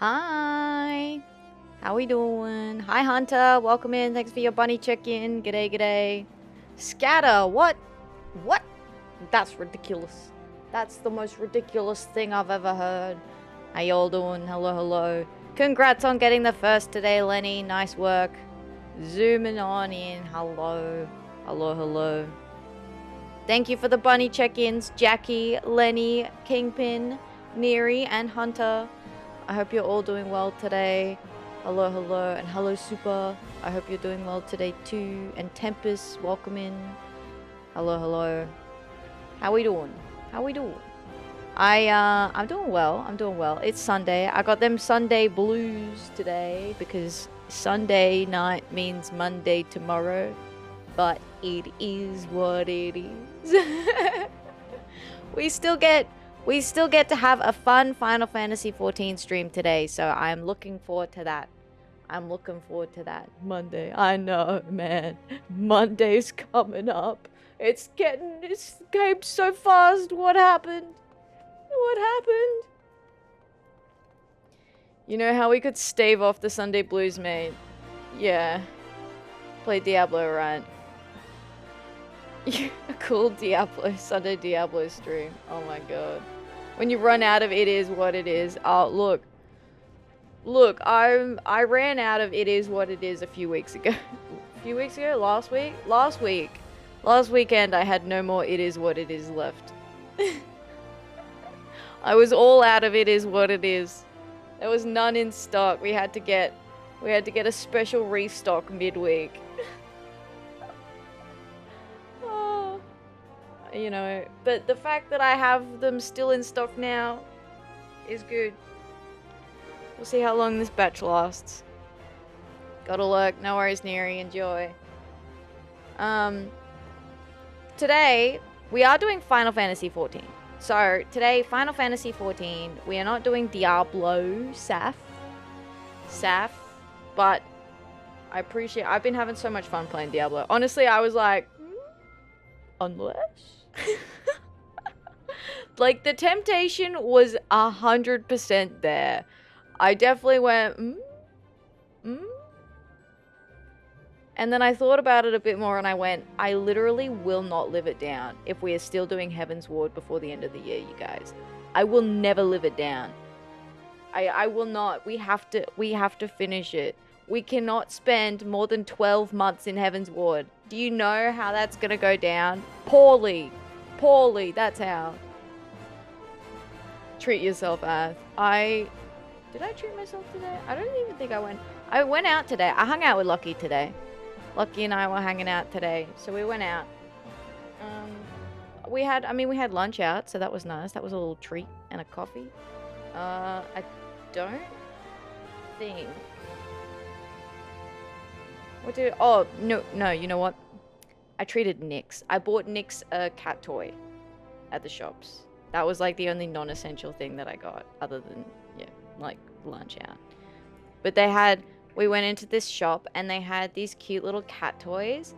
Hi. How we doing? Hi, Hunter. Welcome in. Thanks for your bunny check-in. G'day, g'day. Scatter. What? What? That's ridiculous. That's the most ridiculous thing I've ever heard. How y'all doing? Hello, hello. Congrats on getting the first today, Lenny. Nice work. Zooming on in. Hello. Hello, hello. Thank you for the bunny check-ins, Jackie, Lenny, Kingpin, Neary, and Hunter. I hope you're all doing well today. Hello, hello, and hello, Super. I hope you're doing well today too. And Tempest, welcome in. Hello, hello. How we doing? How we doing? I'm doing well. I'm doing well. It's Sunday. I got them Sunday blues today because Sunday night means Monday tomorrow. But it is what it is. We still get to have a fun Final Fantasy XIV stream today, so I'm looking forward to that. I'm looking forward to that. Monday. I know, man. Monday's coming up. It's came so fast. What happened? What happened? You know how we could stave off the Sunday blues, mate? Yeah. Play Diablo, right? A cool Diablo, Sunday Diablo stream. Oh my god. When you run out of It Is What It Is. Oh, look. Look, I ran out of It Is What It Is a few weeks ago. A few weeks ago? Last week? Last week. Last weekend I had no more It Is What It Is left. I was all out of It Is What It Is. There was none in stock. We had to get a special restock midweek. You know, but the fact that I have them still in stock now is good. We'll see how long this batch lasts. Gotta lurk. No worries, Neary. Enjoy. Today, we are doing Final Fantasy XIV. So, today, Final Fantasy XIV, we are not doing Diablo, Saf, but I appreciate, I've been having so much fun playing Diablo. Honestly, I was like, unless? Like, the temptation was 100% there. I definitely went, And then I thought about it a bit more and I went, I literally will not live it down if we are still doing Heaven's Ward before the end of the year, you guys. I will never live it down. I will not. We have to finish it. We cannot spend more than 12 months in Heaven's Ward. Do you know how that's gonna go down? Poorly. Poorly, that's how. Treat yourself, Ath. Did I treat myself today? I don't even think I went. I went out today. I hung out with Lucky today. Lucky and I were hanging out today. So we went out. We had lunch out, so that was nice. That was a little treat and a coffee. I don't think. Oh, no, you know what? I treated Nyx. I bought Nyx a cat toy at the shops. That was like the only non-essential thing that I got, other than, yeah, like lunch out. But we went into this shop and they had these cute little cat toys.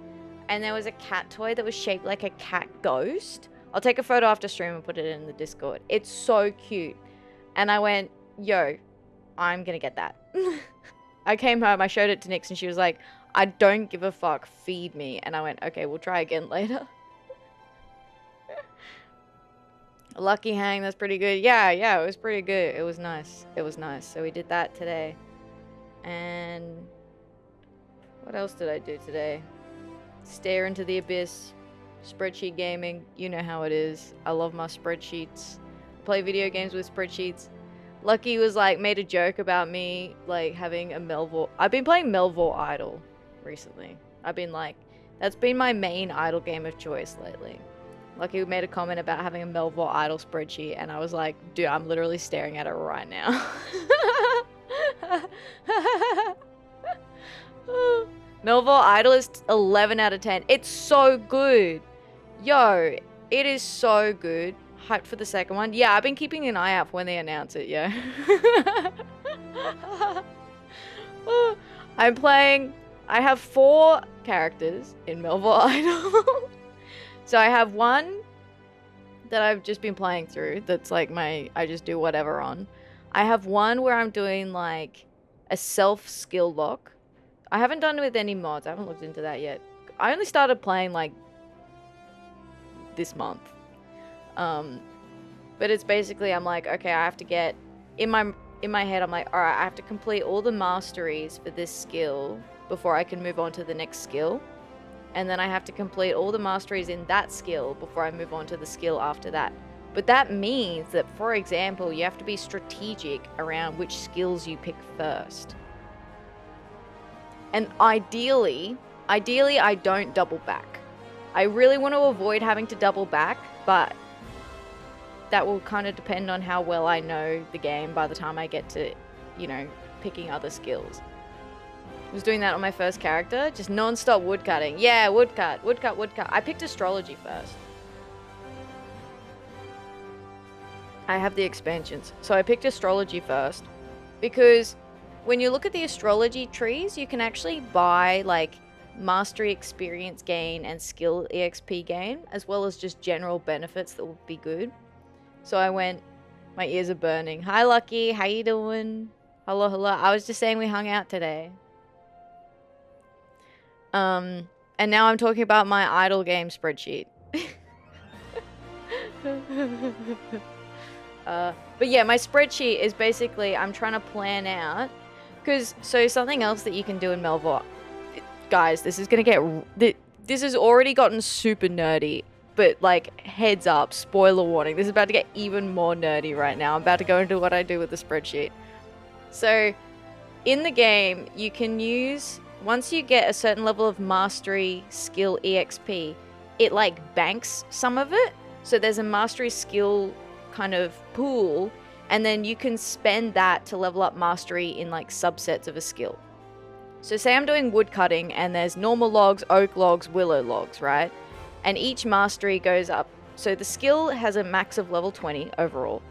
And there was a cat toy that was shaped like a cat ghost. I'll take a photo after stream and put it in the Discord. It's so cute. And I went, yo, I'm gonna get that. I came home, I showed it to Nyx and she was like, I don't give a fuck, feed me. And I went, okay, we'll try again later. Lucky hang, that's pretty good. Yeah, it was pretty good. It was nice. It was nice. So we did that today. And what else did I do today? Stare into the abyss. Spreadsheet gaming. You know how it is. I love my spreadsheets. Play video games with spreadsheets. Lucky was like, made a joke about me, like, having a Melvor. I've been playing Melvor Idol recently. I've been like, that's been my main idol game of choice lately. Lucky made a comment about having a Melvor Idol spreadsheet, and I was like, dude, I'm literally staring at it right now. Melvor Idol is 11 out of 10. It's so good. Yo, it is so good. Hyped for the second one. Yeah, I've been keeping an eye out for when they announce it, yeah. I have 4 characters in Melvor Idol. So I have one that I've just been playing through. That's like I just do whatever on. I have one where I'm doing like a self skill lock. I haven't done it with any mods. I haven't looked into that yet. I only started playing like this month. But it's basically, I'm like, okay, I have to get in my head, I'm like, all right, I have to complete all the masteries for this skill before I can move on to the next skill. And then I have to complete all the masteries in that skill before I move on to the skill after that. But that means that, for example, you have to be strategic around which skills you pick first. And ideally, I don't double back. I really want to avoid having to double back, but that will kind of depend on how well I know the game by the time I get to, you know, picking other skills. I was doing that on my first character, just non-stop woodcutting. Yeah, woodcut. I picked astrology first. I have the expansions. So I picked astrology first because when you look at the astrology trees, you can actually buy like mastery experience gain and skill EXP gain, as well as just general benefits that will be good. So I went, my ears are burning. Hi, Lucky. How you doing? Hello, hello. I was just saying we hung out today. And now I'm talking about my idle game spreadsheet. But yeah, my spreadsheet is basically, I'm trying to plan out, because, so something else that you can do in Melvor, guys, this is going to get, this has already gotten super nerdy, but like, heads up, spoiler warning, this is about to get even more nerdy right now. I'm about to go into what I do with the spreadsheet. So, in the game, you can use, once you get a certain level of mastery skill EXP, it like banks some of it. So there's a mastery skill kind of pool, and then you can spend that to level up mastery in like subsets of a skill. So say I'm doing wood cutting and there's normal logs, oak logs, willow logs, right? And each mastery goes up. So the skill has a max of level 20 overall.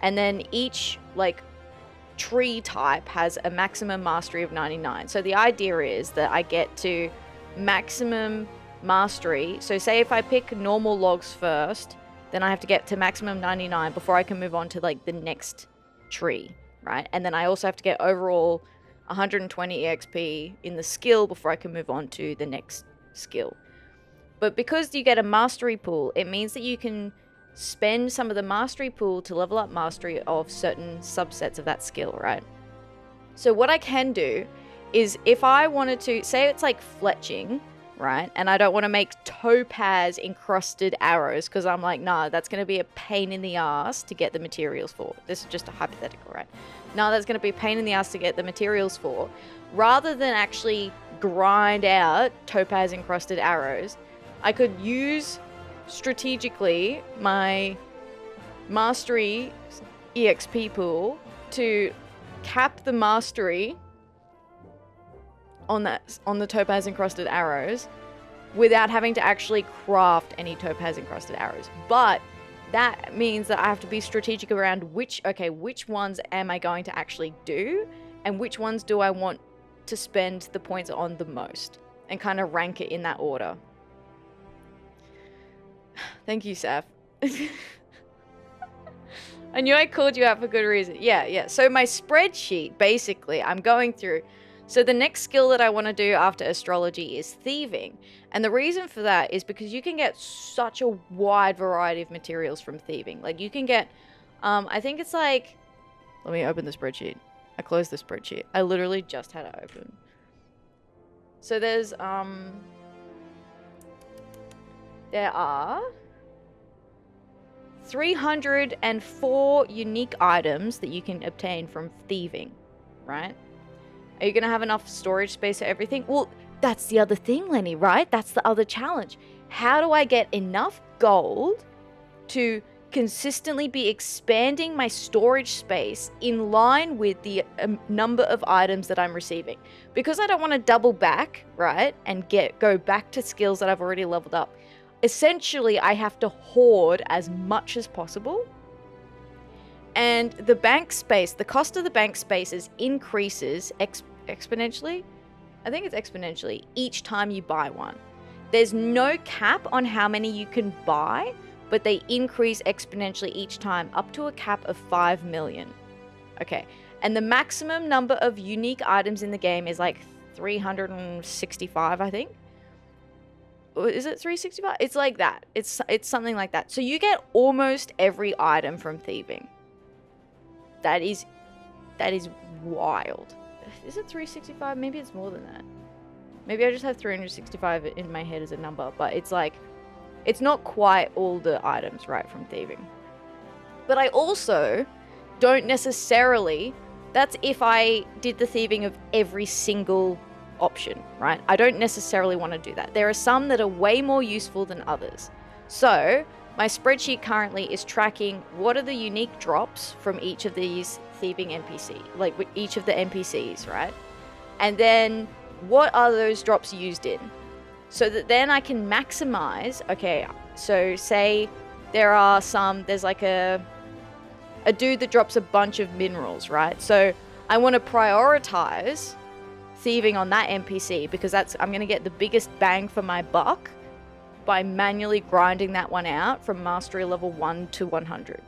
And then each like tree type has a maximum mastery of 99. So the idea is that I get to maximum mastery. So say if I pick normal logs first, then I have to get to maximum 99 before I can move on to like the next tree, right? And then I also have to get overall 120 EXP in the skill before I can move on to the next skill. But because you get a mastery pool, it means that you can spend some of the mastery pool to level up mastery of certain subsets of that skill, right? So what I can do is if I wanted to, say it's like fletching, right? And I don't want to make topaz encrusted arrows because I'm like, nah, that's going to be a pain in the ass to get the materials for. This is just a hypothetical, right? No, that's going to be a pain in the ass to get the materials for. Rather than actually grind out topaz encrusted arrows, I could use strategically my mastery EXP pool to cap the mastery on the topaz encrusted arrows without having to actually craft any topaz encrusted arrows. But that means that I have to be strategic around which ones am I going to actually do and which ones do I want to spend the points on the most, and kind of rank it in that order. Thank you, Saf. I knew I called you out for good reason. Yeah. So my spreadsheet, basically, I'm going through. So the next skill that I want to do after astrology is thieving. And the reason for that is because you can get such a wide variety of materials from thieving. Like you can get, I think it's like, let me open the spreadsheet. I closed the spreadsheet. I literally just had it open. So there's, there are 304 unique items that you can obtain from thieving, right? Are you going to have enough storage space for everything? Well, that's the other thing, Lenny, right? That's the other challenge. How do I get enough gold to consistently be expanding my storage space in line with the number of items that I'm receiving? Because I don't want to double back, right? And go back to skills that I've already leveled up. Essentially, I have to hoard as much as possible. And the bank space, the cost of the bank spaces increases exponentially. I think it's exponentially each time you buy one. There's no cap on how many you can buy, but they increase exponentially each time up to a cap of 5 million. Okay. And the maximum number of unique items in the game is like 365, I think. Is it 365? It's like that. It's something like that. So you get almost every item from thieving. That is wild. Is it 365? Maybe it's more than that. Maybe I just have 365 in my head as a number, but it's like, it's not quite all the items, right, from thieving. But I also don't necessarily, that's if I did the thieving of every single option, right? I don't necessarily want to do that. There are some that are way more useful than others. So my spreadsheet currently is tracking what are the unique drops from each of these thieving NPC, like with each of the NPCs, right? And then what are those drops used in? So that then I can maximize, okay, so say there's like a dude that drops a bunch of minerals, right? So I want to prioritize thieving on that NPC because I'm going to get the biggest bang for my buck by manually grinding that one out from mastery level 1 to 100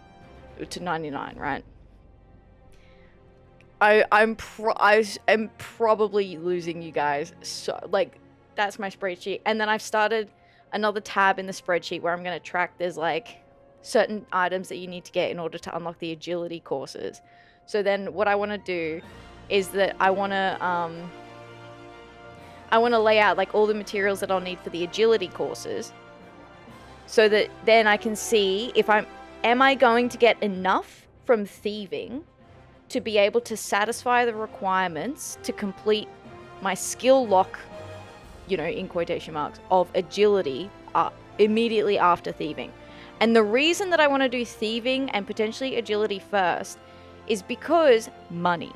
to 99, right? I am probably losing you guys. So like that's my spreadsheet, and then I've started another tab in the spreadsheet where I'm going to track there's like certain items that you need to get in order to unlock the agility courses. So then what I want to do is that I want to lay out like all the materials that I'll need for the agility courses, so that then I can see if am I going to get enough from thieving to be able to satisfy the requirements to complete my skill lock, you know, in quotation marks, of agility immediately after thieving. And the reason that I want to do thieving and potentially agility first is because money,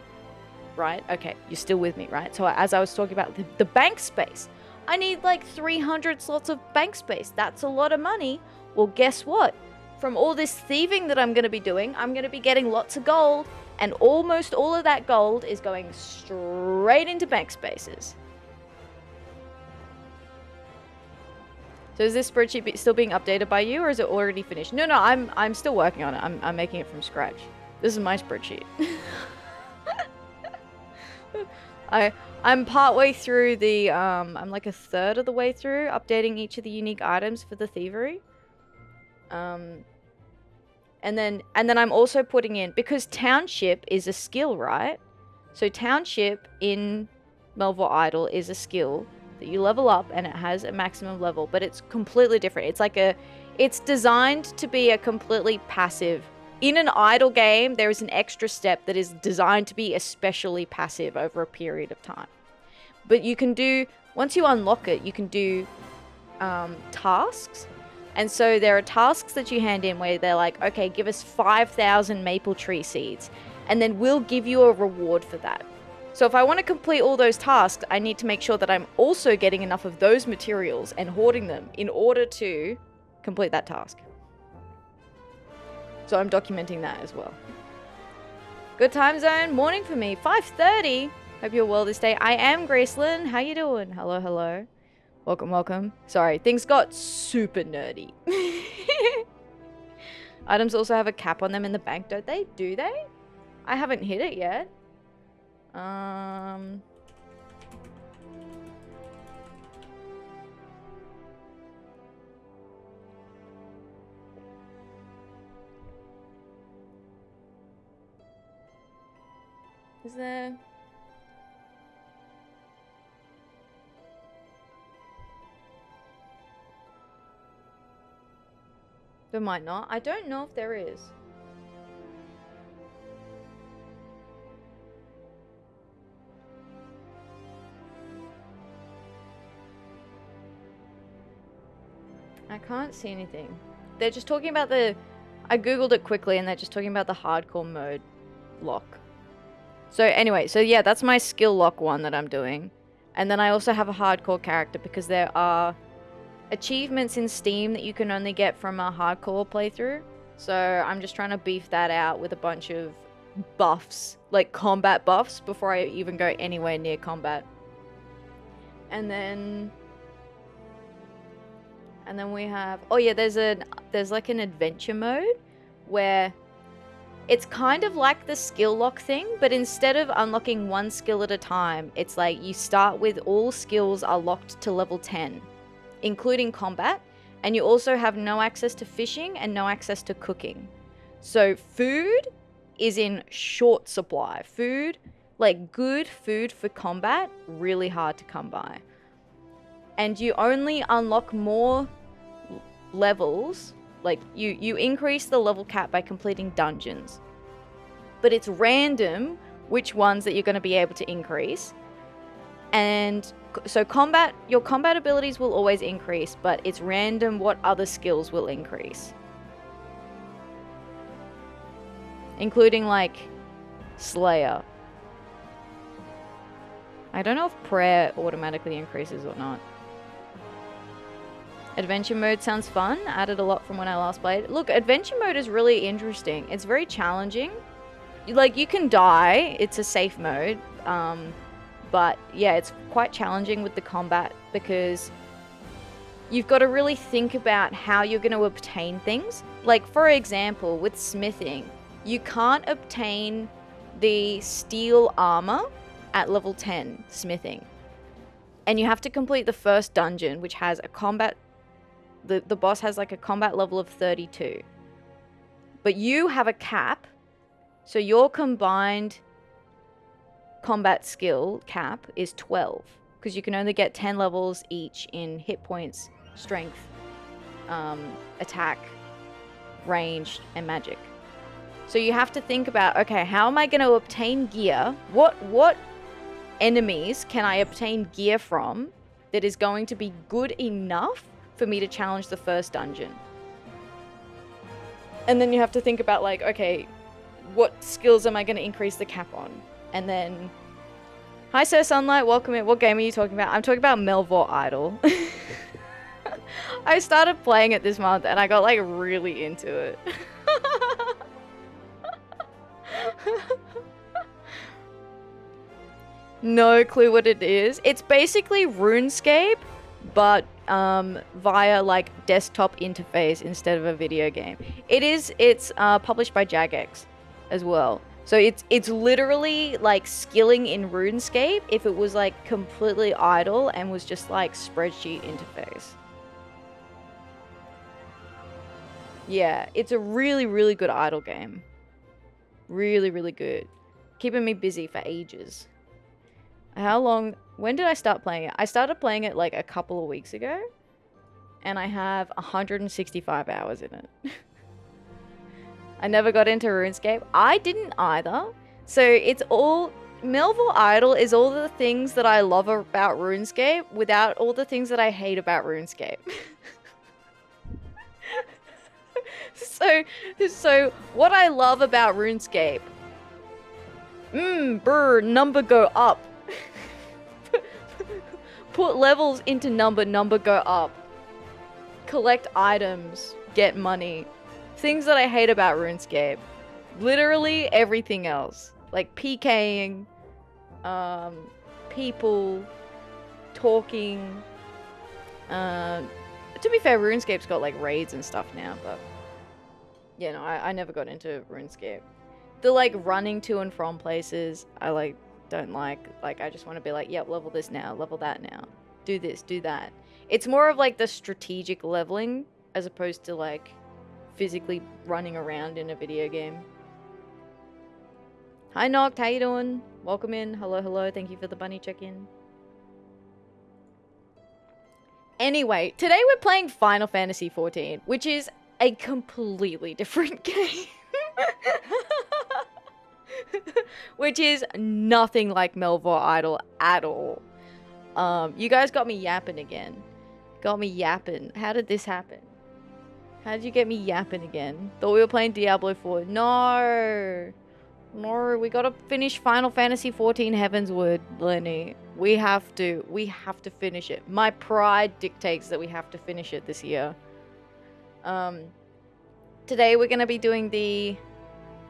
right? Okay, you're still with me, right? So as I was talking about the bank space, I need like 300 slots of bank space. That's a lot of money. Well, guess what? From all this thieving that I'm going to be doing, I'm going to be getting lots of gold, and almost all of that gold is going straight into bank spaces. So is this spreadsheet still being updated by you, or is it already finished? No, I'm still working on it. I'm making it from scratch. This is my spreadsheet. I'm partway through the I'm like a third of the way through updating each of the unique items for the thievery. And then I'm also putting in, because township is a skill, right? So township in Melville Idle is a skill that you level up, and it has a maximum level, but it's completely different. It's designed to be a completely passive. In an idle game, there is an extra step that is designed to be especially passive over a period of time. But you can do, once you unlock it, you can do tasks. And so there are tasks that you hand in where they're like, okay, give us 5,000 maple tree seeds, and then we'll give you a reward for that. So if I want to complete all those tasks, I need to make sure that I'm also getting enough of those materials and hoarding them in order to complete that task. So I'm documenting that as well. Good time zone. Morning for me. 5:30. Hope you're well this day. I am Gracelyn. How you doing? Hello, hello. Welcome, welcome. Sorry, things got super nerdy. Items also have a cap on them in the bank, don't they? Do they? I haven't hit it yet. Is there... There might not. I don't know if there is. I can't see anything. They're just talking about the... I googled it quickly and they're just talking about the hardcore mode lock. So anyway, so yeah, that's my skill lock one that I'm doing. And then I also have a hardcore character because there are achievements in Steam that you can only get from a hardcore playthrough. So I'm just trying to beef that out with a bunch of buffs, like combat buffs, before I even go anywhere near combat. And then we have, oh yeah, there's like an adventure mode where It's kind of like the skill lock thing, but instead of unlocking one skill at a time, it's like you start with all skills are locked to level 10, including combat, and you also have no access to fishing and no access to cooking. So food is in short supply. Food, like good food for combat, really hard to come by. And you only unlock more levels, like you increase the level cap by completing dungeons. But it's random which ones that you're going to be able to increase. And so your combat abilities will always increase, but it's random what other skills will increase. Including like Slayer. I don't know if prayer automatically increases or not. Adventure mode sounds fun. Added a lot from when I last played. Look, adventure mode is really interesting. It's very challenging. Like, you can die. It's a safe mode. But yeah, it's quite challenging with the combat because you've got to really think about how you're going to obtain things. Like, for example, with smithing, you can't obtain the steel armor at level 10 smithing. And you have to complete the first dungeon, which has a combat... The boss has like a combat level of 32. But you have a cap, so your combined combat skill cap is 12. Because you can only get 10 levels each in hit points, strength, attack, range, and magic. So you have to think about, okay, how am I going to obtain gear? What enemies can I obtain gear from that is going to be good enough for me to challenge the first dungeon? And then you have to think about, like, okay, what skills am I going to increase the cap on? And then, hi Sir Sunlight, welcome in. What game are you talking about? I'm talking about Melvor Idol. I started playing it this month and I got like really into it. No clue what it is. It's basically RuneScape, but via like desktop interface instead of a video game. It's published by Jagex as well. So it's literally like skilling in RuneScape if it was like completely idle and was just like spreadsheet interface. Yeah, it's a really, really good idle game. Really, really good. Keeping me busy for ages. How long... When did I start playing it? I started playing it like a couple of weeks ago. And I have 165 hours in it. I never got into RuneScape. I didn't either. So it's all... Melvor Idol is all the things that I love about RuneScape without all the things that I hate about RuneScape. So what I love about RuneScape... number go up. Put levels into number go up. Collect items, get money. Things that I hate about RuneScape. Literally everything else. Like PKing, people, talking. To be fair, RuneScape's got like raids and stuff now, but... Yeah, no, I never got into RuneScape. The like running to and from places, I like... don't like I just want to be like, yep, level this now, level that now, do this, do that. It's more of like the strategic leveling as opposed to like physically running around in a video game. Hi Noct, how you doing? Welcome in. Hello, thank you for the bunny check-in. Anyway, today we're playing Final Fantasy XIV, which is a completely different game. Which is nothing like Melvor Idol at all. You guys got me yapping again. Got me yapping. How did this happen? How did you get me yapping again? Thought we were playing Diablo 4. No, we gotta finish Final Fantasy XIV Heavensward, Lenny. We have to finish it. My pride dictates that we have to finish it this year. Today we're gonna be doing the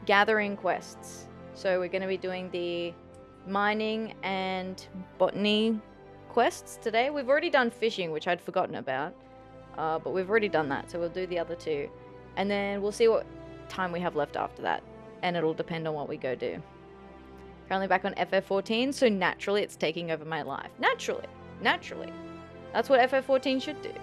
gathering quests. So we're going to be doing the mining and botany quests today. We've already done fishing, which I'd forgotten about. But we've already done that, so we'll do the other two. And then we'll see what time we have left after that. and it'll depend on what we go do. Currently back on FF14, so naturally it's taking over my life. Naturally. That's what FF14 should do.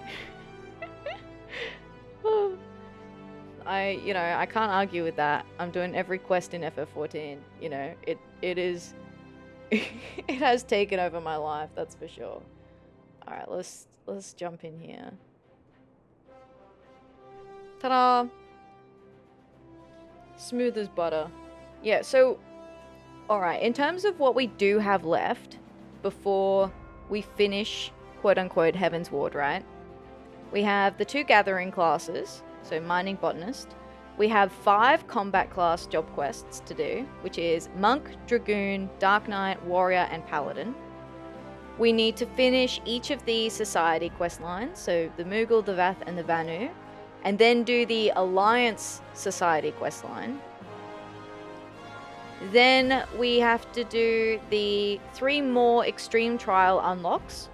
I can't argue with that. I'm doing every quest in FF14. You know, it is... it has taken over my life, that's for sure. Alright, let's jump in here. Ta-da! Smooth as butter. Yeah, so... Alright, in terms of what we do have left before we finish, quote-unquote, Heaven's Ward, right? We have the 2 gathering classes, so Mining Botanist. We have 5 combat class job quests to do, which is Monk, Dragoon, Dark Knight, Warrior, and Paladin. We need to finish each of the Society quest lines, so the Moogle, the Vath, and the Vanu, and then do the Alliance Society quest line. Then we have to do the 3 more Extreme Trial unlocks,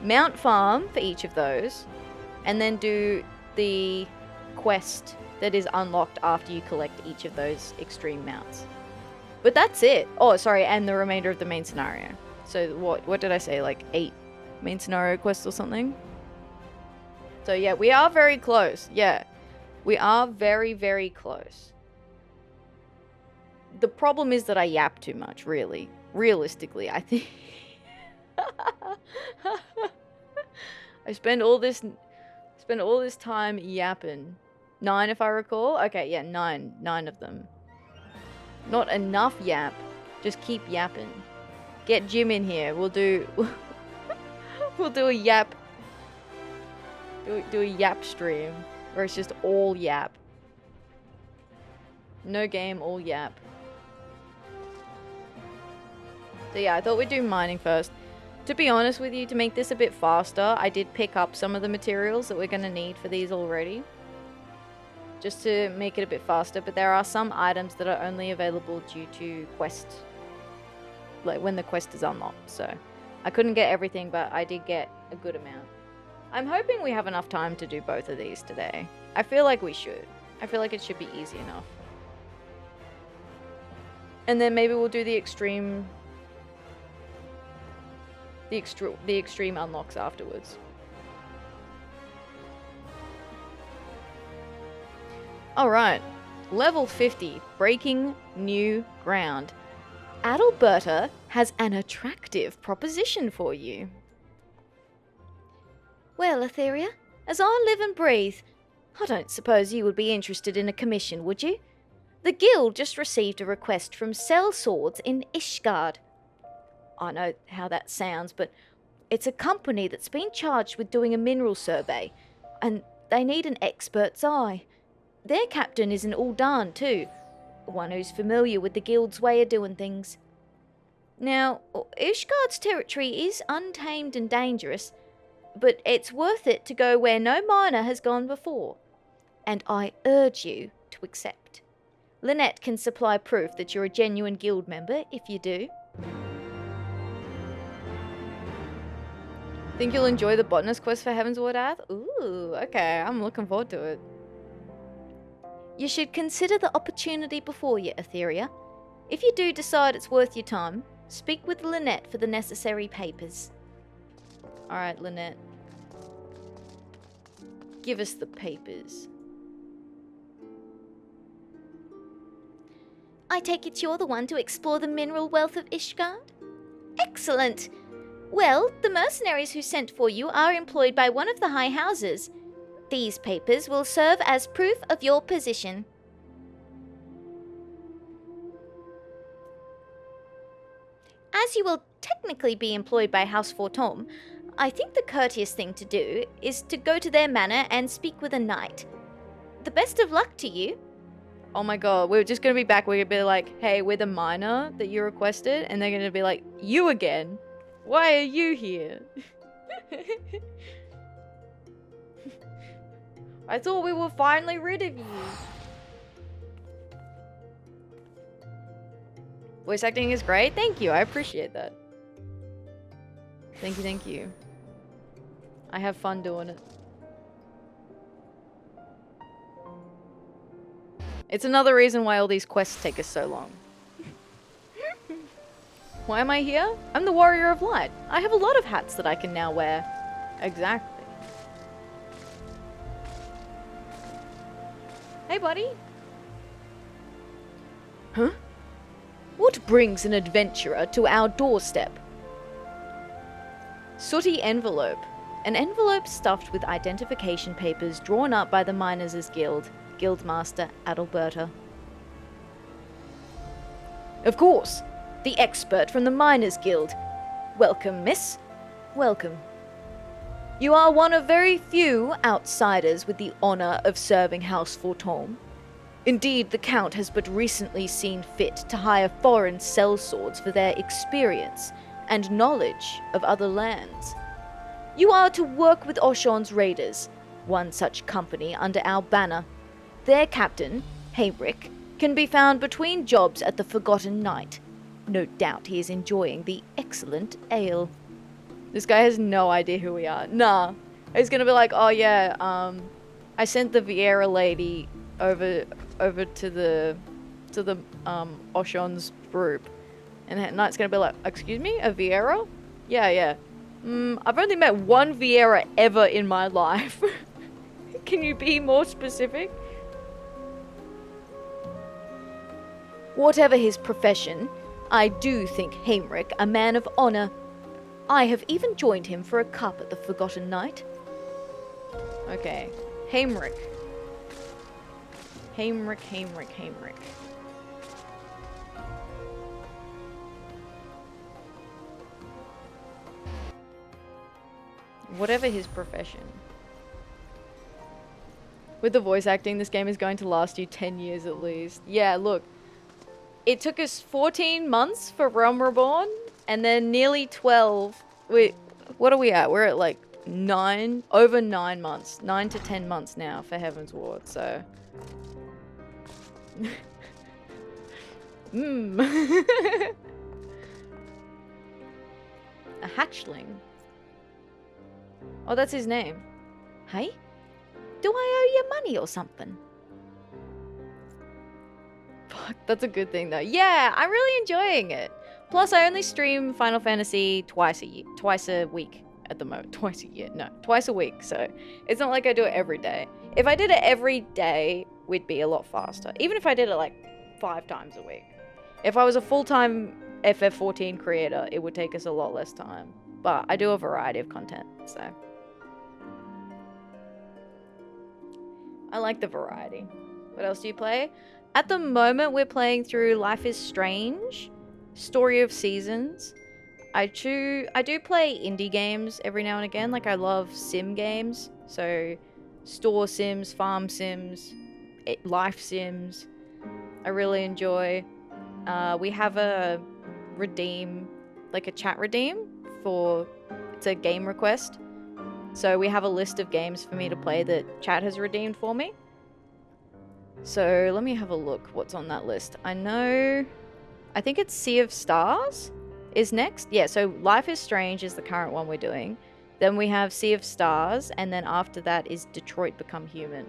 Mount Farm for each of those, and then do the quest that is unlocked after you collect each of those extreme mounts. But that's it. Oh, sorry, and the remainder of the main scenario. So what did I say, like 8 main scenario quests or something? So yeah, we are very close. Yeah, we are very, very close. The problem is that I yap too much, really. Realistically, I think. I spend all this time yapping. 9 if I recall. Okay, yeah, 9 of them. Not enough yap. Just keep yapping. Get Jim in here. We'll do we'll do a yap. Do a yap stream where it's just all yap. No game, all yap. So yeah, I thought we'd do mining first. To be honest with you, to make this a bit faster, I did pick up some of the materials that we're going to need for these already. Just to make it a bit faster, but there are some items that are only available due to quest, like when the quest is unlocked. So I couldn't get everything, but I did get a good amount. I'm hoping we have enough time to do both of these today. I feel like we should. I feel like it should be easy enough. And then maybe we'll do the extreme unlocks afterwards. Alright, level 50, breaking new ground. Adalberta has an attractive proposition for you. Well, Atheria, as I live and breathe, I don't suppose you would be interested in a commission, would you? The guild just received a request from SellSpade in Ishgard. I know how that sounds, but it's a company that's been charged with doing a mineral survey, and they need an expert's eye. Their captain is an Uldan too, one who's familiar with the guild's way of doing things. Now, Ishgard's territory is untamed and dangerous, but it's worth it to go where no miner has gone before, and I urge you to accept. Lynette can supply proof that you're a genuine guild member if you do. Think you'll enjoy the botanist quest for Heaven's Ward Ath? Ooh, okay, I'm looking forward to it. You should consider the opportunity before you, Atheria. If you do decide it's worth your time, speak with Lynette for the necessary papers. Alright, Lynette. Give us the papers. I take it you're the one to explore the mineral wealth of Ishgard? Excellent! Well, the mercenaries who sent for you are employed by one of the high houses. These papers will serve as proof of your position. As you will technically be employed by House Fortom, I think the courteous thing to do is to go to their manor and speak with a knight. The best of luck to you. Oh my god, we're just gonna be back. We're gonna be like, hey, we're the miner that you requested, and they're gonna be like, you again? Why are you here? I thought we were finally rid of you. Voice acting is great. Thank you. I appreciate that. Thank you, thank you. I have fun doing it. It's another reason why all these quests take us so long. Why am I here? I'm the Warrior of Light. I have a lot of hats that I can now wear. Exactly. Hey, buddy. Huh? What brings an adventurer to our doorstep? Sooty envelope. An envelope stuffed with identification papers drawn up by the Miners' Guild. Guildmaster Adalberta. Of course. The expert from the Miners' Guild. Welcome, miss. Welcome. You are one of very few outsiders with the honor of serving House Fortome. Indeed, the Count has but recently seen fit to hire foreign sellswords for their experience and knowledge of other lands. You are to work with Oshon's raiders, one such company under our banner. Their captain, Heinrich, can be found between jobs at the Forgotten Knight. No doubt he is enjoying the excellent ale. This guy has no idea who we are. Nah. He's gonna be like, oh yeah, I sent the Vieira lady over to the Oshon's group. And that Knight's gonna be like, excuse me, a Vieira? Yeah. I've only met one Vieira ever in my life. Can you be more specific? Whatever his profession, I do think Heinrich a man of honor. I have even joined him for a cup at the Forgotten Knight. Okay. Heinrich. Whatever his profession. With the voice acting, this game is going to last you 10 years at least. Yeah, look. It took us 14 months for Realm Reborn, and then nearly 12. Wait, what are we at? We're at like over 9 months. 9 to 10 months now for Heaven's Ward, so. A hatchling. Oh, that's his name. Hey? Do I owe you money or something? Fuck, that's a good thing though. Yeah, I'm really enjoying it. Plus, I only stream Final Fantasy twice a week at the moment. Twice a week. So it's not like I do it every day. If I did it every day, we'd be a lot faster. Even if I did it like 5 times a week. If I was a full-time FF14 creator, it would take us a lot less time. But I do a variety of content, so. I like the variety. What else do you play? At the moment, we're playing through Life is Strange, Story of Seasons. I do play indie games every now and again. Like, I love sim games. So, store sims, farm sims, life sims. I really enjoy. We have a redeem, like a chat redeem for, it's a game request. So we have a list of games for me to play that chat has redeemed for me. So let me have a look what's on that list. I think it's Sea of Stars is next. Yeah, so Life is Strange is the current one we're doing. Then we have Sea of Stars, and then after that is Detroit Become Human.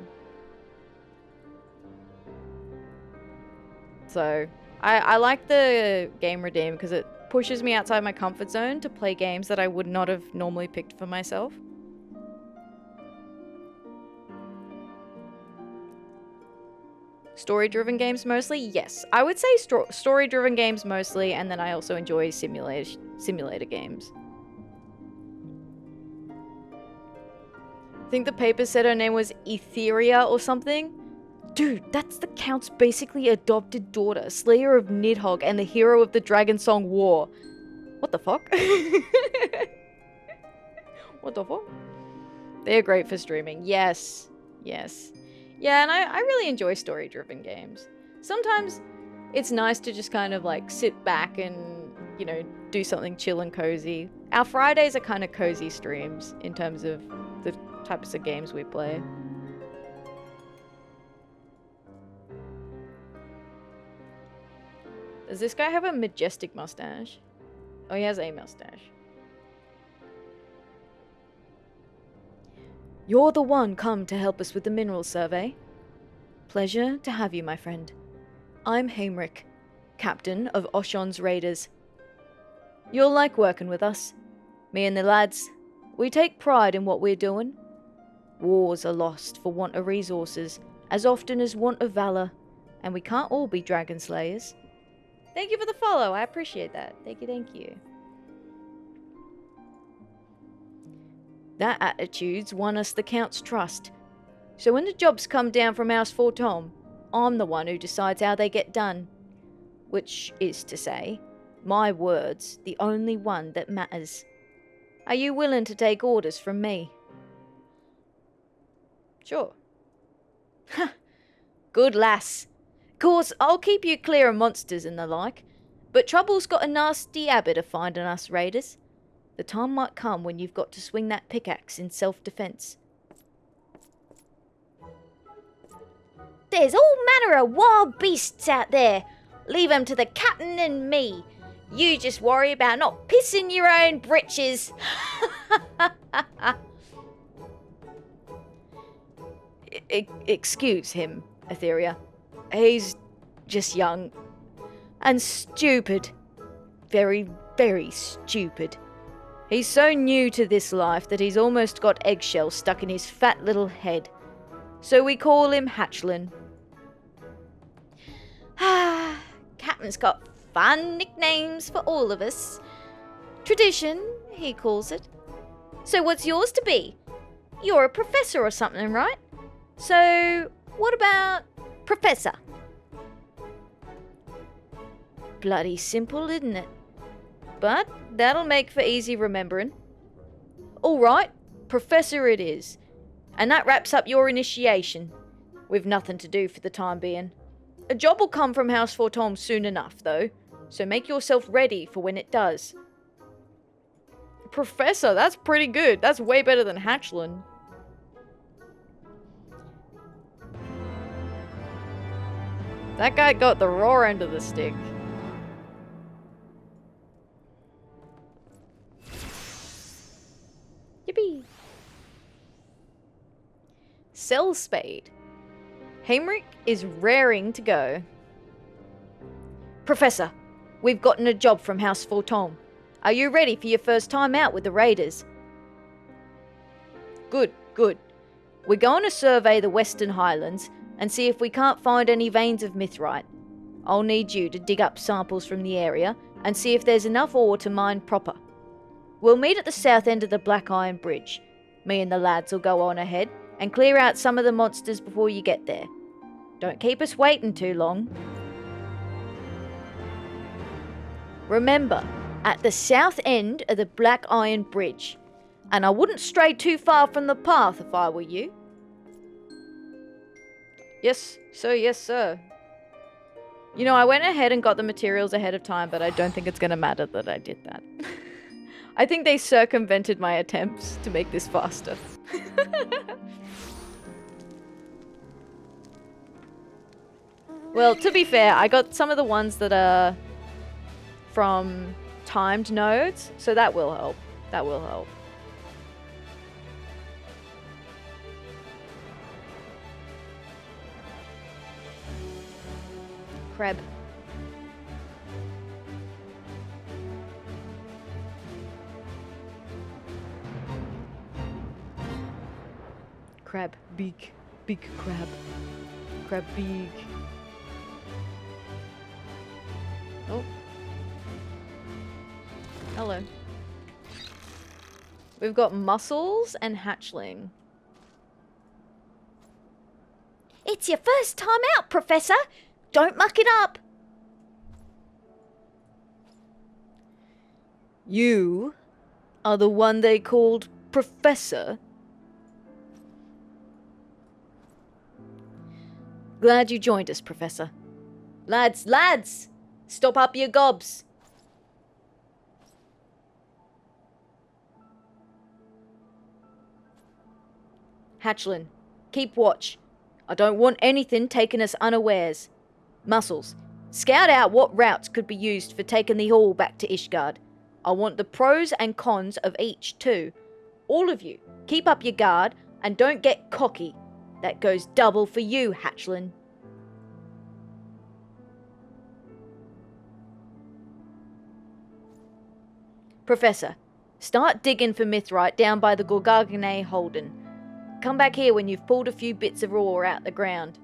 So I like the game redeem because it pushes me outside my comfort zone to play games that I would not have normally picked for myself. Story-driven games mostly? Yes. I would say story-driven games mostly, and then I also enjoy simulator games. I think the paper said her name was Atheria or something. Dude, that's the Count's basically adopted daughter, Slayer of Nidhogg, and the hero of the Dragon Song War. What the fuck? What the fuck? They're great for streaming. Yes. Yes. Yeah, and I really enjoy story-driven games. Sometimes it's nice to just kind of like sit back and, you know, do something chill and cozy. Our Fridays are kind of cozy streams in terms of the types of games we play. Does this guy have a majestic mustache? Oh, he has a mustache. You're the one come to help us with the mineral survey. Pleasure to have you, my friend. I'm Heinrich, captain of Oshon's Raiders. You'll like working with us. Me and the lads, we take pride in what we're doing. Wars are lost for want of resources, as often as want of valor, and we can't all be dragon slayers. Thank you for the follow, I appreciate that. Thank you. That attitude's won us the Count's trust. So when the jobs come down from House Fortom, I'm the one who decides how they get done. Which is to say, my word's the only one that matters. Are you willing to take orders from me? Sure. Ha! Good lass. Course, I'll keep you clear of monsters and the like, but trouble's got a nasty habit of finding us raiders. The time might come when you've got to swing that pickaxe in self-defense. There's all manner of wild beasts out there. Leave 'em to the captain and me. You just worry about not pissing your own britches. Excuse him, Atheria. He's just young and stupid. Very, very stupid. He's so new to this life that he's almost got eggshells stuck in his fat little head. So we call him Hatchlin. Captain's got fun nicknames for all of us. Tradition, he calls it. So what's yours to be? You're a professor or something, right? So, what about Professor? Bloody simple, isn't it? But that'll make for easy remembering. Alright, Professor it is. And that wraps up your initiation. We've nothing to do for the time being. A job will come from House Fortom soon enough, though, so make yourself ready for when it does. Professor, that's pretty good. That's way better than Hatchlin. That guy got the raw end of the stick. Yippee! SellSpade. Heinrich is raring to go. Professor, we've gotten a job from House Fortom. Are you ready for your first time out with the Raiders? Good, good. We're going to survey the Western Highlands and see if we can't find any veins of mithrite. I'll need you to dig up samples from the area and see if there's enough ore to mine proper. We'll meet at the south end of the Black Iron Bridge. Me and the lads will go on ahead and clear out some of the monsters before you get there. Don't keep us waiting too long. Remember, at the south end of the Black Iron Bridge. And I wouldn't stray too far from the path if I were you. Yes, sir, yes, sir. You know, I went ahead and got the materials ahead of time, but I don't think it's going to matter that I did that. I think they circumvented my attempts to make this faster. Well, to be fair, I got some of the ones that are from timed nodes, so that will help. That will help. Crab. Crab. Big. Big crab. Crab big. Oh. Hello. We've got mussels and hatchling. It's your first time out, Professor! Don't muck it up! You are the one they called Professor? Glad you joined us, Professor. Lads! Stop up your gobs! Hatchlin, keep watch. I don't want anything taking us unawares. Muscles, scout out what routes could be used for taking the haul back to Ishgard. I want the pros and cons of each too. All of you, keep up your guard and don't get cocky. That goes double for you, Hatchlin. Professor, start digging for mithrite down by the Gorgagane Holden. Come back here when you've pulled a few bits of ore out the ground.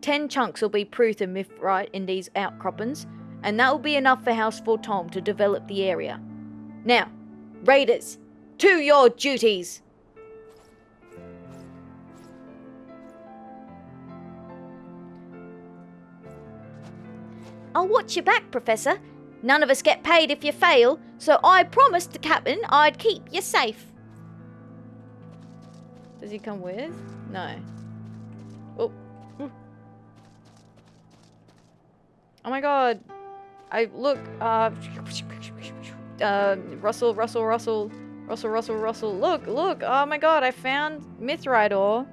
10 chunks will be proof of mithrite in these outcroppings, and that will be enough for House Fortom to develop the area. Now, raiders, to your duties! I'll watch your back, Professor. None of us get paid if you fail, so I promised the captain I'd keep you safe. Does he come with? No. Oh. Oh my god. Look, Russell. Look. Oh my god, I found mithrite ore.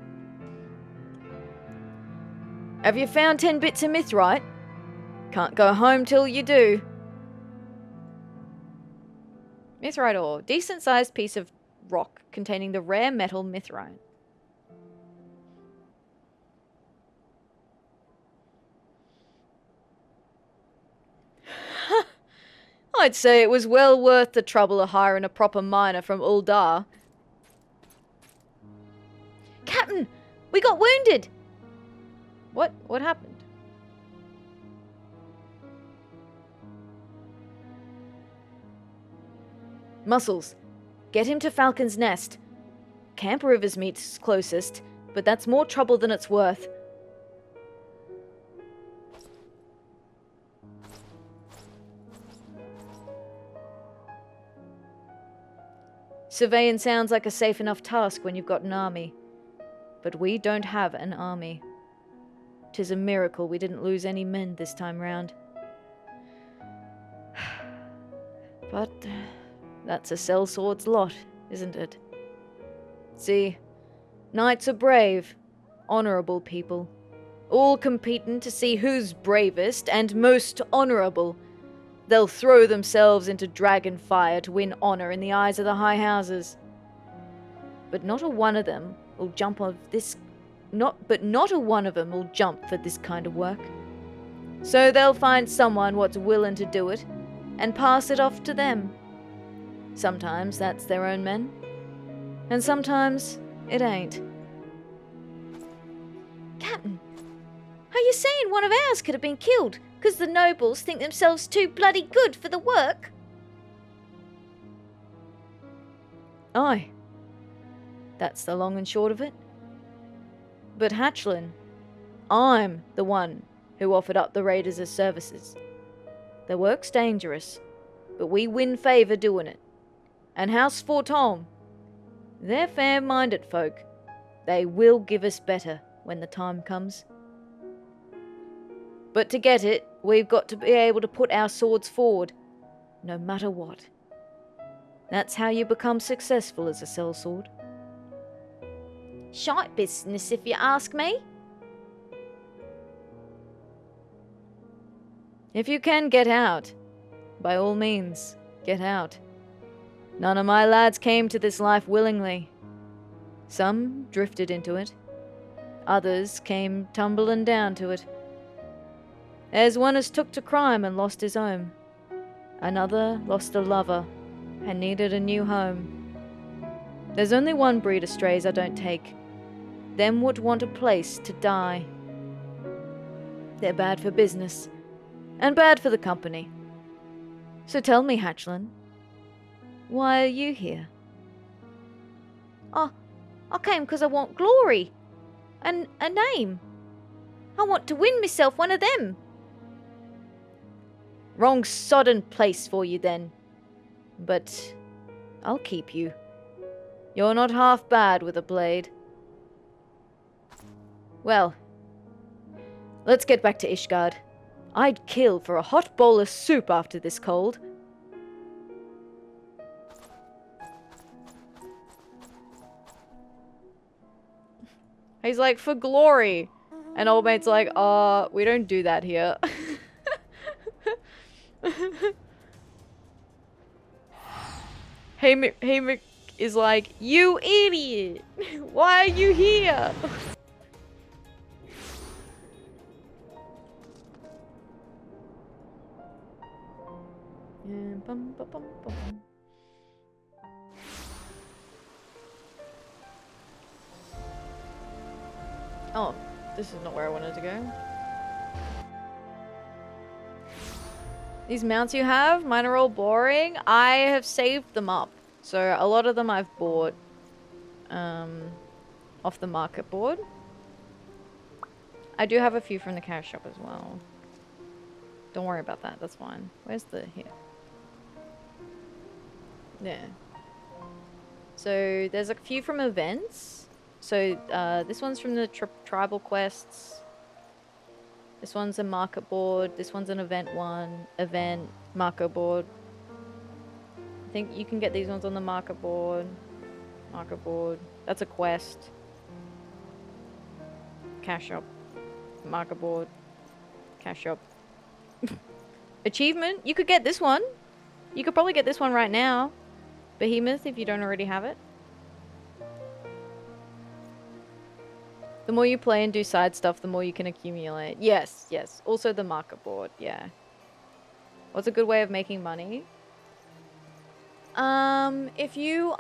Have you found 10 bits of mithrite? Can't go home till you do. Mithrite ore. Decent sized piece of rock containing the rare metal mithrite. I'd say it was well worth the trouble of hiring a proper miner from Uldar. Captain, we got wounded! What happened? Muscles, get him to Falcon's Nest. Camp River's meet's closest, but that's more trouble than it's worth. Surveying sounds like a safe enough task when you've got an army. But we don't have an army. 'Tis a miracle we didn't lose any men this time round. But that's a sellsword's lot, isn't it? See, knights are brave, honourable people, all competing to see who's bravest and most honourable. They'll throw themselves into dragon fire to win honour in the eyes of the high houses. But not a one of them will jump on this. Not a one of them will jump for this kind of work. So they'll find someone what's willing to do it, and pass it off to them. Sometimes that's their own men, and sometimes it ain't. Captain, are you saying one of ours could have been killed because the nobles think themselves too bloody good for the work? Aye. That's the long and short of it. But Hatchlin, I'm the one who offered up the raiders as services. Their work's dangerous, but we win favour doing it. And House Fortom, they're fair-minded folk. They will give us better when the time comes. But to get it, we've got to be able to put our swords forward, no matter what. That's how you become successful as a sellsword. Shite business, if you ask me. If you can get out, by all means, get out. None of my lads came to this life willingly. Some drifted into it. Others came tumbling down to it. There's one as took to crime and lost his home. Another lost a lover and needed a new home. There's only one breed of strays I don't take. Them would want a place to die. They're bad for business, and bad for the company. So tell me, Hatchlin, why are you here? I came because I want glory, and a name. I want to win myself one of them. Wrong sodden place for you then. But I'll keep you. You're not half bad with a blade. Well, let's get back to Ishgard. I'd kill for a hot bowl of soup after this cold. He's like, for glory. And old mate's like, we don't do that here. Hey is like, you idiot! Why are you here? Yeah. bum, bum, bum, bum. Oh, this is not where I wanted to go. These mounts you have, mine are all boring. I have saved them up. So a lot of them I've bought off the market board. I do have a few from the cash shop as well. Don't worry about that, that's fine. Where's the... here? Yeah. So there's a few from events. So this one's from the tribal quests. This one's a market board. This one's an event market board. I think you can get these ones on the market board. Market board. That's a quest. Cash shop. Market board. Cash shop. Achievement. You could get this one. You could probably get this one right now. Behemoth, if you don't already have it. The more you play and do side stuff, the more you can accumulate. Yes, yes. Also the market board, yeah. What's a good way of making money? If you're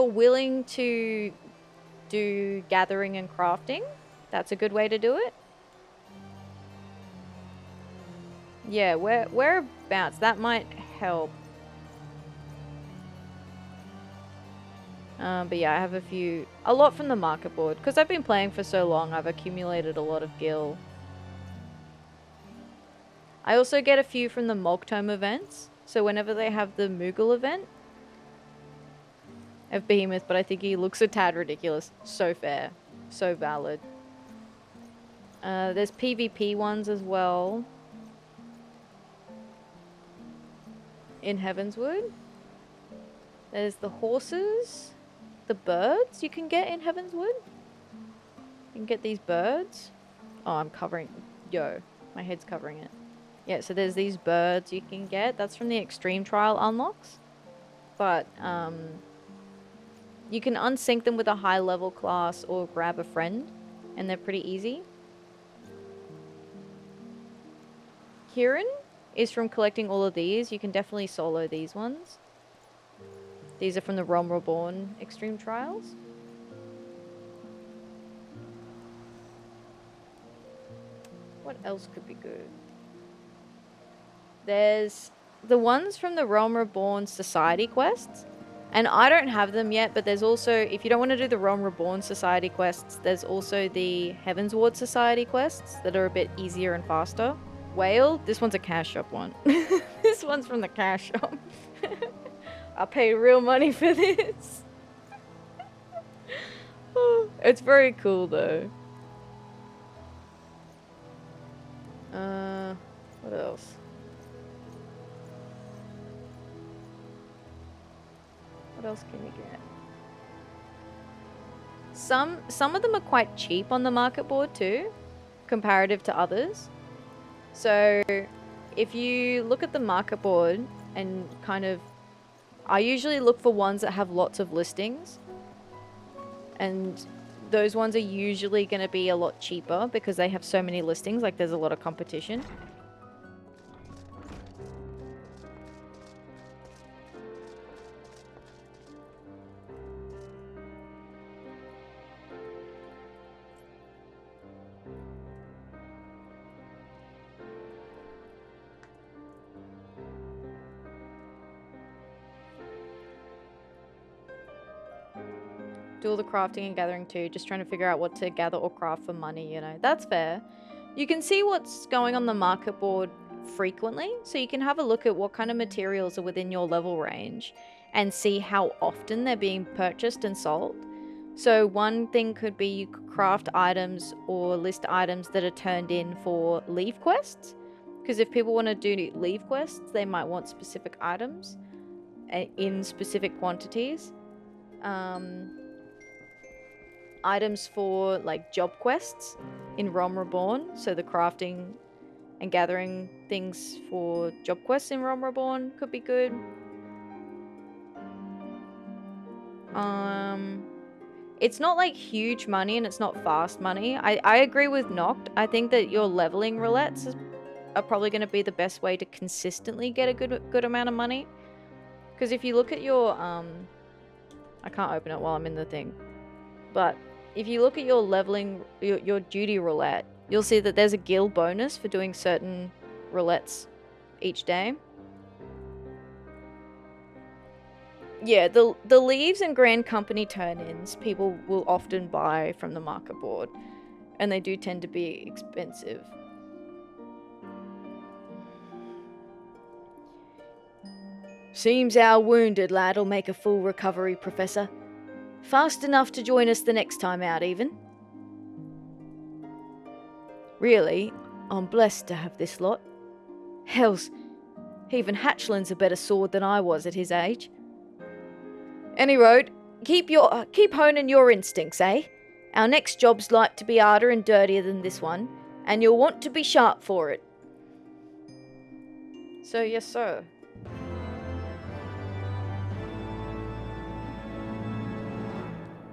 willing to do gathering and crafting, that's a good way to do it. Yeah, whereabouts? That might help. But yeah, I have a lot from the market board. Because I've been playing for so long, I've accumulated a lot of gil. I also get a few from the Mogtome events. So whenever they have the Moogle event of Behemoth, but I think he looks a tad ridiculous. So fair. So valid. There's PvP ones as well. In Heavenswood. There's the horses. The birds you can get in Heavenswood. You can get these birds. Oh, I'm covering... Yo, my head's covering it. Yeah, so there's these birds you can get. That's from the Extreme Trial unlocks. But, you can unsync them with a high level class or grab a friend. And they're pretty easy. Kieran is from collecting all of these. You can definitely solo these ones. These are from the Realm Reborn Extreme Trials. What else could be good? There's the ones from the Realm Reborn Society quests. And I don't have them yet, but there's also, if you don't want to do the Realm Reborn Society quests, there's also the Heavensward Society quests that are a bit easier and faster. Whale, this one's a cash shop one. This one's from the cash shop. I paid real money for this. Oh, it's very cool though. What else? What else can you get? Some of them are quite cheap on the market board too, comparative to others. So if you look at the market board and kind of, I usually look for ones that have lots of listings, and those ones are usually going to be a lot cheaper because they have so many listings, like there's a lot of competition. Do all the crafting and gathering too, just trying to figure out what to gather or craft for money, you know. That's fair. You can see what's going on the market board frequently, so you can have a look at what kind of materials are within your level range and see how often they're being purchased and sold. So one thing could be you could craft items or list items that are turned in for leave quests, because if people want to do leave quests, they might want specific items in specific quantities. Items for like job quests in Realm Reborn, so the crafting and gathering things for job quests in Realm Reborn could be good. It's not like huge money and it's not fast money. I agree with Noct. I think that your leveling roulettes are probably going to be the best way to consistently get a good amount of money. Because if you look at your I can't open it while I'm in the thing, but if you look at your leveling, your duty roulette, you'll see that there's a gil bonus for doing certain roulettes each day. Yeah, the leaves and grand company turn-ins people will often buy from the market board, and they do tend to be expensive. Seems our wounded lad'll make a full recovery, Professor. Fast enough to join us the next time out, even. Really, I'm blessed to have this lot. Hells, even Hatchlin's a better sword than I was at his age. Any road, keep honing your instincts, eh? Our next job's like to be harder and dirtier than this one, and you'll want to be sharp for it. So, yes, sir.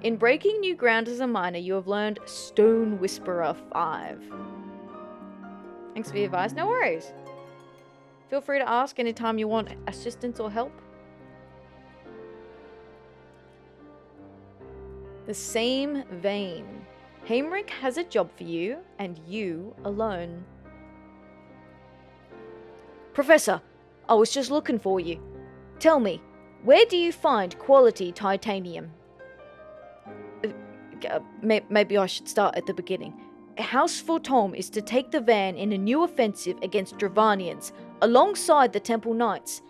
In breaking new ground as a miner, you have learned Stone Whisperer 5. Thanks for the advice. No worries. Feel free to ask anytime you want assistance or help. The same vein. Heimrich has a job for you, and you alone. Professor, I was just looking for you. Tell me, where do you find quality titanium? Maybe I should start at the beginning. House Fortome is to take the van in a new offensive against Dravanians, alongside the Temple Knights.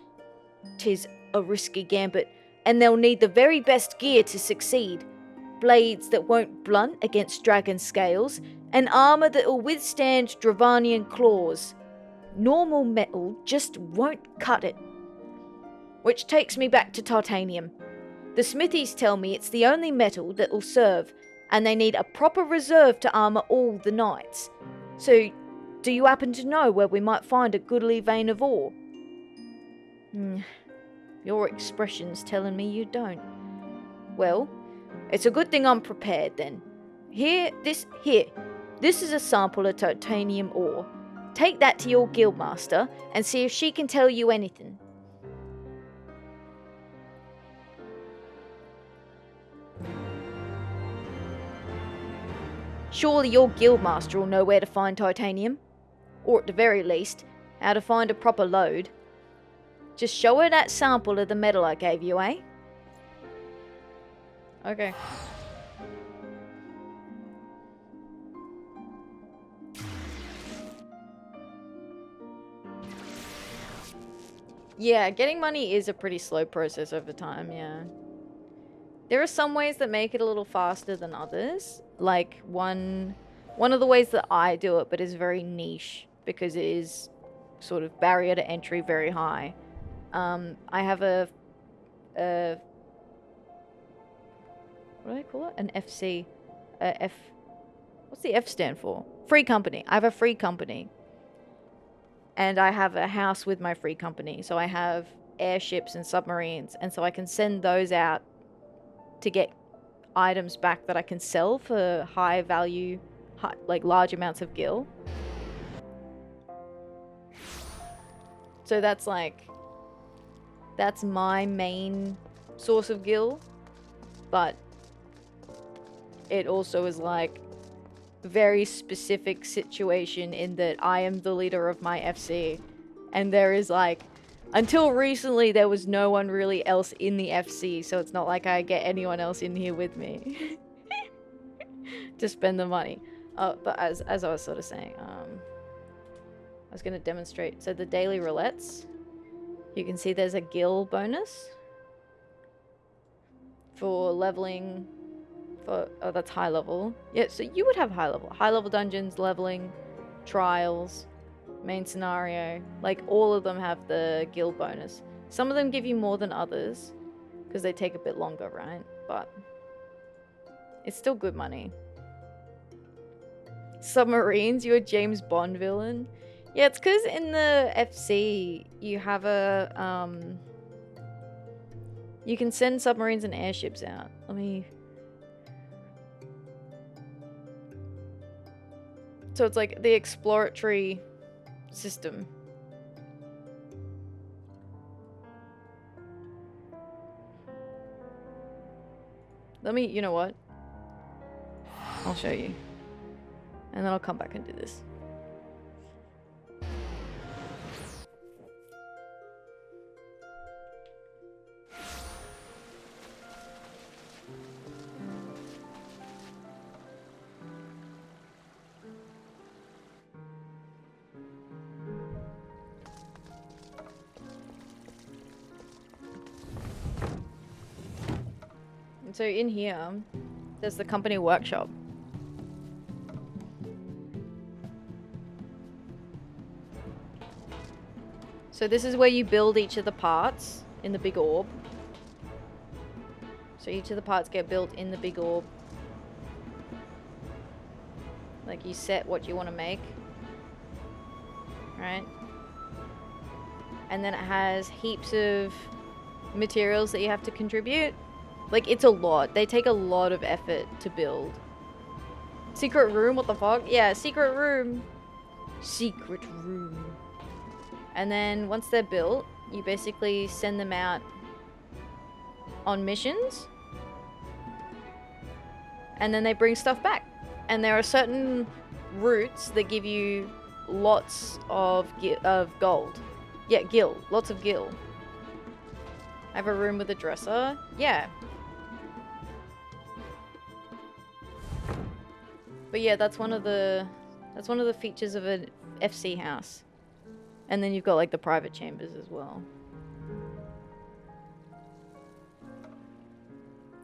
'Tis a risky gambit, and they'll need the very best gear to succeed. Blades that won't blunt against dragon scales, and armor that'll withstand Dravanian claws. Normal metal just won't cut it. Which takes me back to titanium. The smithies tell me it's the only metal that'll serve, and they need a proper reserve to armor all the knights. So, do you happen to know where we might find a goodly vein of ore? Your expression's telling me you don't. Well, it's a good thing I'm prepared then. This is a sample of titanium ore. Take that to your guildmaster and see if she can tell you anything. Surely your guildmaster will know where to find titanium. Or at the very least, how to find a proper load. Just show her that sample of the metal I gave you, eh? Okay. Yeah, getting money is a pretty slow process over time, yeah. There are some ways that make it a little faster than others. Like one of the ways that I do it, but is very niche because it is sort of barrier to entry very high. I have a what do I call it? An FC. What's the F stand for? Free company. I have a free company. And I have a house with my free company. So I have airships and submarines. And so I can send those out to get items back that I can sell for high value, like large amounts of gil. So that's my main source of gil. But it also is like very specific situation in that I am the leader of my FC, and there is like, until recently there was no one really else in the FC, so it's not like I get anyone else in here with me to spend the money. But as I was sort of saying, I was going to demonstrate. So the daily roulettes, you can see there's a gil bonus for leveling. Oh, that's high level. Yeah, so you would have high level. High level dungeons, leveling, trials, main scenario. Like, all of them have the guild bonus. Some of them give you more than others, because they take a bit longer, right? But it's still good money. Submarines, you're a James Bond villain. Yeah, it's because in the FC, you have a, you can send submarines and airships out. Let me... So it's like the exploratory system. Let me, you know what? I'll show you. And then I'll come back and do this. So in here, there's the company workshop. So this is where you build each of the parts in the big orb. So each of the parts get built in the big orb. Like you set what you want to make. Right? And then it has heaps of materials that you have to contribute. Like, it's a lot. They take a lot of effort to build. Secret room? What the fuck? Yeah, secret room. Secret room. And then once they're built, you basically send them out on missions. And then they bring stuff back. And there are certain routes that give you lots of gold. Yeah, gil. Lots of gil. I have a room with a dresser. Yeah. But yeah, that's one of the features of an FC house. And then you've got like the private chambers as well.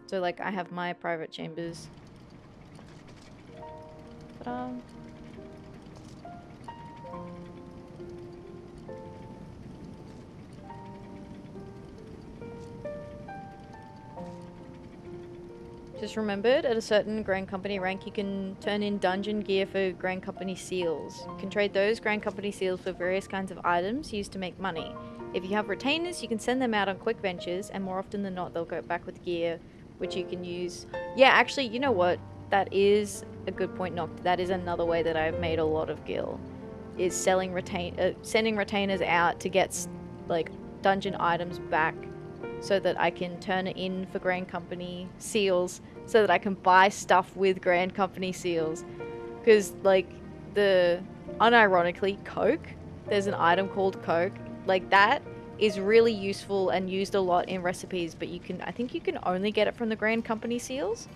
So like I have my private chambers. Ta-da. Just remembered, at a certain Grand Company rank, you can turn in dungeon gear for Grand Company seals. You can trade those Grand Company seals for various kinds of items used to make money. If you have retainers, you can send them out on quick ventures, and more often than not, they'll go back with gear, which you can use. Yeah, actually, you know what? That is a good point, Noct. That is another way that I've made a lot of gil, is sending retainers out to get, like, dungeon items back, so that I can turn it in for Grand Company seals, so that I can buy stuff with Grand Company seals. Because, like, unironically, Coke, there's an item called Coke, like, that is really useful and used a lot in recipes, but I think you can only get it from the Grand Company seals.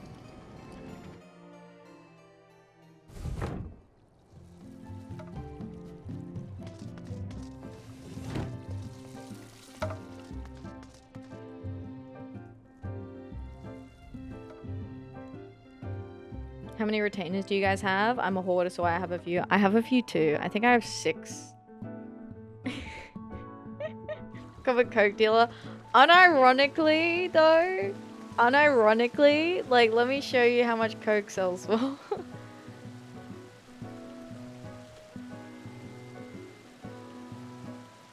How many retainers do you guys have? I'm a hoarder, so I have a few. I have a few too. I think I have 6. Covered Coke dealer. Unironically, though, like, let me show you how much Coke sells for.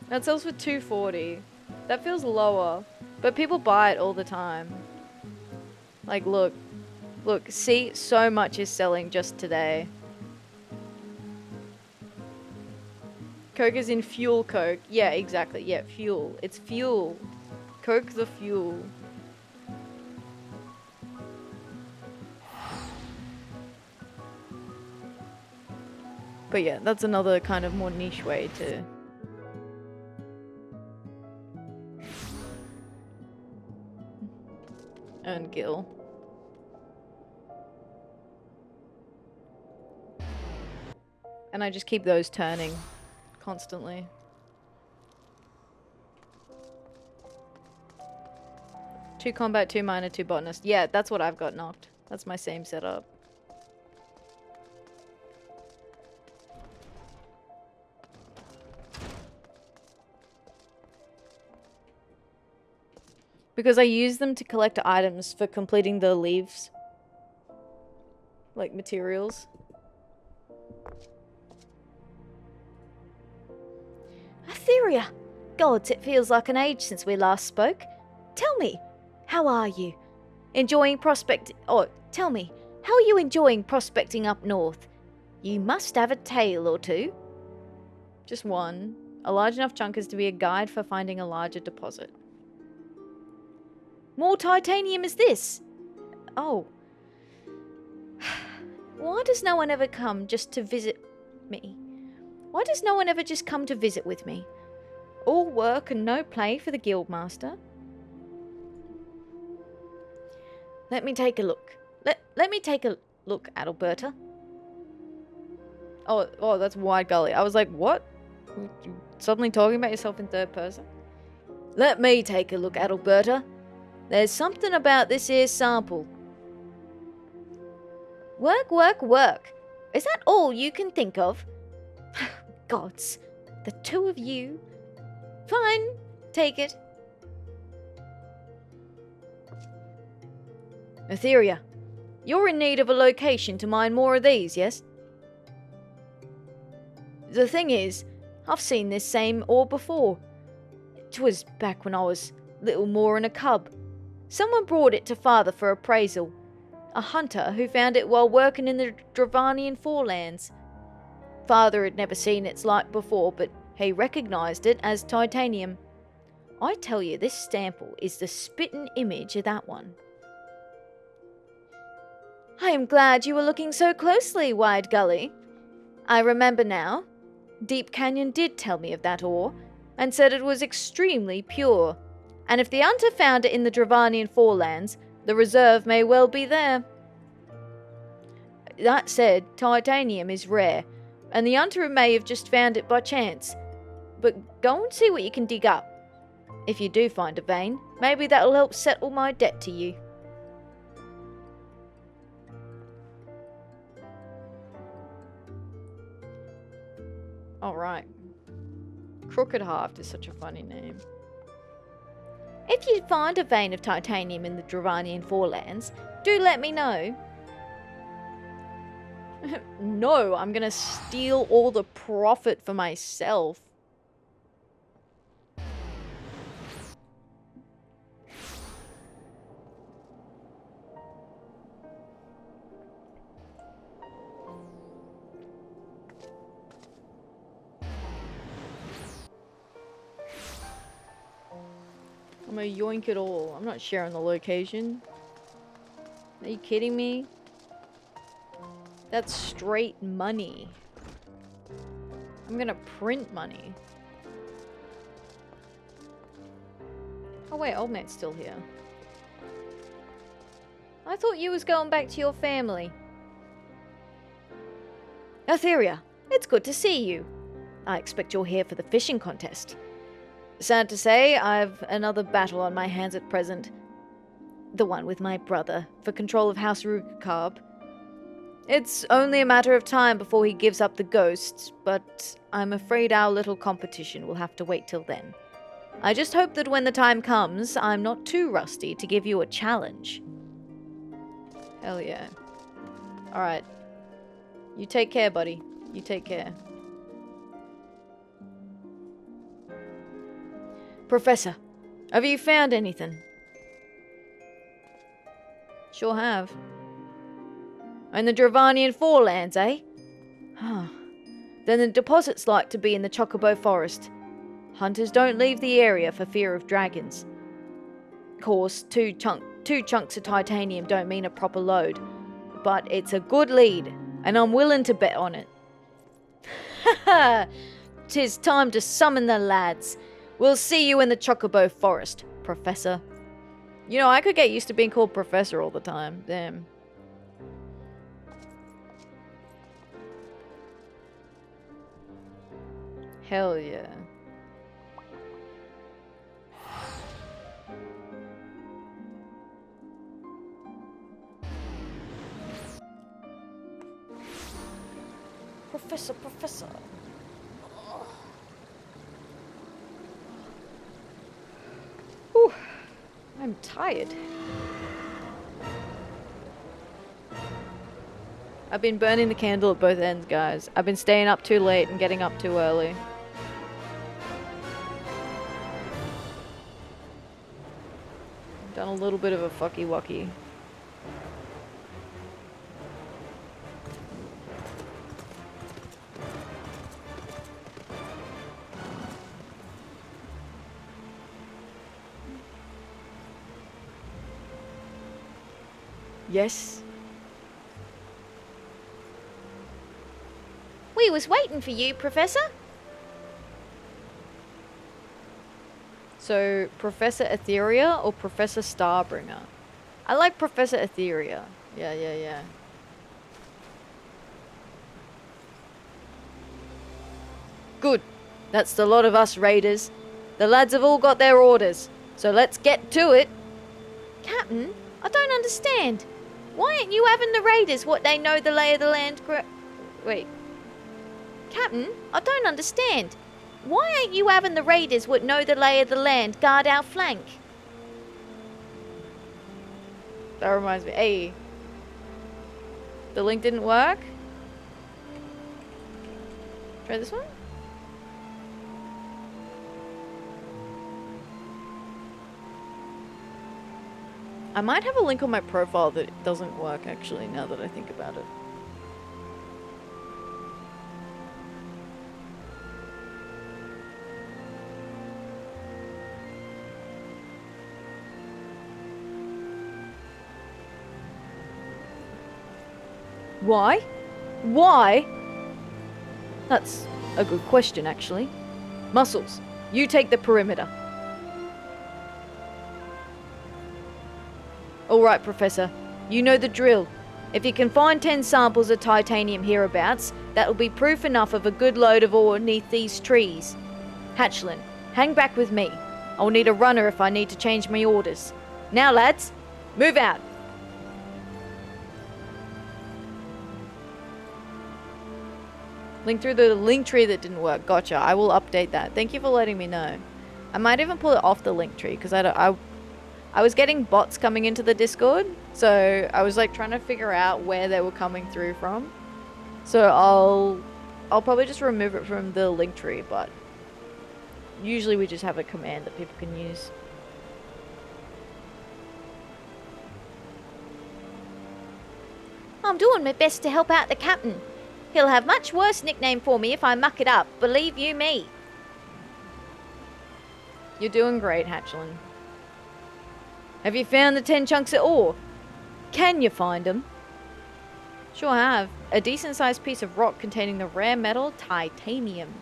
That sells for $2.40. That feels lower, but people buy it all the time. Like, look. Look, see, so much is selling just today. Coke is in fuel Coke. Yeah, exactly. Yeah, fuel. It's fuel. Coke the fuel. But yeah, that's another kind of more niche way to... earn gil. And I just keep those turning constantly. Two combat, 2 miner, 2 botanist. Yeah, that's what I've got knocked. That's my same setup. Because I use them to collect items for completing the leaves. Like materials. Atheria! Gods, it feels like an age since we last spoke. Tell me, how are you? Tell me, how are you enjoying prospecting up north? You must have a tale or two. Just one. A large enough chunk as to be a guide for finding a larger deposit. More titanium is this? Oh. Why does no one ever come just to visit me? Why does no one ever just come to visit with me? All work and no play for the guildmaster. Let me take a look. Let me take a look, Adalberta. Oh, that's Wide Gully. I was like, what? You suddenly talking about yourself in third person? Let me take a look, Adalberta. There's something about this here sample. Work, work, work. Is that all you can think of? Gods, the two of you. Fine, take it. Atheria, you're in need of a location to mine more of these, yes? The thing is, I've seen this same ore before. 'Twas back when I was little more than a cub. Someone brought it to father for appraisal. A hunter who found it while working in the Dravanian forelands. Father had never seen its like before, but he recognised it as titanium. I tell you, this sample is the spitting image of that one. I am glad you were looking so closely, Wide Gully. I remember now. Deep Canyon did tell me of that ore, and said it was extremely pure. And if the hunter found it in the Dravanian forelands, the reserve may well be there. That said, titanium is rare, and the hunter may have just found it by chance. But go and see what you can dig up. If you do find a vein, maybe that'll help settle my debt to you. Alright. Crooked Haft is such a funny name. If you find a vein of titanium in the Dravanian forelands, do let me know. No, I'm gonna steal all the profit for myself. I'm gonna yoink it all. I'm not sharing the location. Are you kidding me? That's straight money. I'm gonna print money. Oh wait, old mate's still here. I thought you was going back to your family. Atheria, it's good to see you. I expect you're here for the fishing contest. Sad to say, I've another battle on my hands at present. The one with my brother, for control of House Rugacarb. It's only a matter of time before he gives up the ghosts, but I'm afraid our little competition will have to wait till then. I just hope that when the time comes, I'm not too rusty to give you a challenge. Hell yeah. Alright. You take care, buddy. You take care. Professor, have you found anything? Sure have. In the Dravanian forelands, eh? Huh. Then the deposit's like to be in the Chocobo Forest. Hunters don't leave the area for fear of dragons. Of course, two chunks of titanium don't mean a proper load, but it's a good lead, and I'm willing to bet on it. Ha ha! 'Tis time to summon the lads. We'll see you in the Chocobo Forest, Professor. You know, I could get used to being called Professor all the time. Damn. Hell yeah. Professor. Whew. I'm tired. I've been burning the candle at both ends, guys. I've been staying up too late and getting up too early. Done a little bit of a fucky-wucky. Yes? We was waiting for you, Professor. So, Professor Atheria or Professor Starbringer? I like Professor Atheria. Yeah. Good. That's the lot of us raiders. The lads have all got their orders, so let's get to it. Captain, I don't understand. Why aren't you having the raiders what they know the lay of the land Wait. Captain, I don't understand. Why ain't you having the raiders what know the lay of the land guard our flank? That reminds me. Hey. The link didn't work? Try this one? I might have a link on my profile that doesn't work actually, now that I think about it. Why? Why? That's a good question, actually. Muscles, you take the perimeter. Alright, Professor. You know the drill. If you can find 10 samples of titanium hereabouts, that'll be proof enough of a good load of ore neath these trees. Hatchlin, hang back with me. I'll need a runner if I need to change my orders. Now, lads, move out. Link through the link tree that didn't work. Gotcha. I will update that. Thank you for letting me know. I might even pull it off the link tree because I was getting bots coming into the Discord, so I was like trying to figure out where they were coming through from. So I'll probably just remove it from the link tree, but usually we just have a command that people can use. I'm doing my best to help out the captain. He'll have much worse nickname for me if I muck it up, believe you me. You're doing great, Hatchlin. Have you found the 10 chunks of ore? Can you find them? Sure have. A decent sized piece of rock containing the rare metal titanium.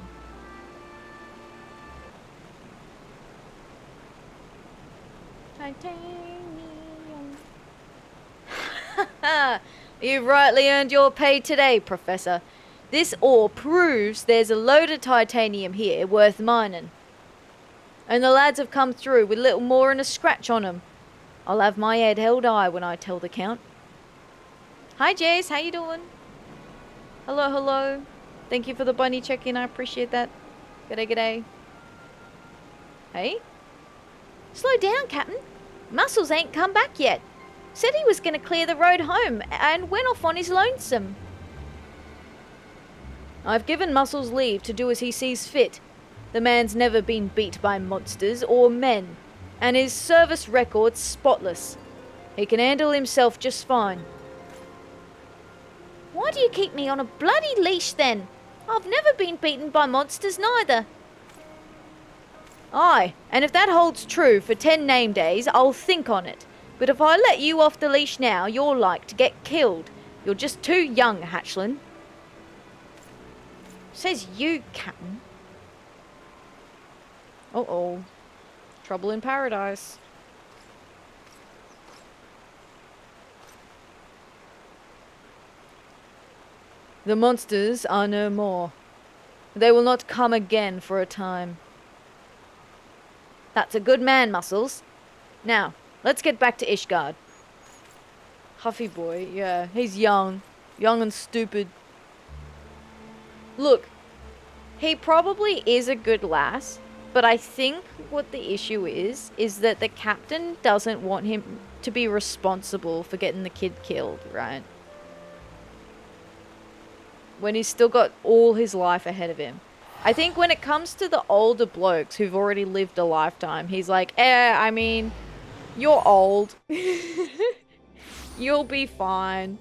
Titanium. You've rightly earned your pay today, Professor. This ore proves there's a load of titanium here worth mining. And the lads have come through with little more than a scratch on them. I'll have my head held high when I tell the Count. Hi, Jace. How you doing? Hello, hello. Thank you for the bunny check-in. I appreciate that. G'day, g'day. Hey? Slow down, Captain. Muscles ain't come back yet. Said he was going to clear the road home and went off on his lonesome. I've given Muscles leave to do as he sees fit. The man's never been beat by monsters or men, and his service record's spotless. He can handle himself just fine. Why do you keep me on a bloody leash then? I've never been beaten by monsters neither. Aye, and if that holds true for 10 name days, I'll think on it. But if I let you off the leash now, you're like to get killed. You're just too young, Hatchlin. Says you, Captain. Uh-oh. Trouble in paradise. The monsters are no more. They will not come again for a time. That's a good man, Muscles. Now, let's get back to Ishgard. Huffy boy, yeah, he's young. Young and stupid. Look, he probably is a good lass, but I think what the issue is that the captain doesn't want him to be responsible for getting the kid killed, right? When he's still got all his life ahead of him. I think when it comes to the older blokes who've already lived a lifetime, he's like, I mean, you're old. You'll be fine.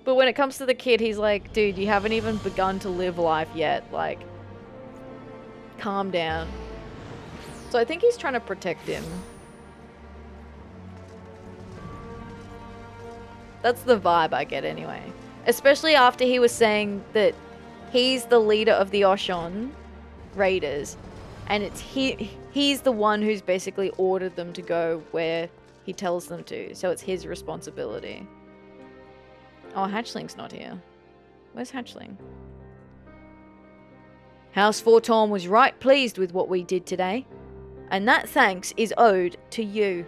But when it comes to the kid, he's like, dude, you haven't even begun to live life yet. Like, calm down. So I think he's trying to protect him. That's the vibe I get anyway. Especially after he was saying that he's the leader of the Oshon Raiders, and he's the one who's basically ordered them to go where he tells them to, so it's his responsibility. Oh, Hatchling's not here. Where's Hatchling? House Fortom was right pleased with what we did today, and that thanks is owed to you.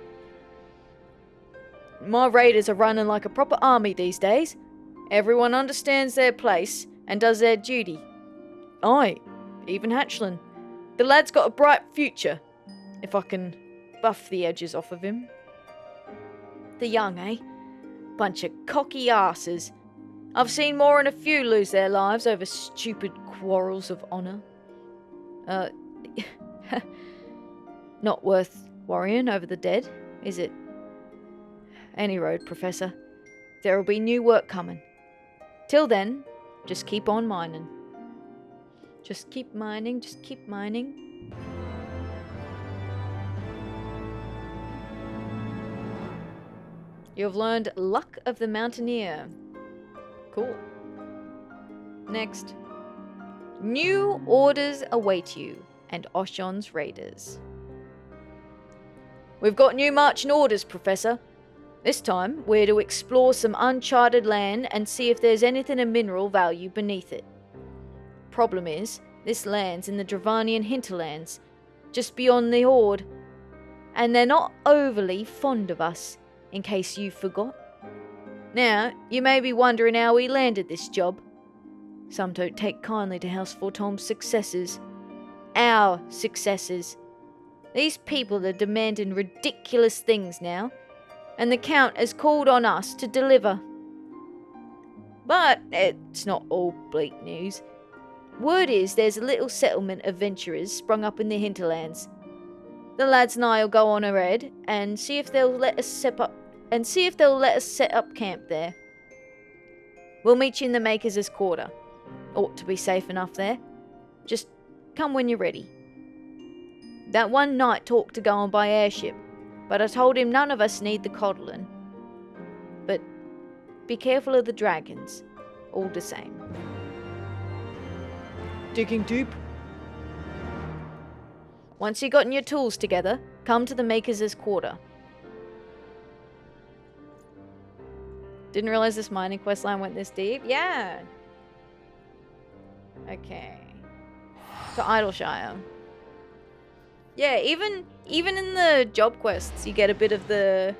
My raiders are running like a proper army these days. Everyone understands their place and does their duty. Aye, even Hatchling. The lad's got a bright future, if I can buff the edges off of him. The young, eh? Bunch of cocky asses. I've seen more than a few lose their lives over stupid quarrels of honour. Not worth worrying over the dead, is it? Any road, Professor. There'll be new work coming. Till then, just keep on mining. Just keep mining, just keep mining. You've learned Luck of the Mountaineer. Cool. Next. New orders await you and Oshon's raiders. We've got new marching orders, Professor. This time, we're to explore some uncharted land and see if there's anything of mineral value beneath it. Problem is, this land's in the Dravanian hinterlands, just beyond the Horde, and they're not overly fond of us, in case you forgot. Now, you may be wondering how we landed this job. Some don't take kindly to House Fortom's successes. Our successes. These people are demanding ridiculous things now, and the Count has called on us to deliver. But it's not all bleak news. Word is there's a little settlement of venturers sprung up in the hinterlands. The lads and I'll go on ahead and see if they'll let us set up camp there. We'll meet you in the Makers' Quarter. Ought to be safe enough there. Just come when you're ready. That one knight talked to going by airship, but I told him none of us need the coddling. But be careful of the dragons, all the same. Digging deep. Once you've gotten your tools together, come to the Makers' Quarter. Didn't realize this mining quest line went this deep. Yeah. Okay. To Idleshire. Yeah, even in the job quests, you get a bit of the...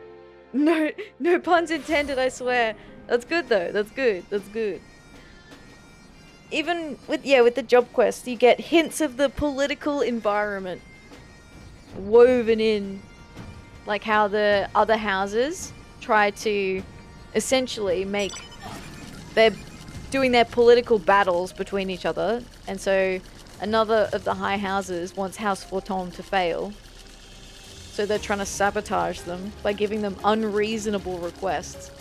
No puns intended, I swear. That's good though. That's good. That's good. Even with the job quests, you get hints of the political environment woven in. Like how the other houses try to essentially make... They're doing their political battles between each other, and so another of the high houses wants House Fortom to fail. So they're trying to sabotage them by giving them unreasonable requests.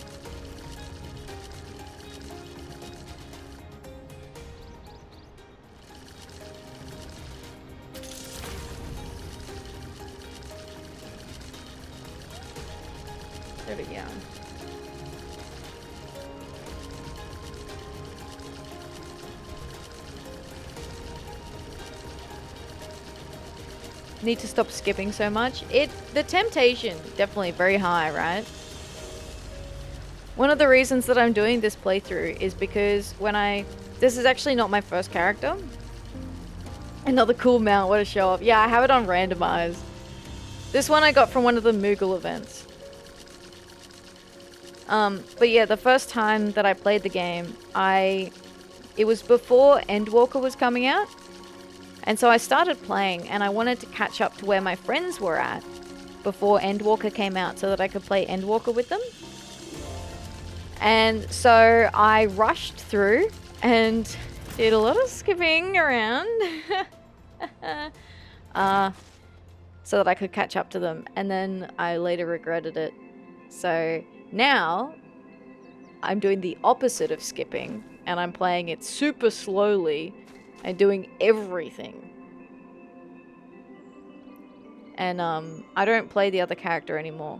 There we go. Need to stop skipping so much. The temptation definitely very high, right? One of the reasons that I'm doing this playthrough is because this is actually not my first character. Another cool mount, what a show off. Yeah, I have it on randomized. This one I got from one of the Moogle events. But yeah, the first time that I played the game, it was before Endwalker was coming out. And so I started playing, and I wanted to catch up to where my friends were at before Endwalker came out so that I could play Endwalker with them. And so I rushed through and did a lot of skipping around so that I could catch up to them. And then I later regretted it. So now I'm doing the opposite of skipping, and I'm playing it super slowly and doing everything. And I don't play the other character anymore.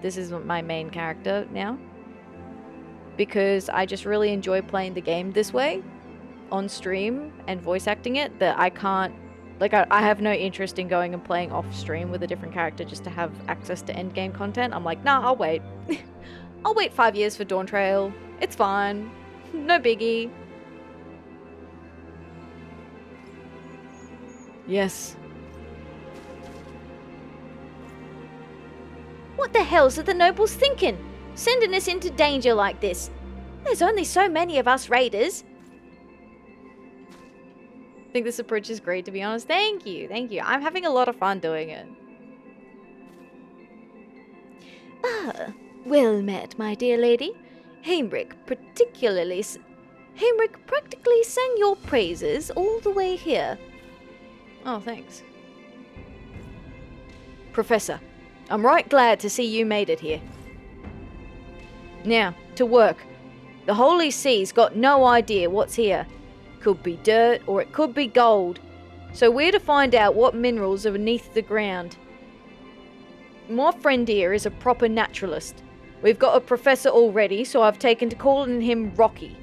This is my main character now. Because I just really enjoy playing the game this way on stream and voice acting it, that I can't, like, I have no interest in going and playing off stream with a different character just to have access to endgame content. I'm like, nah, I'll wait. I'll wait 5 years for Dawn Trail. It's fine. No biggie. Yes. What the hell's are the nobles thinking? Sending us into danger like this? There's only so many of us raiders. I think this approach is great, to be honest. Thank you, thank you. I'm having a lot of fun doing it. Ah, well met, my dear lady. Heinrich practically sang your praises all the way here. Oh, thanks. Professor, I'm right glad to see you made it here. Now, to work. The Holy Sea's got no idea what's here. Could be dirt or it could be gold. So we're to find out what minerals are beneath the ground. My friend here is a proper naturalist. We've got a professor already, so I've taken to calling him Rocky.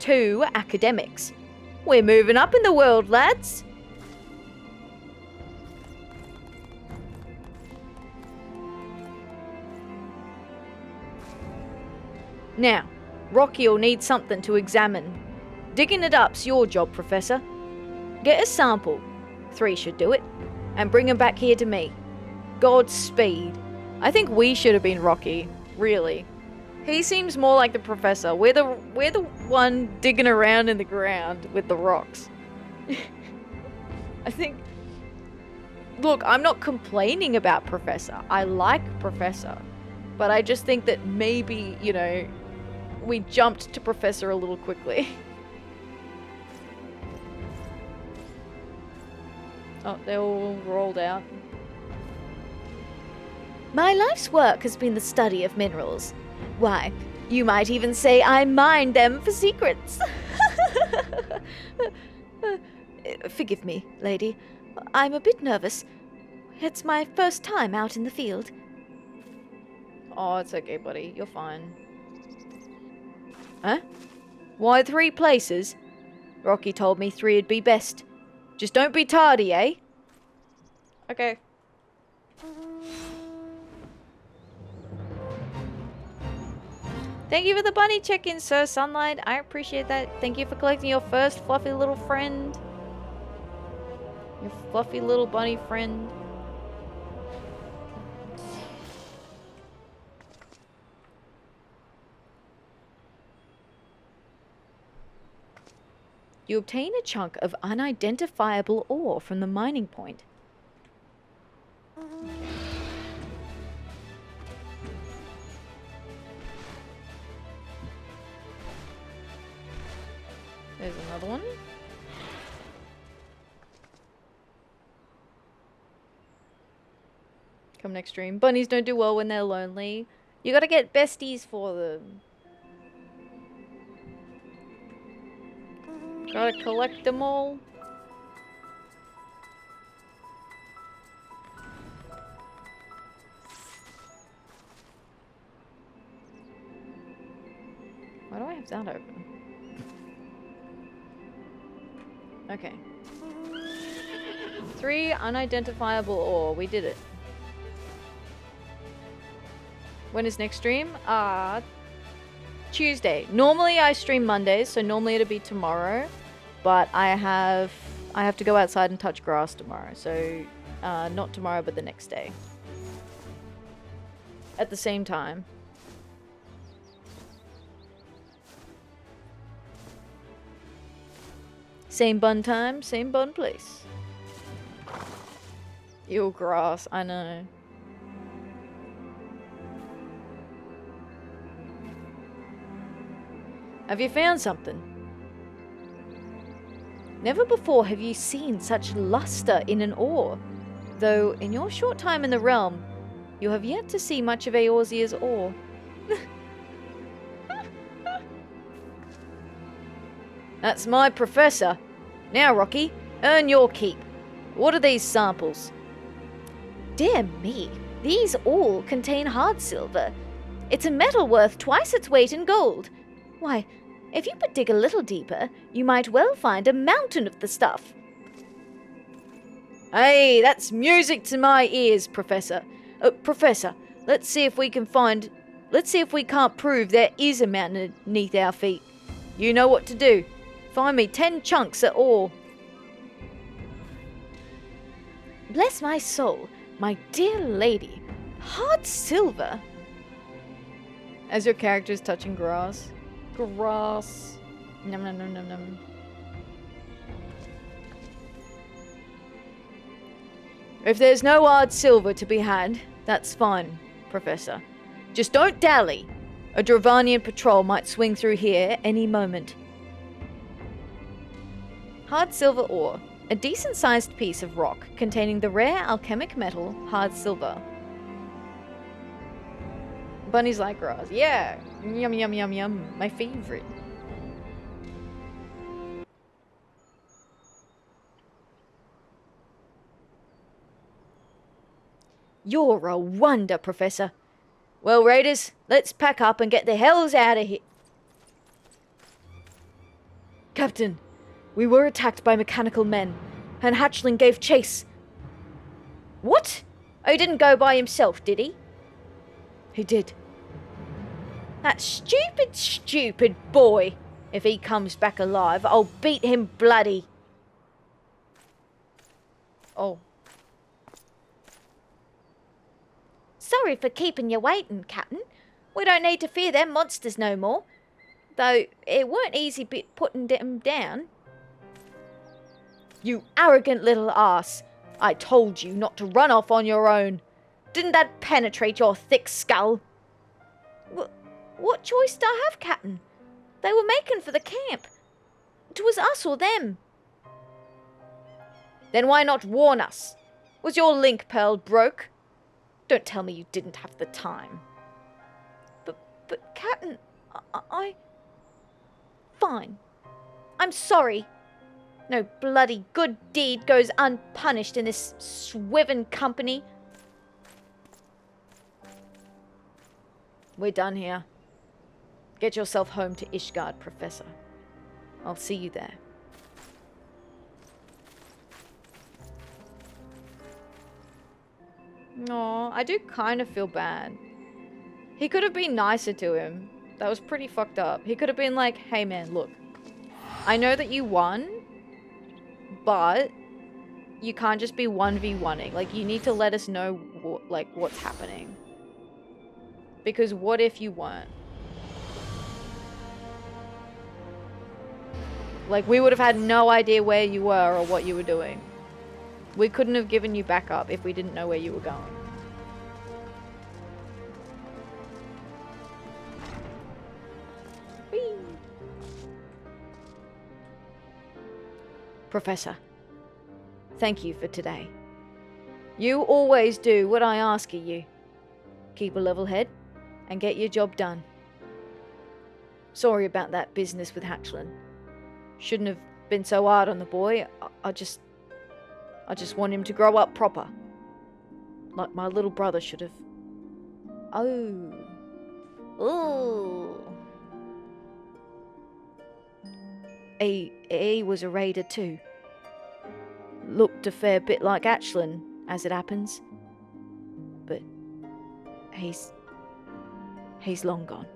2 academics. We're moving up in the world, lads. Now, Rocky'll need something to examine. Digging it up's your job, Professor. Get a sample. 3 should do it. And bring 'em back here to me. Godspeed. I think we should have been Rocky, really. He seems more like the Professor. We're the one digging around in the ground with the rocks. I think... Look, I'm not complaining about Professor. I like Professor. But I just think that maybe, you know, we jumped to Professor a little quickly. Oh, they're all rolled out. My life's work has been the study of minerals. Why, you might even say I mine them for secrets. Forgive me, lady. I'm a bit nervous. It's my first time out in the field. Oh, it's okay, buddy. You're fine. Huh? Why 3 places? Rocky told me 3'd be best. Just don't be tardy, eh? Okay. Thank you for the bunny check-in, Sir Sunlight. I appreciate that. Thank you for collecting your first fluffy little friend. Your fluffy little bunny friend. You obtain a chunk of unidentifiable ore from the mining point. There's another one. Come next stream. Bunnies don't do well when they're lonely. You gotta get besties for them. Gotta collect them all. Why do I have that open? Okay. 3 unidentifiable ore. We did it. When is next stream? Tuesday. Normally I stream Mondays, so normally it'll be tomorrow. But I have to go outside and touch grass tomorrow, so not tomorrow, but the next day. At the same time. Same bun time, same bun place. Ew, grass, I know. Have you found something? Never before have you seen such luster in an ore, though in your short time in the realm, you have yet to see much of Eorzea's ore. That's my professor. Now, Rocky, earn your keep. What are these samples? Dear me, These all contain hard silver. It's a metal worth twice its weight in gold. Why, if you but dig a little deeper, you might well find a mountain of the stuff. Hey, that's music to my ears, Professor. Professor, let's see if we can't prove there is a mountain beneath our feet. You know what to do. Find me 10 chunks of ore. Bless my soul, my dear lady. Hard silver? As your character's touching grass. Grass. Num num num num num. If there's no hard silver to be had, that's fine, Professor. Just don't dally. A Dravanian patrol might swing through here any moment. Hard silver ore. A decent-sized piece of rock containing the rare alchemic metal hard silver. Bunnies like grass. Yeah. Yum yum yum yum. My favorite. You're a wonder, Professor. Well, Raiders, let's pack up and get the hells out of here. Captain, we were attacked by mechanical men, and Hatchling gave chase. What? Oh, he didn't go by himself, did he? He did. That stupid boy. If he comes back alive, I'll beat him bloody. Oh. Sorry for keeping you waiting, Captain. We don't need to fear them monsters no more. Though it weren't easy putting them down. You arrogant little ass. I told you not to run off on your own. Didn't that penetrate your thick skull? What choice did I have, Captain? They were making for the camp. It was us or them. Then why not warn us? Was your link pearl broke? Don't tell me you didn't have the time. But Captain, I... Fine. I'm sorry. No bloody good deed goes unpunished in this swiven company. We're done here. Get yourself home to Ishgard, Professor. I'll see you there. Aw, I do kind of feel bad. He could have been nicer to him. That was pretty fucked up. He could have been like, hey man, look. I know that you won, but you can't just be 1v1ing. Like, you need to let us know what's happening. Because what if you weren't? Like, we would have had no idea where you were or what you were doing. We couldn't have given you backup if we didn't know where you were going. Whee! Professor, thank you for today. You always do what I ask of you. Keep a level head and get your job done. Sorry about that business with Hatchling. Shouldn't have been so hard on the boy. I just want him to grow up proper. Like my little brother should have. Oh. Ooh. He was a raider too. Looked a fair bit like Hatchling, as it happens. But he's long gone.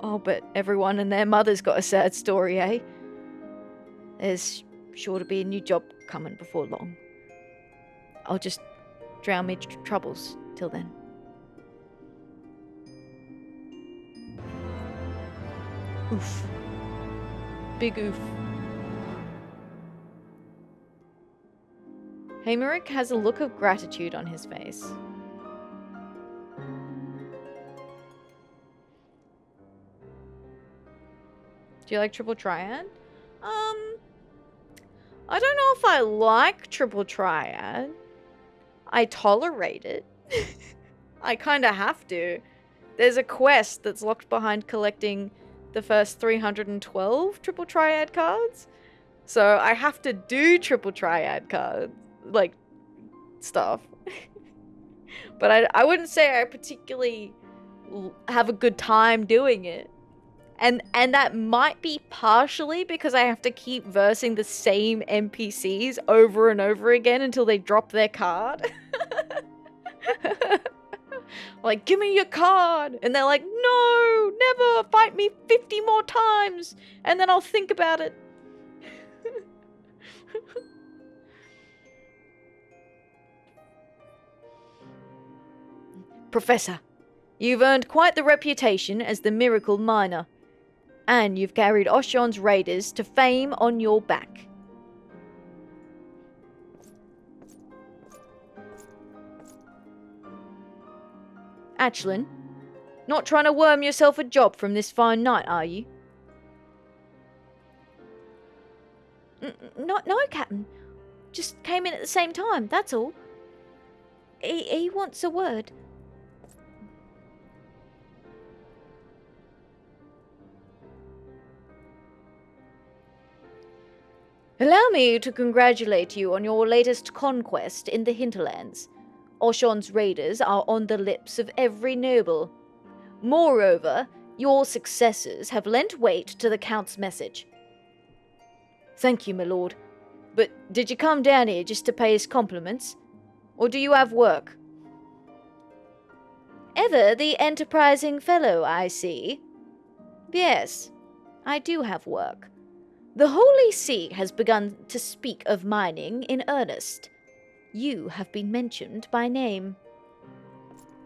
Oh, but everyone and their mother's got a sad story, eh? There's sure to be a new job coming before long. I'll just drown me troubles till then. Oof. Big oof. Haymeric has a look of gratitude on his face. Do you like Triple Triad? I don't know if I like Triple Triad. I tolerate it. I kind of have to. There's a quest that's locked behind collecting the first 312 Triple Triad cards. So I have to do Triple Triad cards. Like, stuff. But I wouldn't say I particularly have a good time doing it. And that might be partially because I have to keep versing the same NPCs over and over again until they drop their card. Like, give me your card! And they're like, no! Never! Fight me 50 more times! And then I'll think about it. Professor, you've earned quite the reputation as the miracle miner. And you've carried Oshon's raiders to fame on your back. Achlin, not trying to worm yourself a job from this fine night, are you? No, Captain. Just came in at the same time, that's all. He wants a word. Allow me to congratulate you on your latest conquest in the hinterlands. Oshon's raiders are on the lips of every noble. Moreover, your successors have lent weight to the Count's message. Thank you, my lord. But did you come down here just to pay his compliments? Or do you have work? Ever the enterprising fellow, I see. Yes, I do have work. The Holy See has begun to speak of mining in earnest. You have been mentioned by name.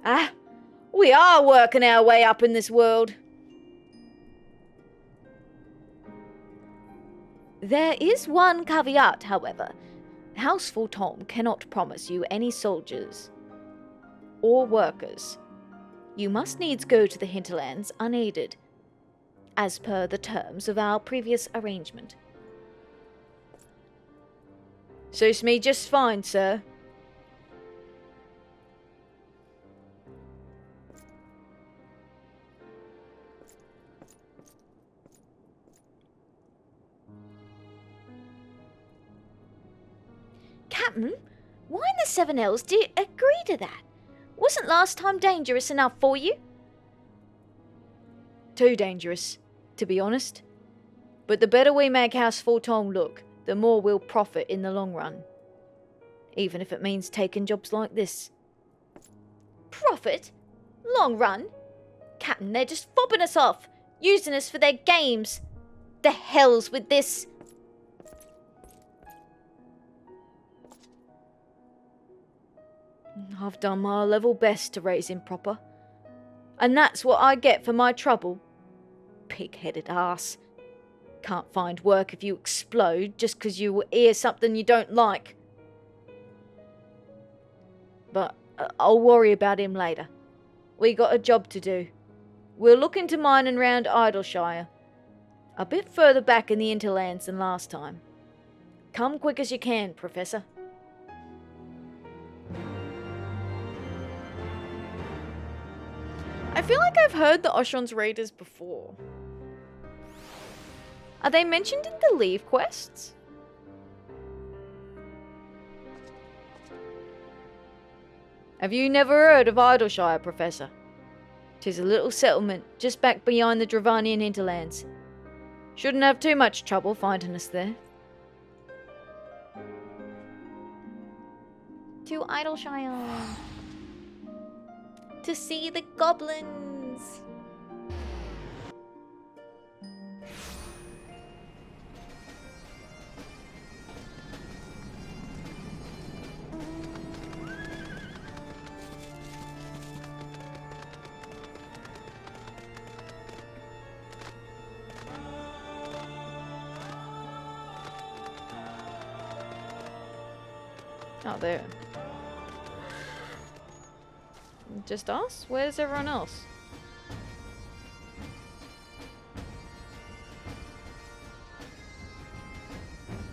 Ah, we are working our way up in this world. There is one caveat, however. Houseful Tom cannot promise you any soldiers or workers. You must needs go to the hinterlands unaided, as per the terms of our previous arrangement. Suits me just fine, sir. Captain, why in the Seven Hells did you agree to that? Wasn't last time dangerous enough for you? Too dangerous, to be honest. But the better we make Houseful Tom look, the more we'll profit in the long run. Even if it means taking jobs like this. Profit? Long run? Captain, they're just fobbing us off, using us for their games. The hell's with this? I've done my level best to raise him proper. And that's what I get for my trouble. Pig-headed ass. Can't find work if you explode just 'cause you hear something you don't like. But I'll worry about him later. We got a job to do. We're looking to mining round Idleshire. A bit further back in the hinterlands than last time. Come quick as you can, Professor. I feel like I've heard the Oshon's raiders before. Are they mentioned in the leave quests? Have you never heard of Idleshire, Professor? 'Tis a little settlement just back beyond the Dravanian hinterlands. Shouldn't have too much trouble finding us there. To Idleshire. To see the goblins. Oh, there. Just us? Where's everyone else?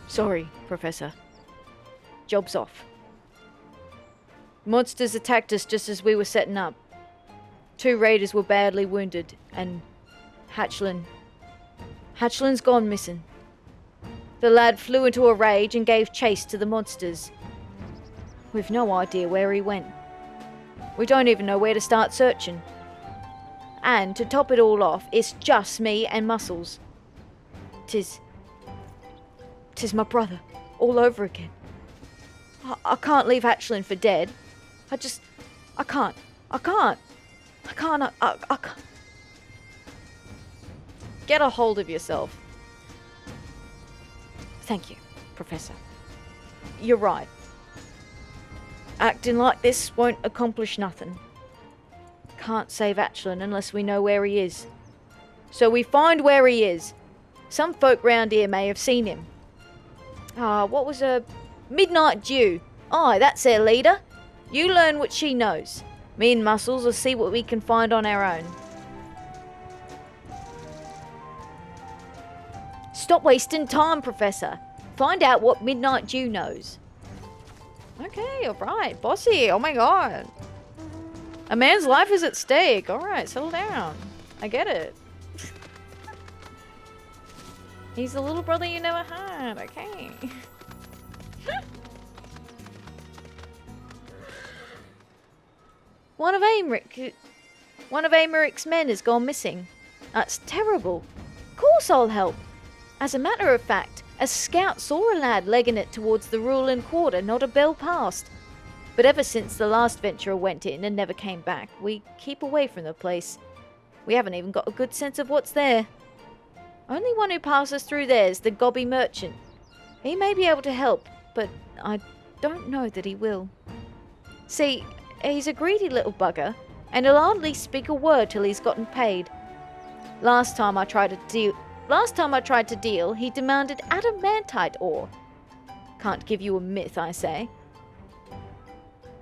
Sorry, Professor. Job's off. Monsters attacked us just as we were setting up. 2 raiders were badly wounded, and Hatchlin's gone missing. The lad flew into a rage and gave chase to the monsters. We've no idea where he went. We don't even know where to start searching. And to top it all off, it's just me and Muscles. Tis my brother, all over again. I can't leave Hatchlin for dead. I can't. Get a hold of yourself. Thank you, Professor. You're right. Acting like this won't accomplish nothing. Can't save Hatchlin unless we know where he is. So we find where he is. Some folk round here may have seen him. What was a Midnight Dew? Aye, that's their leader. You learn what she knows. Me and Muscles will see what we can find on our own. Stop wasting time, Professor. Find out what Midnight Dew knows. Okay, alright. Bossy, oh my god. A man's life is at stake. Alright, settle down. I get it. He's the little brother you never had, okay. One of Americ's men has gone missing. That's terrible. Of course I'll help. As a matter of fact, a scout saw a lad legging it towards the ruling quarter not a bell past. But ever since the last venturer went in and never came back, we keep away from the place. We haven't even got a good sense of what's there. Only one who passes through there is the Gobby merchant. He may be able to help, but I don't know that he will. See, he's a greedy little bugger, and he'll hardly speak a word till he's gotten paid. Last time I tried to deal, he demanded adamantite ore. Can't give you a myth, I say.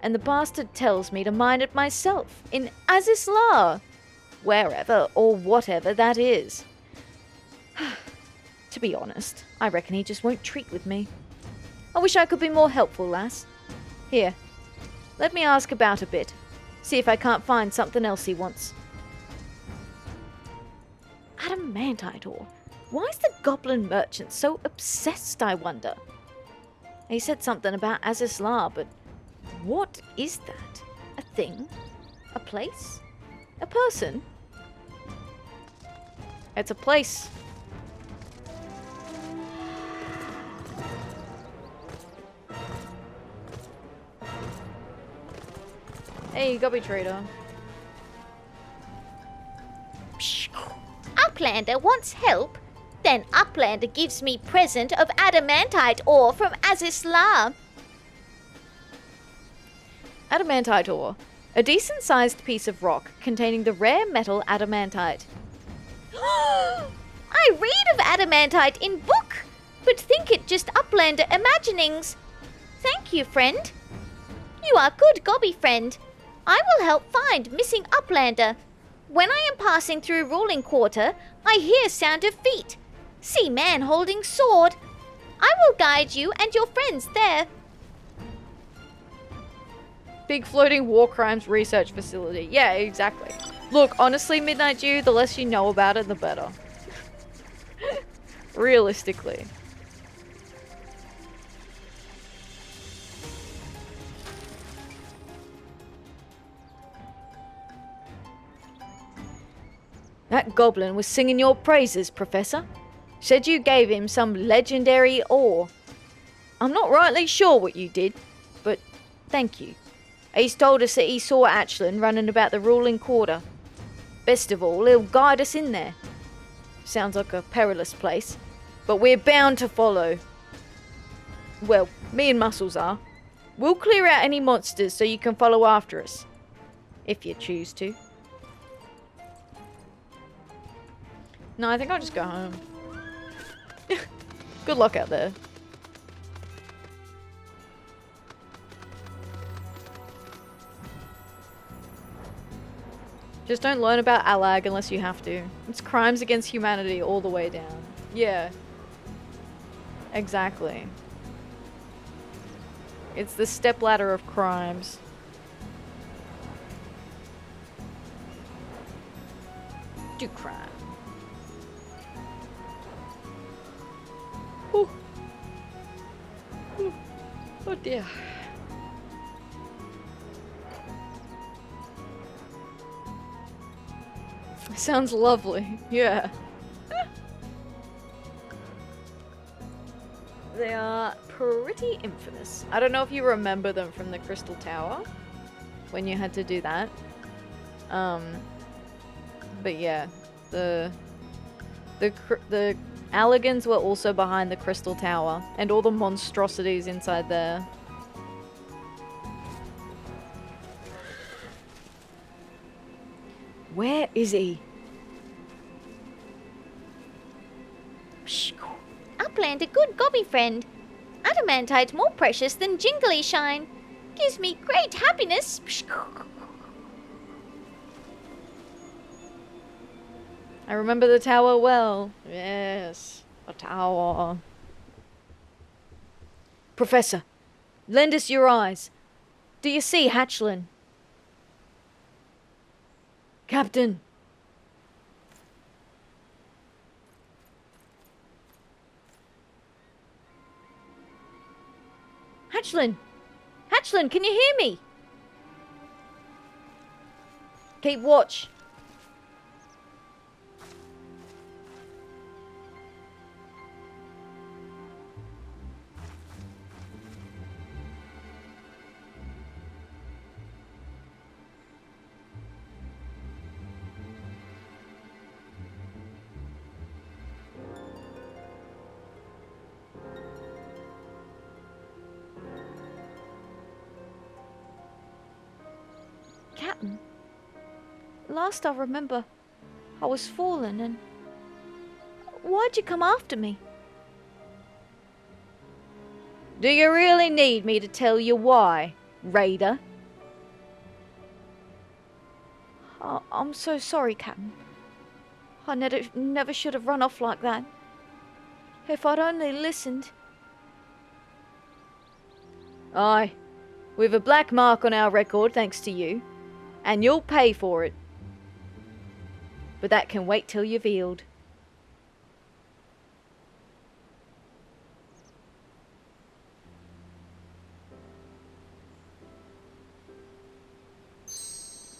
And the bastard tells me to mine it myself, in Azisla, wherever or whatever that is. To be honest, I reckon he just won't treat with me. I wish I could be more helpful, lass. Here, let me ask about a bit. See if I can't find something else he wants. Adamantite ore? Why is the goblin merchant so obsessed, I wonder? He said something about Azisla, but what is that? A thing? A place? A person? It's a place. Hey, Gobby Trader. Uplander wants help? Then Uplander gives me present of adamantite ore from Azisla. Adamantite ore. A decent-sized piece of rock containing the rare metal adamantite. I read of adamantite in book, but think it just Uplander imaginings. Thank you, friend. You are good Gobby friend. I will help find missing Uplander. When I am passing through ruling quarter, I hear sound of feet. See man holding sword. I will guide you and your friends there. Big floating war crimes research facility. Yeah, exactly. Look, honestly, Midnight Dew, the less you know about it, the better. Realistically. That goblin was singing your praises, Professor. Said you gave him some legendary ore. I'm not rightly sure what you did, but thank you. He's told us that he saw Hatchlin running about the ruling quarter. Best of all, he'll guide us in there. Sounds like a perilous place, but we're bound to follow. Well, me and Muscles are. We'll clear out any monsters so you can follow after us. If you choose to. No, I think I'll just go home. Good luck out there. Just don't learn about Alag unless you have to. It's crimes against humanity all the way down. Yeah. Exactly. It's the stepladder of crimes. Do crime. Whew. Oh dear. Sounds lovely. Yeah. They are pretty infamous. I don't know if you remember them from the Crystal Tower when you had to do that. But yeah, the Alligans were also behind the Crystal Tower and all the monstrosities inside there. Where is he? Upland, a good gobby friend. Adamantite more precious than jingly shine. Gives me great happiness. I remember the tower well. Yes, a tower. Professor, lend us your eyes. Do you see Hatchlin? Captain. Hatchlin! Hatchlin, can you hear me? Keep watch. Captain, last I remember, I was fallen and... Why'd you come after me? Do you really need me to tell you why, Raider? I'm so sorry, Captain. I never should have run off like that. If I'd only listened... Aye, we've a black mark on our record thanks to you. And you'll pay for it. But that can wait till you've healed.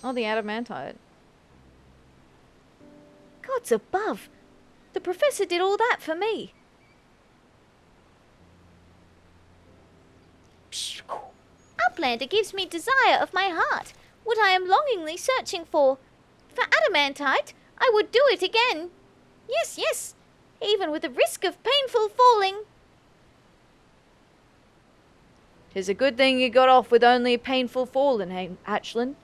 Oh, the adamantite. Gods above. The professor did all that for me. Uplander gives me desire of my heart. What I am longingly searching for. For adamantite, I would do it again. Yes, yes, even with the risk of painful falling. 'Tis a good thing you got off with only a painful falling, Hatchlin.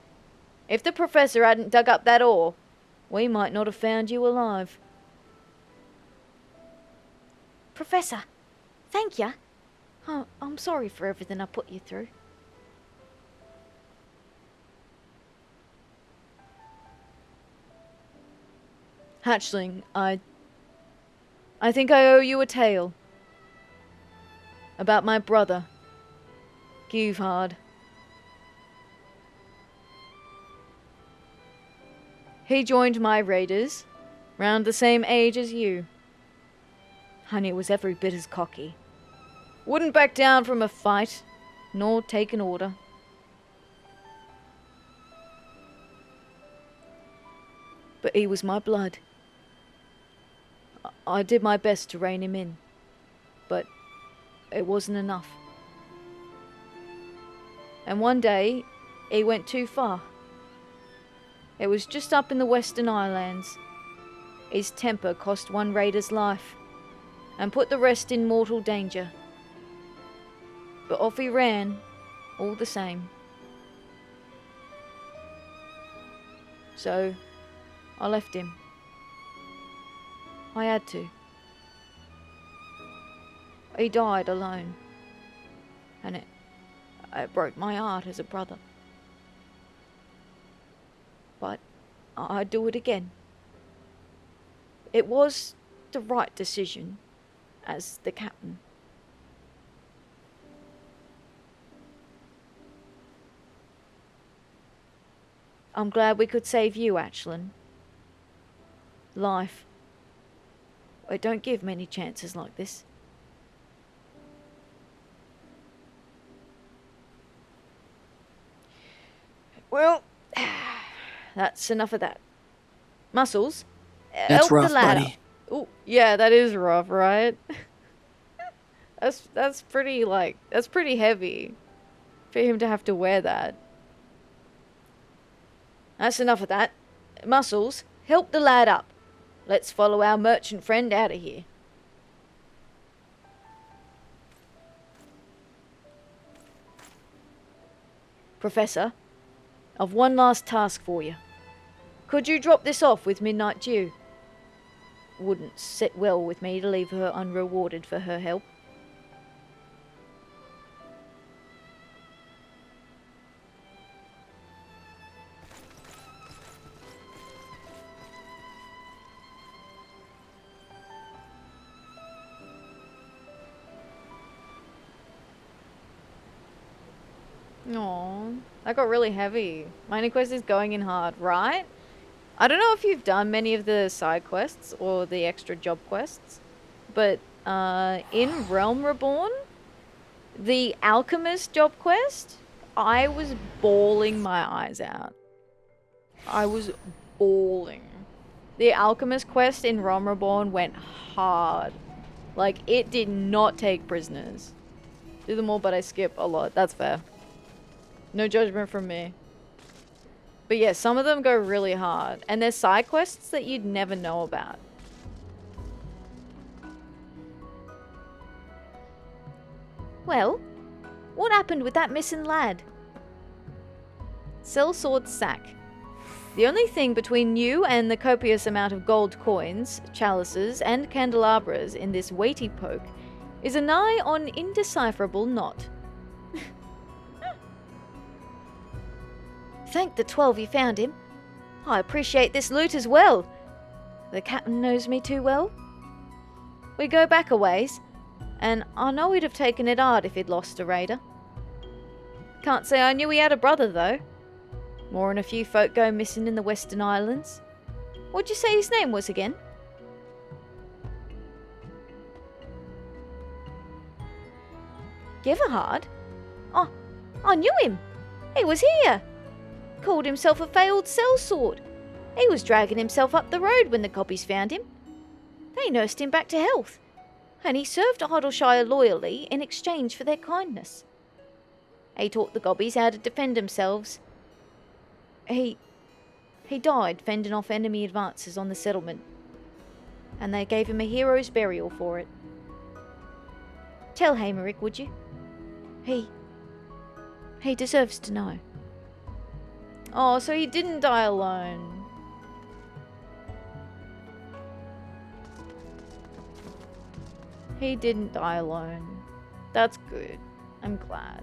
If the professor hadn't dug up that ore, we might not have found you alive. Professor, thank ya. Oh, I'm sorry for everything I put you through. Hatchling, I think I owe you a tale. About my brother, Guvhard. He joined my raiders, round the same age as you. And he was every bit as cocky. Wouldn't back down from a fight, nor take an order. But he was my blood. I did my best to rein him in, but it wasn't enough. And one day, he went too far. It was just up in the Western Islands. His temper cost one raider's life, and put the rest in mortal danger. But off he ran, all the same. So, I left him. I had to. He died alone. And it broke my heart as a brother. But I'd do it again. It was the right decision as the captain. I'm glad we could save you, Hatchlin. Life. I don't give many chances like this. Well, that's enough of that. Muscles, That's help rough, the lad buddy. up. Ooh, yeah, that is rough, right? That's pretty, like, that's pretty heavy for him to have to wear that. That's enough of that. Muscles, help the lad up. Let's follow our merchant friend out of here. Professor, I've one last task for you. Could you drop this off with Midnight Dew? Wouldn't sit well with me to leave her unrewarded for her help. Aww, that got really heavy. Minor quest is going in hard, right? I don't know if you've done many of the side quests or the extra job quests, but in Realm Reborn, the Alchemist job quest, I was bawling my eyes out. I was bawling. The Alchemist quest in Realm Reborn went hard. Like, it did not take prisoners. Do them all, but I skip a lot. That's fair. No judgment from me. But yeah, some of them go really hard. And there's side quests that you'd never know about. Well, what happened with that missing lad? Sellsword sack. The only thing between you and the copious amount of gold coins, chalices, and candelabras in this weighty poke is a nigh on indecipherable knot. Thank the 12 you found him. I appreciate this loot as well. The captain knows me too well. We go back a ways, and I know he'd have taken it hard if he'd lost a raider. Can't say I knew he had a brother, though. More'n a few folk go missing in the Western Islands. What'd you say his name was again? Giverhard? Oh, I knew him. He was here. Called himself a failed sellsword. He was dragging himself up the road when the copies found him. They nursed him back to health, and he served Idleshire loyally in exchange for their kindness. He taught the gobbies how to defend themselves. He died fending off enemy advances on the settlement, and they gave him a hero's burial for it. Tell Haemerick, would you? He deserves to know. Oh, so he didn't die alone. He didn't die alone. That's good. I'm glad.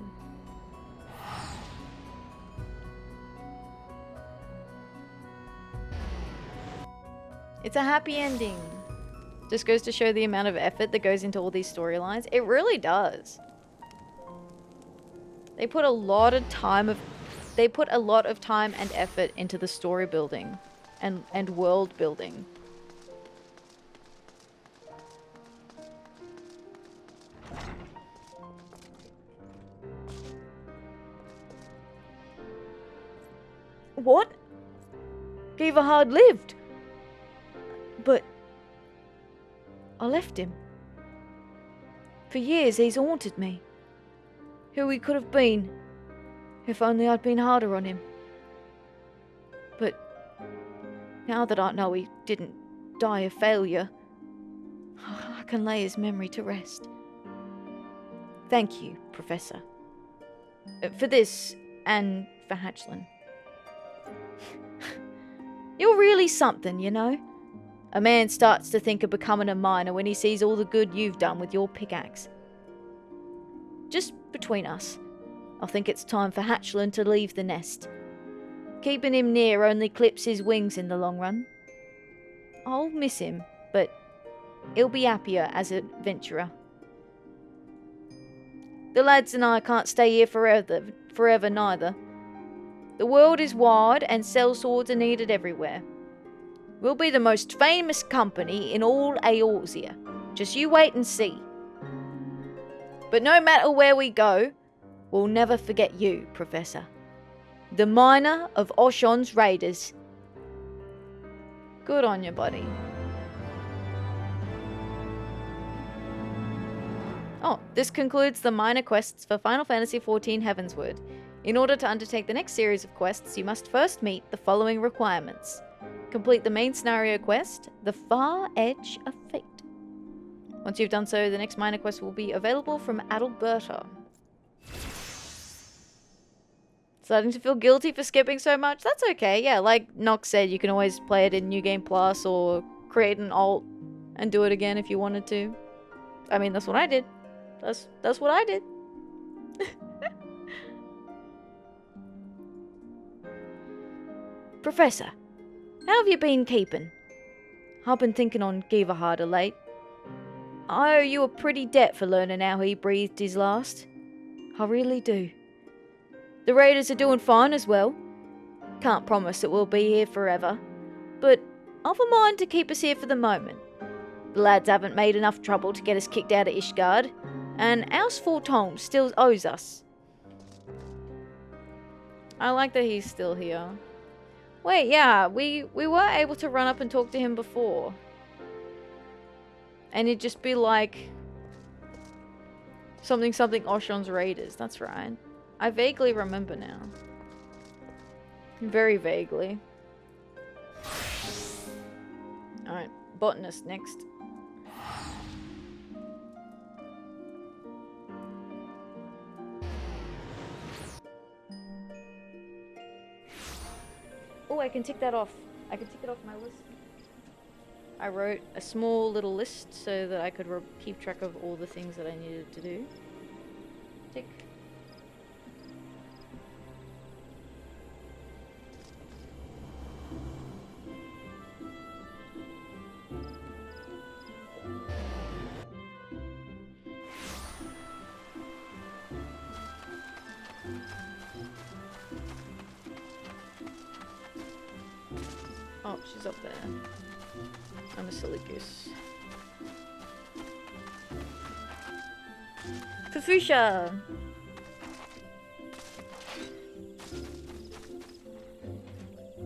It's a happy ending. Just goes to show the amount of effort that goes into all these storylines. It really does. They put a lot of time and effort into the story building and world building. What? Giverhard lived. But I left him. For years he's haunted me. Who he could have been, if only I'd been harder on him. But now that I know he didn't die a failure, I can lay his memory to rest. Thank you, Professor. For this, and for Hatchland. You're really something, you know? A man starts to think of becoming a miner when he sees all the good you've done with your pickaxe. Just between us, I think it's time for Hatchland to leave the nest. Keeping him near only clips his wings in the long run. I'll miss him, but he'll be happier as an adventurer. The lads and I can't stay here forever neither. The world is wide and sellswords are needed everywhere. We'll be the most famous company in all Eorzea. Just you wait and see. But no matter where we go, we'll never forget you, Professor. The miner of Oshon's raiders. Good on you, buddy. Oh, this concludes the minor quests for Final Fantasy XIV Heavensward. In order to undertake the next series of quests, you must first meet the following requirements. Complete the main scenario quest, The Far Edge of Fate. Once you've done so, the next minor quest will be available from Adalberta. Starting to feel guilty for skipping so much? That's okay, yeah, like Nox said, you can always play it in New Game Plus or create an alt and do it again if you wanted to. I mean, that's what I did. That's what I did. Professor, how have you been keeping? I've been thinking on Giverhard of late. I owe you a pretty debt for learning how he breathed his last. I really do. The raiders are doing fine as well. Can't promise that we'll be here forever, but I've a mind to keep us here for the moment. The lads haven't made enough trouble to get us kicked out of Ishgard, and House Fortone still owes us. I like that he's still here. Wait, yeah, we were able to run up and talk to him before. And it'd just be like... something Oshon's Raiders, that's right. I vaguely remember now. Very vaguely. Alright, botanist next. Oh, I can tick that off. I can tick it off my list. I wrote a small little list so that I could keep track of all the things that I needed to do. Tick. Oh, she's up there. I'm a silly goose. Fufusha!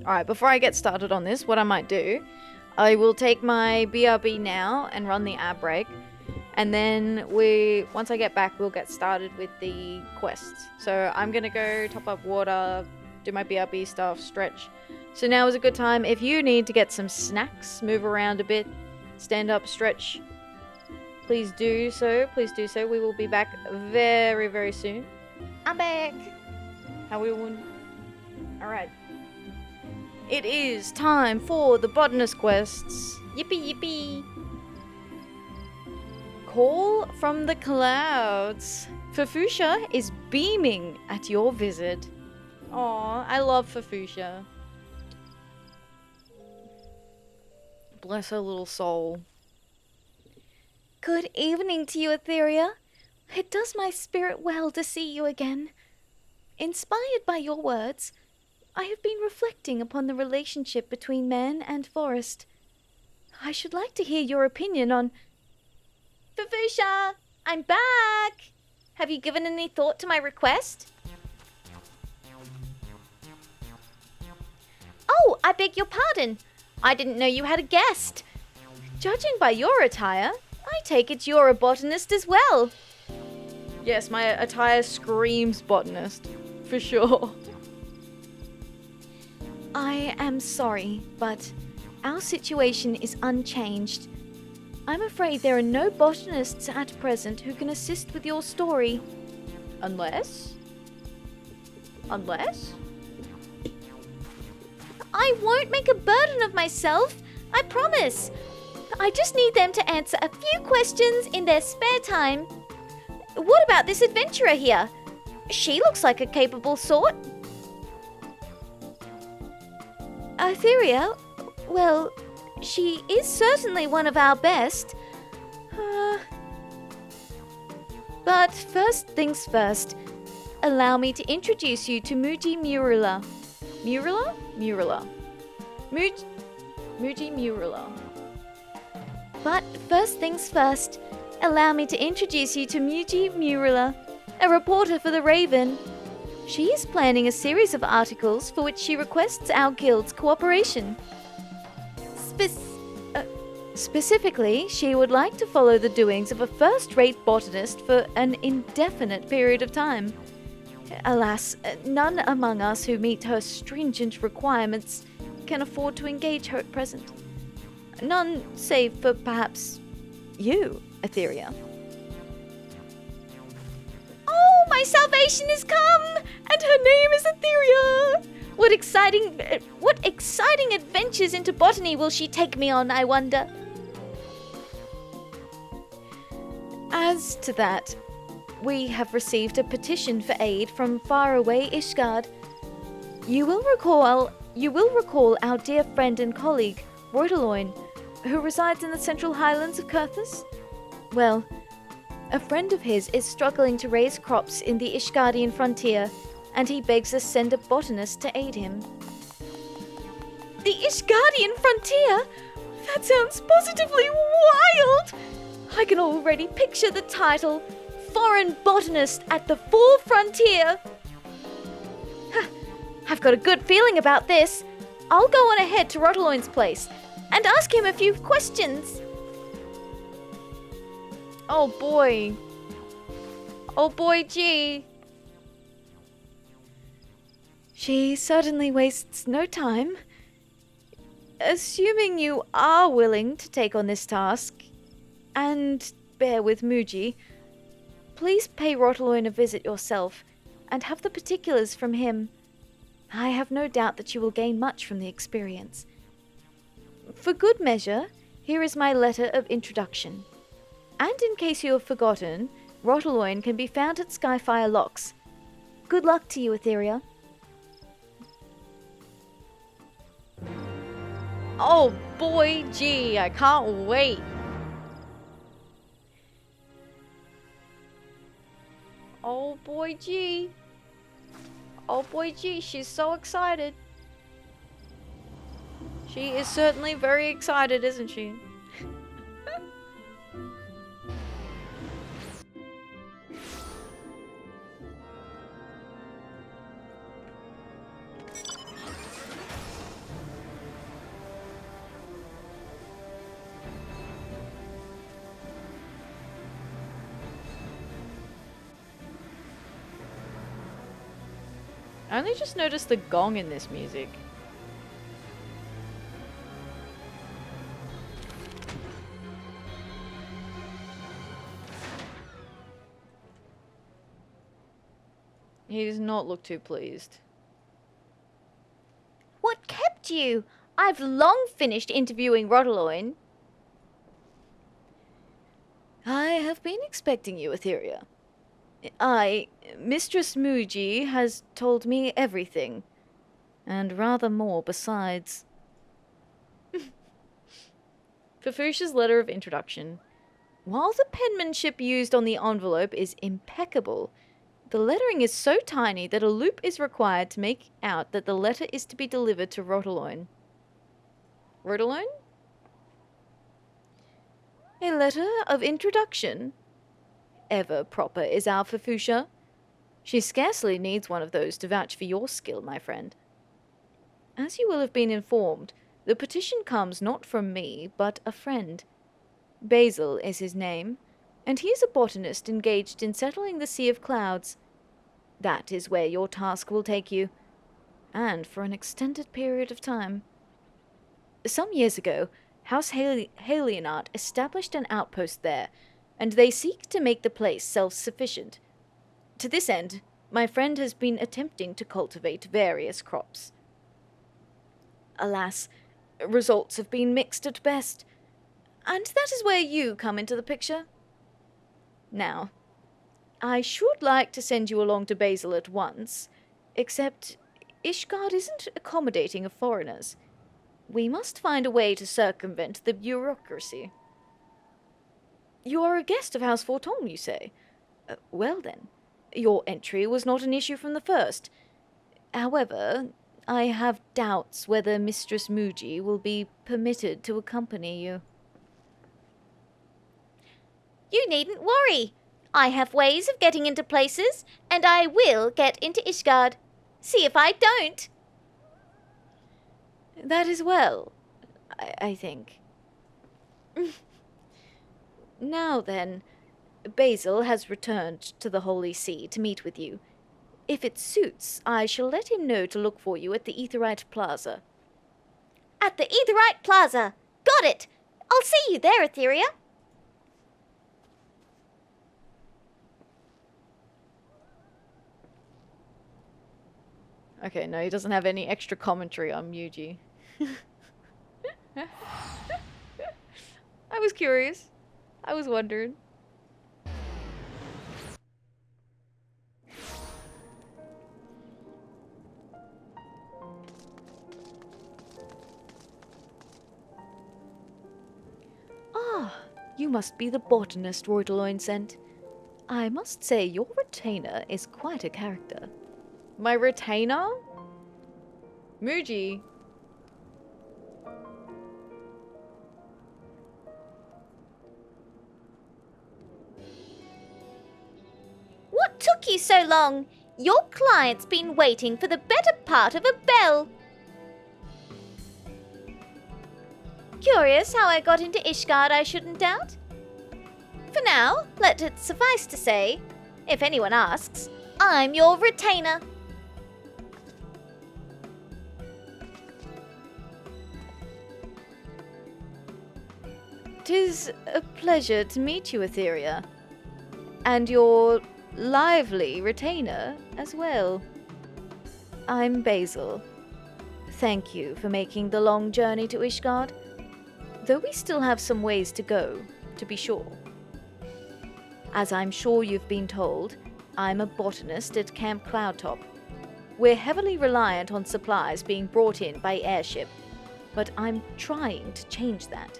Alright, before I get started on this, what I might do, I will take my BRB now and run the ad break. And then once I get back, we'll get started with the quests. So I'm gonna go top up water, do my BRB stuff, stretch. So now is a good time. If you need to get some snacks, move around a bit, stand up, stretch, please do so. Please do so. We will be back very, very soon. I'm back. How we doing? Alright. It is time for the botanist quests. Yippee yippee. Call from the clouds. Fufusha is beaming at your visit. Aw, I love Fufusha. Bless her little soul. Good evening to you, Atheria. It does my spirit well to see you again. Inspired by your words, I have been reflecting upon the relationship between man and forest. I should like to hear your opinion on... Fufusha, I'm back! Have you given any thought to my request? Oh, I beg your pardon. I didn't know you had a guest. Judging by your attire, I take it you're a botanist as well. Yes, my attire screams botanist, for sure. I am sorry, but our situation is unchanged. I'm afraid there are no botanists at present who can assist with your story. Unless? I won't make a burden of myself, I promise. I just need them to answer a few questions in their spare time. What about this adventurer here? She looks like a capable sort. Atheria? Well, she is certainly one of our best. But first things first, allow me to introduce you to Muji Murula. Murula? Muji Murula. But first things first, allow me to introduce you to Muji Murula, a reporter for the Raven. She is planning a series of articles for which she requests our guild's cooperation. Specifically, she would like to follow the doings of a first-rate botanist for an indefinite period of time. Alas, none among us who meet her stringent requirements can afford to engage her at present. None save for perhaps you, Atheria. Oh, my salvation has come, and her name is Atheria. What exciting adventures into botany will she take me on, I wonder? As to that, we have received a petition for aid from faraway Ishgard. You will recall our dear friend and colleague, Roydeloin, who resides in the central highlands of Kurthus? Well, a friend of his is struggling to raise crops in the Ishgardian frontier, and he begs us send a botanist to aid him. The Ishgardian frontier? That sounds positively wild! I can already picture the title, Foreign Botanist at the Full Frontier. I've got a good feeling about this. I'll go on ahead to Roteloin's place and ask him a few questions. Oh boy. Oh boy, gee. She certainly wastes no time. Assuming you are willing to take on this task, and bear with Muji, please pay Roteloin a visit yourself, and have the particulars from him. I have no doubt that you will gain much from the experience. For good measure, here is my letter of introduction. And in case you have forgotten, Roteloin can be found at Skyfire Locks. Good luck to you, Atheria. Oh boy, gee, I can't wait. Oh boy, gee. Oh boy, gee, she's so excited. She is certainly very excited, isn't she? I only just noticed the gong in this music. He does not look too pleased. What kept you? I've long finished interviewing Roteloin. I have been expecting you, Atheria. Mistress Muji has told me everything, and rather more besides. Fafusha's letter of introduction. While the penmanship used on the envelope is impeccable, the lettering is so tiny that a loop is required to make out that the letter is to be delivered to Roteloin. Roteloin? A letter of introduction? Ever proper is our Fafusha. She scarcely needs one of those to vouch for your skill, my friend. As you will have been informed, the petition comes not from me, but a friend. Basil is his name, and he is a botanist engaged in settling the Sea of Clouds. That is where your task will take you, and for an extended period of time. Some years ago, House Halionart established an outpost there, and they seek to make the place self-sufficient. To this end, my friend has been attempting to cultivate various crops. Alas, results have been mixed at best, and that is where you come into the picture. Now, I should like to send you along to Basil at once, except Ishgard isn't accommodating of foreigners. We must find a way to circumvent the bureaucracy. You are a guest of House Forton, you say? Well then, your entry was not an issue from the first. However, I have doubts whether Mistress Muji will be permitted to accompany you. You needn't worry. I have ways of getting into places, and I will get into Ishgard. See if I don't. That is well. I think. Now then, Basil has returned to the Holy See to meet with you. If it suits, I shall let him know to look for you at the Aetherite Plaza. At the Aetherite Plaza. Got it. I'll see you there, Atheria. Okay, no, he doesn't have any extra commentary on Muji. I was curious. I was wondering. Ah, you must be the botanist Roitaloin sent. I must say your retainer is quite a character. My retainer? Muji. What took you so long? Your client's been waiting for the better part of a bell. Curious how I got into Ishgard, I shouldn't doubt. For now, let it suffice to say, if anyone asks, I'm your retainer. 'Tis a pleasure to meet you, Atheria. And your lively retainer as well. I'm Basil. Thank you for making the long journey to Ishgard, though we still have some ways to go, to be sure. As I'm sure you've been told, I'm a botanist at Camp Cloudtop. We're heavily reliant on supplies being brought in by airship, but I'm trying to change that.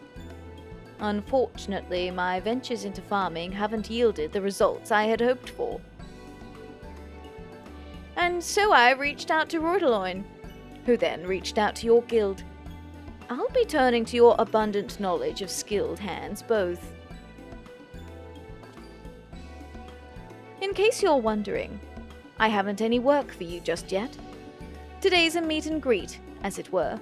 Unfortunately, my ventures into farming haven't yielded the results I had hoped for. And so I reached out to Roitaloin, who then reached out to your guild. I'll be turning to your abundant knowledge of skilled hands both. In case you're wondering, I haven't any work for you just yet. Today's a meet and greet, as it were.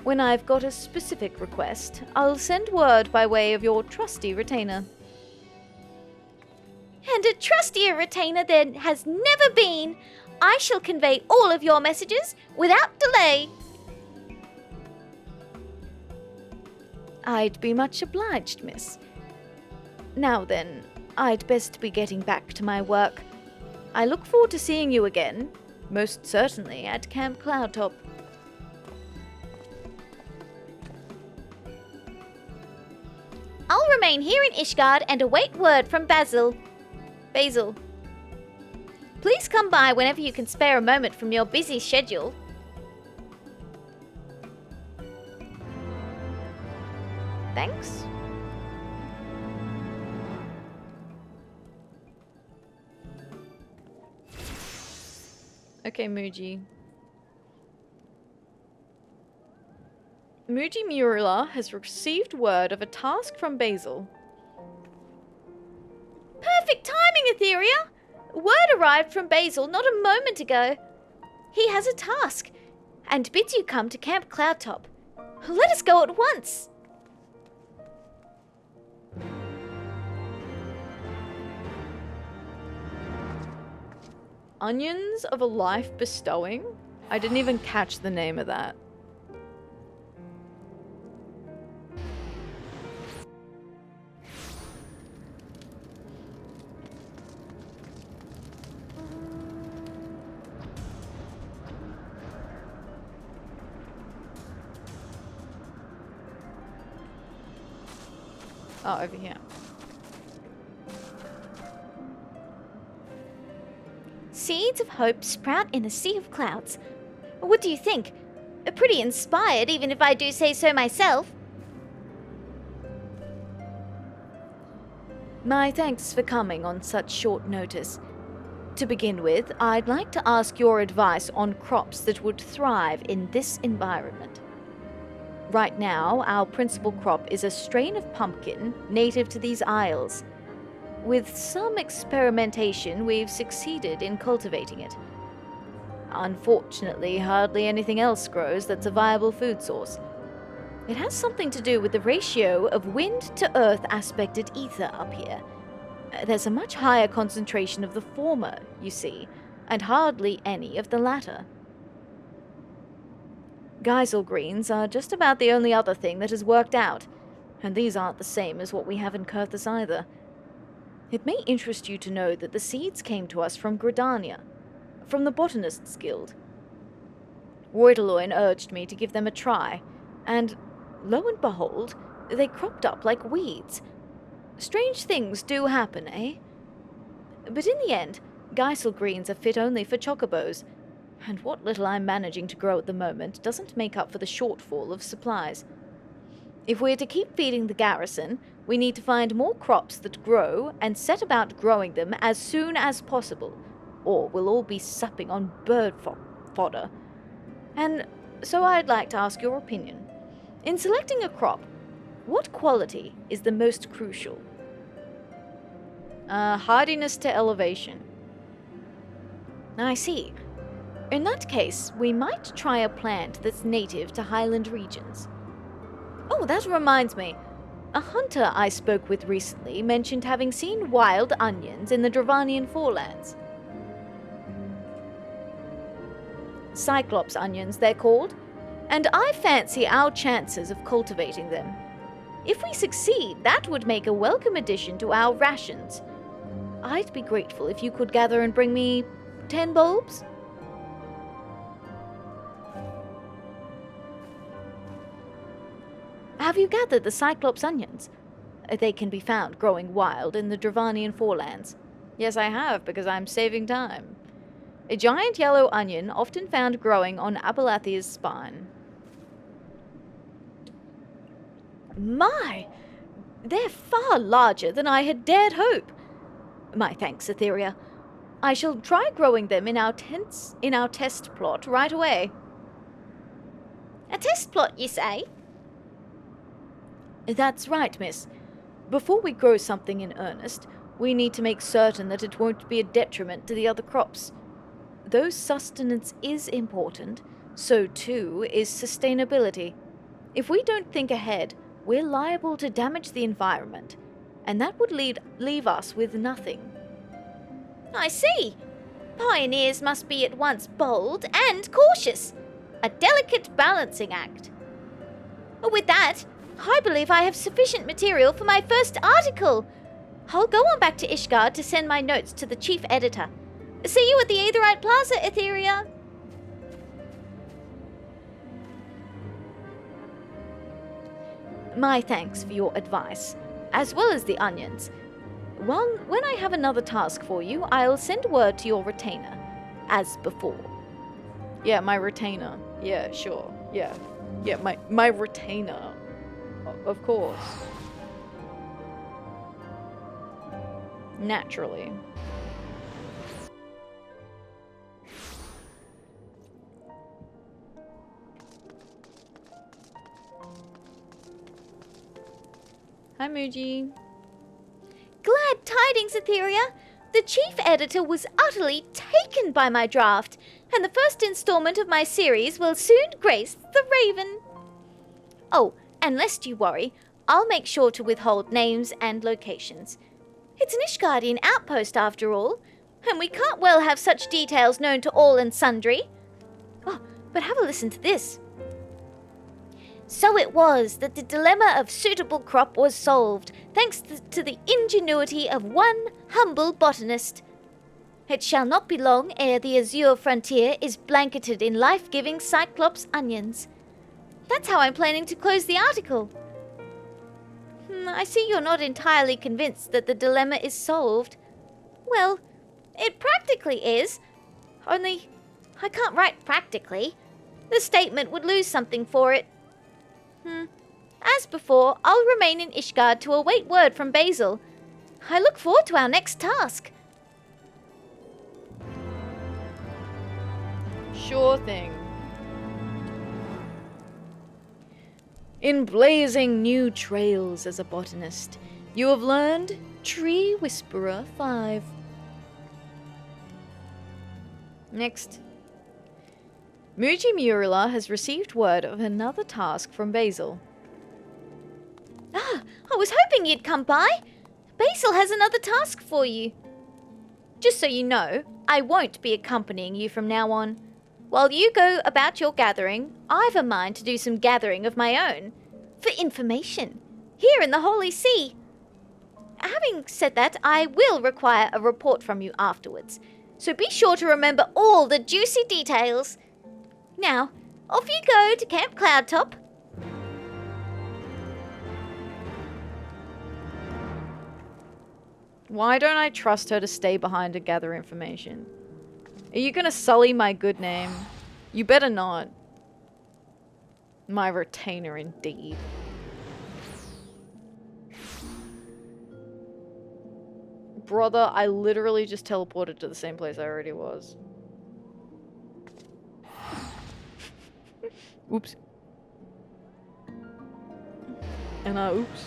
When I've got a specific request, I'll send word by way of your trusty retainer. And a trustier retainer there has never been. I shall convey all of your messages without delay. I'd be much obliged, miss. Now then, I'd best be getting back to my work. I look forward to seeing you again, most certainly at Camp Cloudtop. I'll remain here in Ishgard and await word from Basil. Please come by whenever you can spare a moment from your busy schedule. Thanks. Okay, Muji. Muji Murula has received word of a task from Basil. Perfect timing, Atheria! Word arrived from Basil not a moment ago. He has a task, and bids you come to Camp Cloudtop. Let us go at once. Onions of a Life Bestowing? I didn't even catch the name of that. Oh, over here. Seeds of hope sprout in a sea of clouds. What do you think? Pretty inspired, even if I do say so myself. My thanks for coming on such short notice. To begin with, I'd like to ask your advice on crops that would thrive in this environment. Right now, our principal crop is a strain of pumpkin native to these isles. With some experimentation, we've succeeded in cultivating it. Unfortunately, hardly anything else grows that's a viable food source. It has something to do with the ratio of wind to earth aspected ether up here. There's a much higher concentration of the former, you see, and hardly any of the latter. Geisel greens are just about the only other thing that has worked out, and these aren't the same as what we have in Kurthus either. It may interest you to know that the seeds came to us from Gridania, from the Botanists' Guild. Roydeloin urged me to give them a try, and lo and behold, they cropped up like weeds. Strange things do happen, eh? But in the end, Geisel greens are fit only for chocobos, and what little I'm managing to grow at the moment doesn't make up for the shortfall of supplies. If we're to keep feeding the garrison, we need to find more crops that grow and set about growing them as soon as possible, or we'll all be supping on bird fodder. And so I'd like to ask your opinion. In selecting a crop, what quality is the most crucial? Hardiness to elevation. I see. In that case, we might try a plant that's native to highland regions. Oh, that reminds me. A hunter I spoke with recently mentioned having seen wild onions in the Dravanian forelands. Cyclops onions, they're called, and I fancy our chances of cultivating them. If we succeed, that would make a welcome addition to our rations. I'd be grateful if you could gather and bring me 10 bulbs. Have you gathered the Cyclops onions? They can be found growing wild in the Dravanian forelands. Yes, I have, because I'm saving time. A giant yellow onion often found growing on Abelathia's spine. My! They're far larger than I had dared hope. My thanks, Atheria. I shall try growing them in our test plot right away. A test plot, you say? That's right, miss. Before we grow something in earnest, we need to make certain that it won't be a detriment to the other crops. Though sustenance is important, so too is sustainability. If we don't think ahead, we're liable to damage the environment, and that would leave us with nothing. I see. Pioneers must be at once bold and cautious. A delicate balancing act. With that, I believe I have sufficient material for my first article. I'll go on back to Ishgard to send my notes to the chief editor. See you at the Aetherite Plaza, Atheria. My thanks for your advice, as well as the onions. When I have another task for you, I'll send word to your retainer, as before. Yeah, my retainer. Yeah, sure. Yeah, my retainer. Of course. Naturally. Hi, Muji. Glad tidings, Atheria. The chief editor was utterly taken by my draft, and the first installment of my series will soon grace the Raven. Oh, and lest you worry, I'll make sure to withhold names and locations. It's an Ishgardian outpost after all, and we can't well have such details known to all and sundry. Oh, but have a listen to this. So it was that the dilemma of suitable crop was solved, thanks to the ingenuity of one humble botanist. It shall not be long ere the azure frontier is blanketed in life-giving Cyclops onions. That's how I'm planning to close the article. I see you're not entirely convinced that the dilemma is solved. Well, it practically is. Only, I can't write practically. The statement would lose something for it. As before, I'll remain in Ishgard to await word from Basil. I look forward to our next task. Sure thing. In blazing new trails as a botanist, you have learned Tree Whisperer 5. Next. Muji Murila has received word of another task from Basil. was hoping you'd come by. Basil has another task for you. Just so you know, I won't be accompanying you from now on. While you go about your gathering, I've a mind to do some gathering of my own. For information. Here in the Holy See. Having said that, I will require a report from you afterwards. So be sure to remember all the juicy details. Now, off you go to Camp Cloudtop. Why don't I trust her to stay behind to gather information? Are you gonna sully my good name? You better not. My retainer, indeed. Brother, I literally just teleported to the same place I already was. Oops. And oops.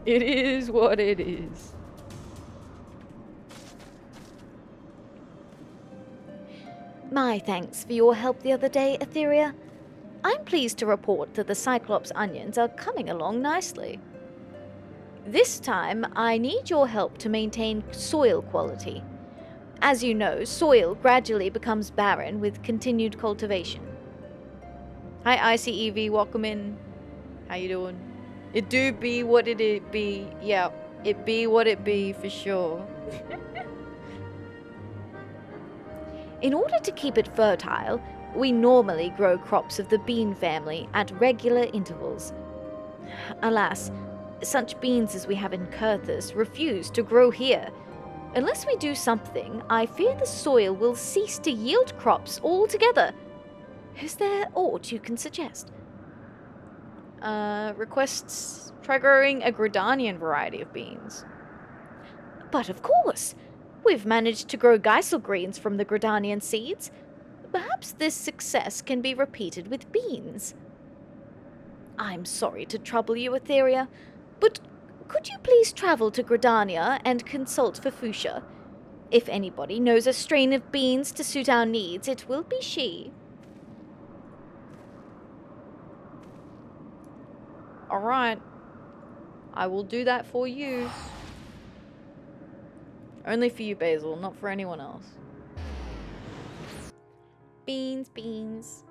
It is what it is. My thanks for your help the other day, Atheria. I'm pleased to report that the Cyclops onions are coming along nicely. This time, I need your help to maintain soil quality. As you know, soil gradually becomes barren with continued cultivation. Hi, ICEV, welcome in. How you doing? It do be what it be. Yeah, it be what it be for sure. In order to keep it fertile, we normally grow crops of the bean family at regular intervals. Alas, such beans as we have in Kurthus refuse to grow here. Unless we do something, I fear the soil will cease to yield crops altogether. Is there aught you can suggest? Requests try growing a Gridanian variety of beans. But of course! We've managed to grow Geisel greens from the Gridanian seeds. Perhaps this success can be repeated with beans. I'm sorry to trouble you, Atheria, but could you please travel to Gridania and consult for Fuchsia? If anybody knows a strain of beans to suit our needs, it will be she. Alright. I will do that for you. Only for you, Basil, not for anyone else. Beans, beans.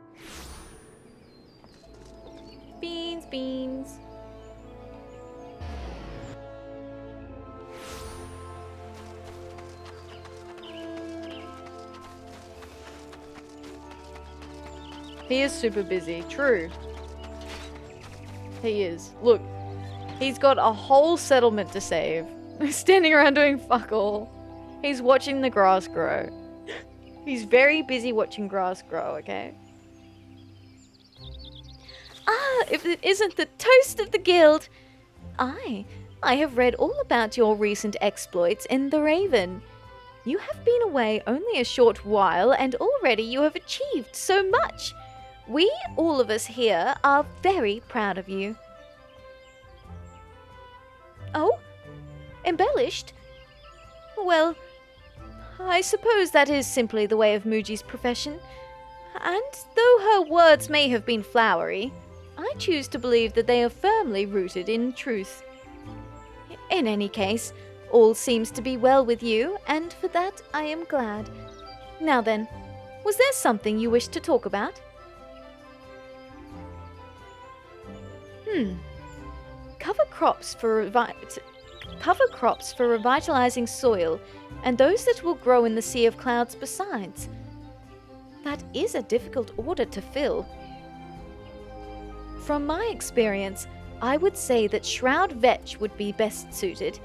Beans, beans. He is super busy. True. He is. Look, he's got a whole settlement to save. Standing around doing fuck all. He's watching the grass grow. He's very busy watching grass grow, okay? Ah, if it isn't the toast of the guild! I have read all about your recent exploits in the Raven. You have been away only a short while, and already you have achieved so much. We, all of us here, are very proud of you. Oh? Embellished? Well, I suppose that is simply the way of Muji's profession. And though her words may have been flowery, I choose to believe that they are firmly rooted in truth. In any case, all seems to be well with you, and for that I am glad. Now then, was there something you wished to talk about? Cover crops for revitalizing soil, and those that will grow in the Sea of Clouds besides. That is a difficult order to fill. From my experience, I would say that Shroud Vetch would be best suited.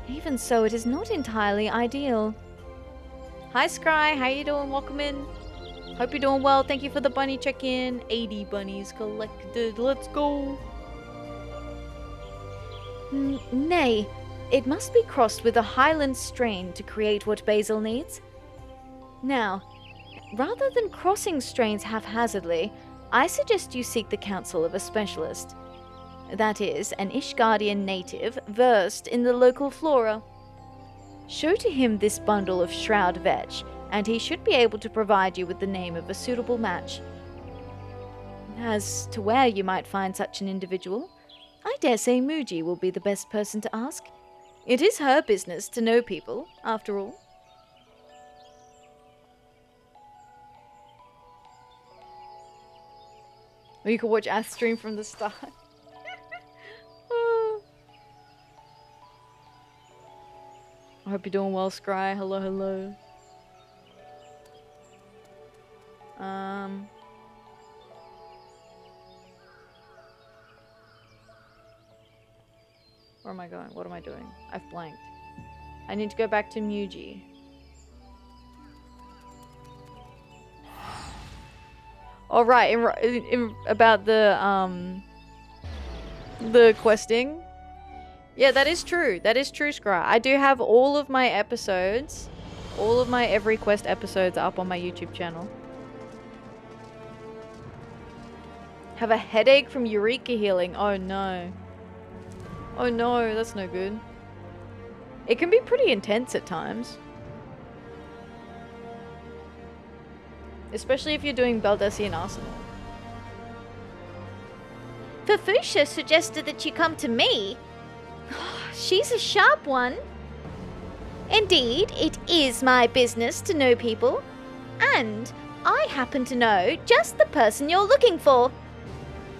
Even so, it is not entirely ideal. Hi Scry, how you doing? Welcome in. Hope you're doing well. Thank you for the bunny check-in. 80 bunnies collected. Let's go. Nay, it must be crossed with a Highland strain to create what Basil needs. Now, rather than crossing strains haphazardly, I suggest you seek the counsel of a specialist. That is, an Ishgardian native versed in the local flora. Show to him this bundle of shroud vetch, and he should be able to provide you with the name of a suitable match. As to where you might find such an individual, I dare say Muji will be the best person to ask. It is her business to know people, after all. Or you can watch Ath stream from the start. I hope you're doing well, Scry. Hello, hello. Where am I going? What am I doing? I've blanked. I need to go back to Muji. All right, about the questing. Yeah, that is true. That is true, Scry. I do have all of my episodes, all of my every quest episodes up on my YouTube channel. Have a headache from Eureka healing. Oh no. Oh no, that's no good. It can be pretty intense at times. Especially if you're doing Baldessian Arsenal. Fafusha suggested that you come to me. She's a sharp one. Indeed, it is my business to know people. And I happen to know just the person you're looking for.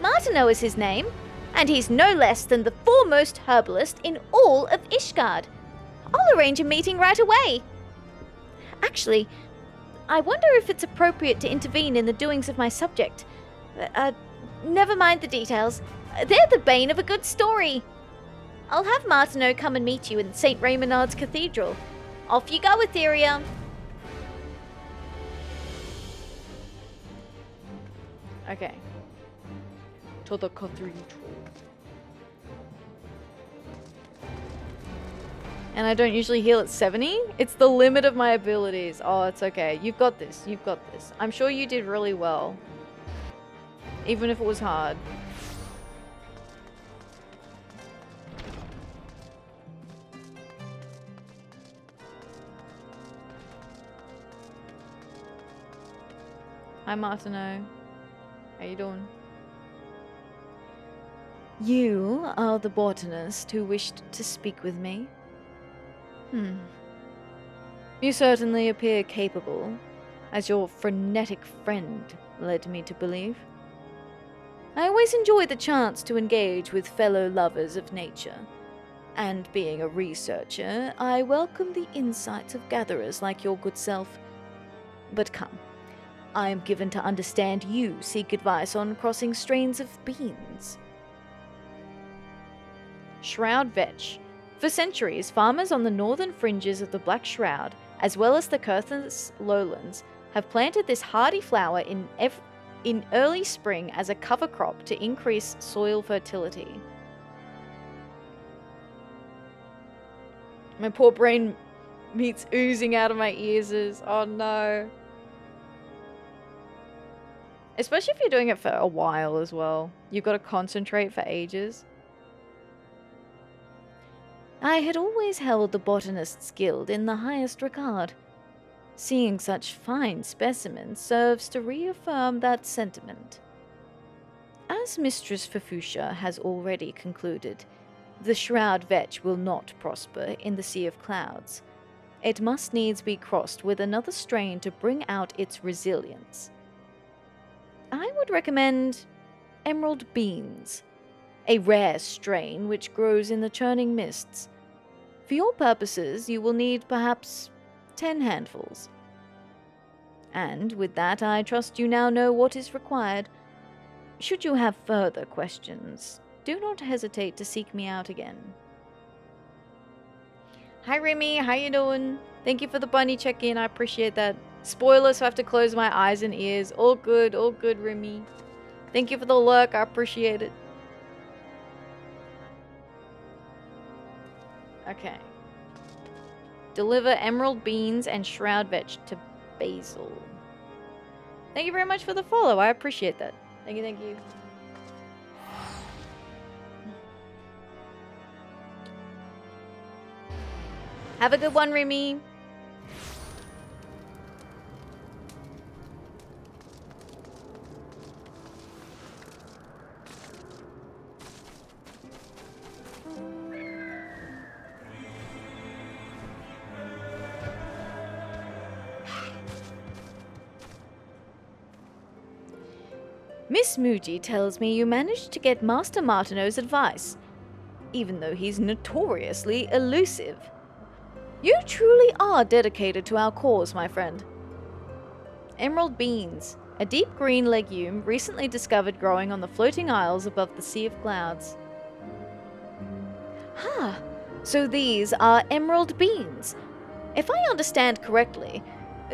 Martineau is his name, and he's no less than the foremost herbalist in all of Ishgard. I'll arrange a meeting right away. Actually, I wonder if it's appropriate to intervene in the doings of my subject. Never mind the details. They're the bane of a good story. I'll have Martineau come and meet you in St. Raymond's Cathedral. Off you go, Atheria. Okay. To the cathedral. And I don't usually heal at 70? It's the limit of my abilities. Oh, it's okay. You've got this. You've got this. I'm sure you did really well. Even if it was hard. Hi, Martineau. How you doing? You are the botanist who wished to speak with me? You certainly appear capable, as your frenetic friend led me to believe. I always enjoy the chance to engage with fellow lovers of nature, and being a researcher, I welcome the insights of gatherers like your good self. But come, I am given to understand you seek advice on crossing strains of beans. Shroud Vetch. For centuries, farmers on the northern fringes of the Black Shroud, as well as the Curthus lowlands, have planted this hardy flower in early spring as a cover crop to increase soil fertility. My poor brain meat's oozing out of my ears. Oh no. Especially if you're doing it for a while as well. You've got to concentrate for ages. I had always held the Botanist's Guild in the highest regard. Seeing such fine specimens serves to reaffirm that sentiment. As Mistress Fafusha has already concluded, the Shroud Vetch will not prosper in the Sea of Clouds. It must needs be crossed with another strain to bring out its resilience. I would recommend Emerald Beans, a rare strain which grows in the churning mists. For your purposes, you will need perhaps 10 handfuls. And with that, I trust you now know what is required. Should you have further questions, do not hesitate to seek me out again. Hi Remy, how you doing? Thank you for the bunny check-in, I appreciate that. Spoilers, so I have to close my eyes and ears. All good, Remy. Thank you for the lurk, I appreciate it. Okay. Deliver emerald beans and shroud vetch to Basil. Thank you very much for the follow. I appreciate that. Thank you, thank you. Have a good one, Remy. Miss Muji tells me you managed to get Master Martineau's advice, even though he's notoriously elusive. You truly are dedicated to our cause, my friend. Emerald beans, a deep green legume recently discovered growing on the floating isles above the Sea of Clouds. Ah, so these are emerald beans. If I understand correctly,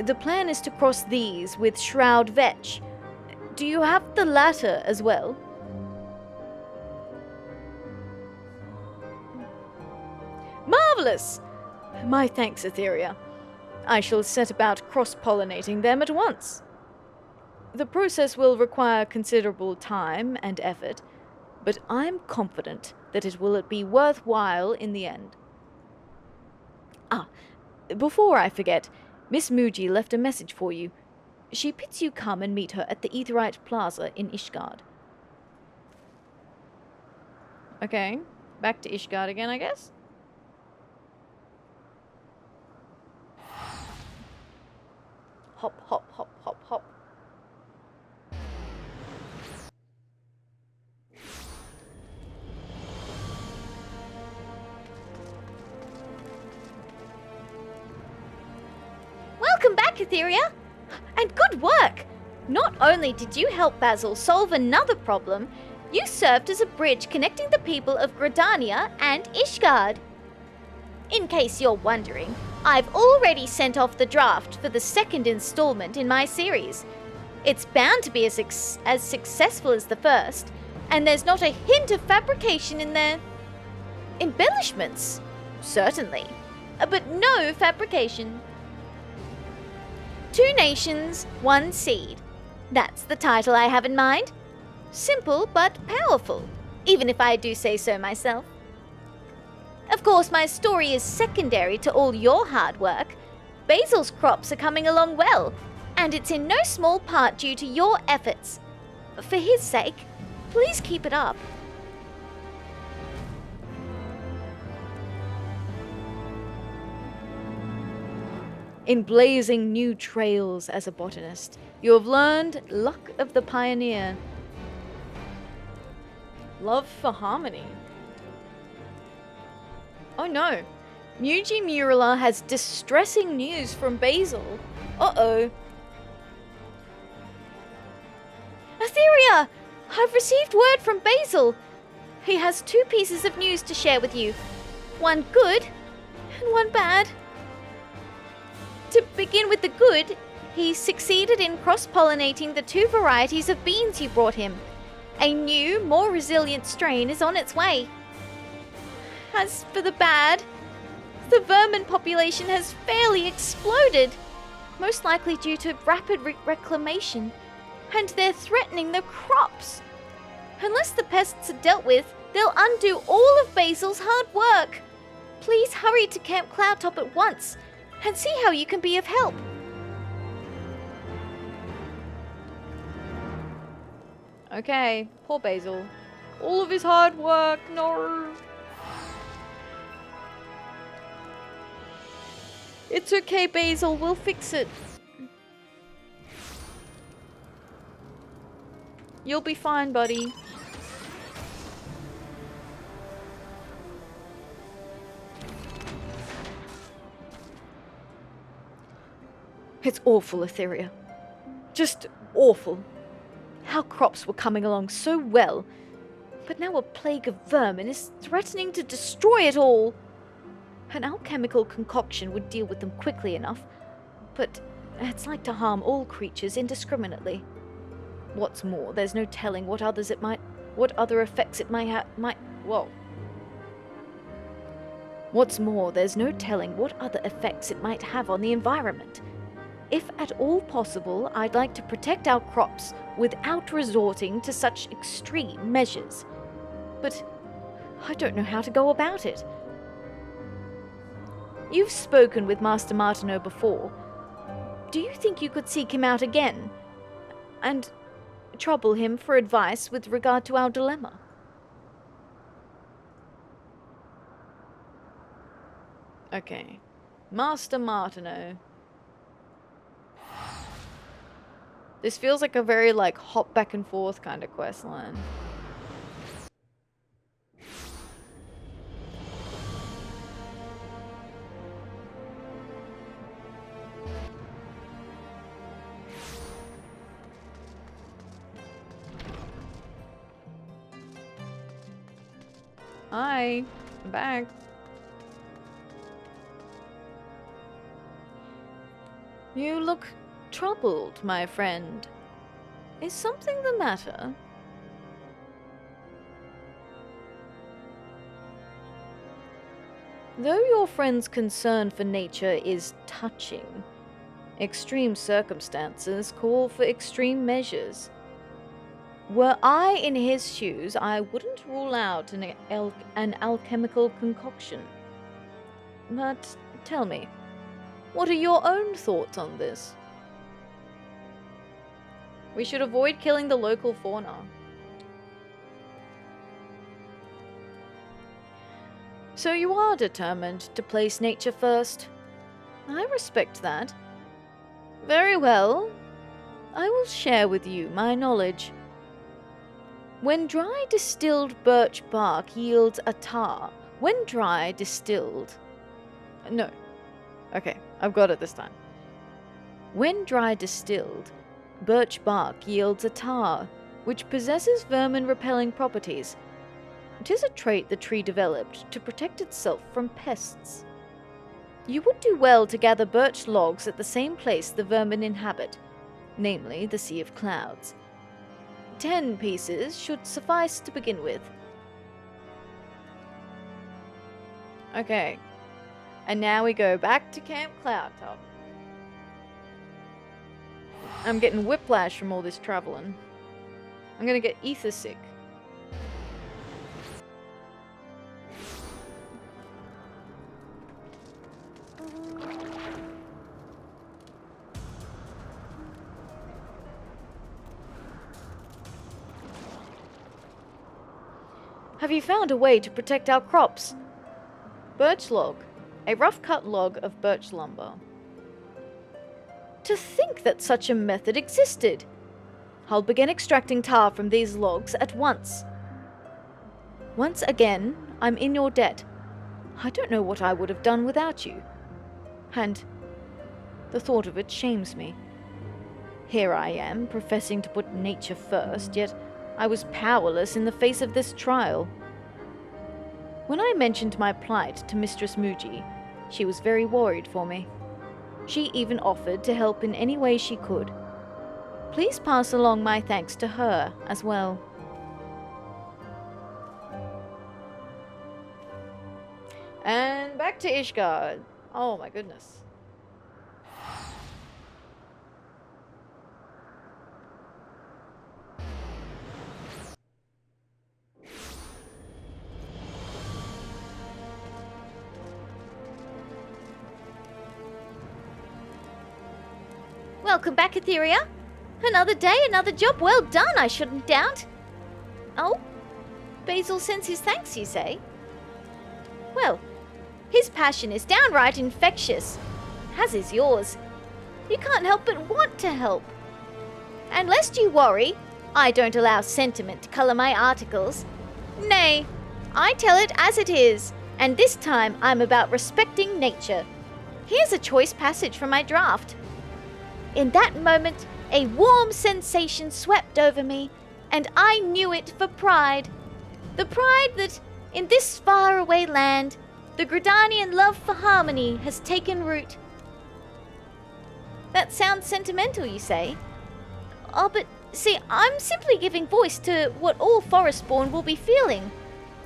the plan is to cross these with Shroud Vetch. Do you have the latter as well? Marvelous! My thanks, Atheria. I shall set about cross-pollinating them at once. The process will require considerable time and effort, but I'm confident that it will be worthwhile in the end. Ah, before I forget, Miss Muji left a message for you. She bids you come and meet her at the Aetherite Plaza in Ishgard. Okay, back to Ishgard again, I guess? Hop, hop, hop, hop, hop. Welcome back, Atheria! And good work! Not only did you help Basil solve another problem, you served as a bridge connecting the people of Gridania and Ishgard. In case you're wondering, I've already sent off the draft for the second installment in my series. It's bound to be as successful as the first, and there's not a hint of fabrication in there. Embellishments? Certainly. But no fabrication. 2 nations, 1 seed. That's the title I have in mind. Simple but powerful, even if I do say so myself. Of course, my story is secondary to all your hard work. Basil's crops are coming along well, and it's in no small part due to your efforts. For his sake, please keep it up. In blazing new trails as a botanist, you have learned luck of the pioneer. Love for harmony. Oh no, Muji Murala has distressing news from Basil. Uh-oh. Atheria! I've received word from Basil. He has 2 pieces of news to share with you. One good and one bad. To begin with the good, he succeeded in cross-pollinating the 2 varieties of beans you brought him. A new, more resilient strain is on its way. As for the bad, the vermin population has fairly exploded, most likely due to rapid reclamation, and they're threatening the crops. Unless the pests are dealt with, they'll undo all of Basil's hard work. Please hurry to Camp Cloudtop at once, and see how you can be of help. Okay, poor Basil. All of his hard work, no. It's okay, Basil, we'll fix it. You'll be fine, buddy. It's awful, Atheria. Just awful. Our crops were coming along so well, but now a plague of vermin is threatening to destroy it all. An alchemical concoction would deal with them quickly enough, but it's like to harm all creatures indiscriminately. What's more, there's no telling what other effects it might have. What's more, there's no telling what other effects it might have on the environment. If at all possible, I'd like to protect our crops without resorting to such extreme measures. But I don't know how to go about it. You've spoken with Master Martineau before. Do you think you could seek him out again? And trouble him for advice with regard to our dilemma? Okay. Master Martineau. This feels like a very, like, hop back and forth kind of quest line. Hi, I'm back. You look troubled, my friend. Is something the matter? Though your friend's concern for nature is touching, extreme circumstances call for extreme measures. Were I in his shoes, I wouldn't rule out an alchemical concoction. But tell me, what are your own thoughts on this? We should avoid killing the local fauna. So you are determined to place nature first. I respect that. Very well. I will share with you my knowledge. When dry distilled birch bark yields a tar, when dry distilled... No. Okay, I've got it this time. When dry distilled, birch bark yields a tar, which possesses vermin-repelling properties. It is a trait the tree developed to protect itself from pests. You would do well to gather birch logs at the same place the vermin inhabit, namely the Sea of Clouds. 10 pieces should suffice to begin with. Okay. And now we go back to Camp Cloudtop. I'm getting whiplash from all this traveling. I'm gonna get ether sick. Have you found a way to protect our crops? Birch log. A rough-cut log of birch lumber. To think that such a method existed! I'll begin extracting tar from these logs at once. Once again, I'm in your debt. I don't know what I would have done without you. And the thought of it shames me. Here I am, professing to put nature first, yet I was powerless in the face of this trial. When I mentioned my plight to Mistress Muji, she was very worried for me. She even offered to help in any way she could. Please pass along my thanks to her as well. And back to Ishgard. Oh my goodness. Welcome back, Atheria. Another day, another job well done, I shouldn't doubt. Oh? Basil sends his thanks, you say? Well, his passion is downright infectious, as is yours. You can't help but want to help. And lest you worry, I don't allow sentiment to colour my articles. Nay, I tell it as it is, and this time I'm about respecting nature. Here's a choice passage from my draft. In that moment, a warm sensation swept over me, and I knew it for pride. The pride that, in this faraway land, the Gridanian love for harmony has taken root. That sounds sentimental, you say? Oh, but see, I'm simply giving voice to what all Forestborn will be feeling.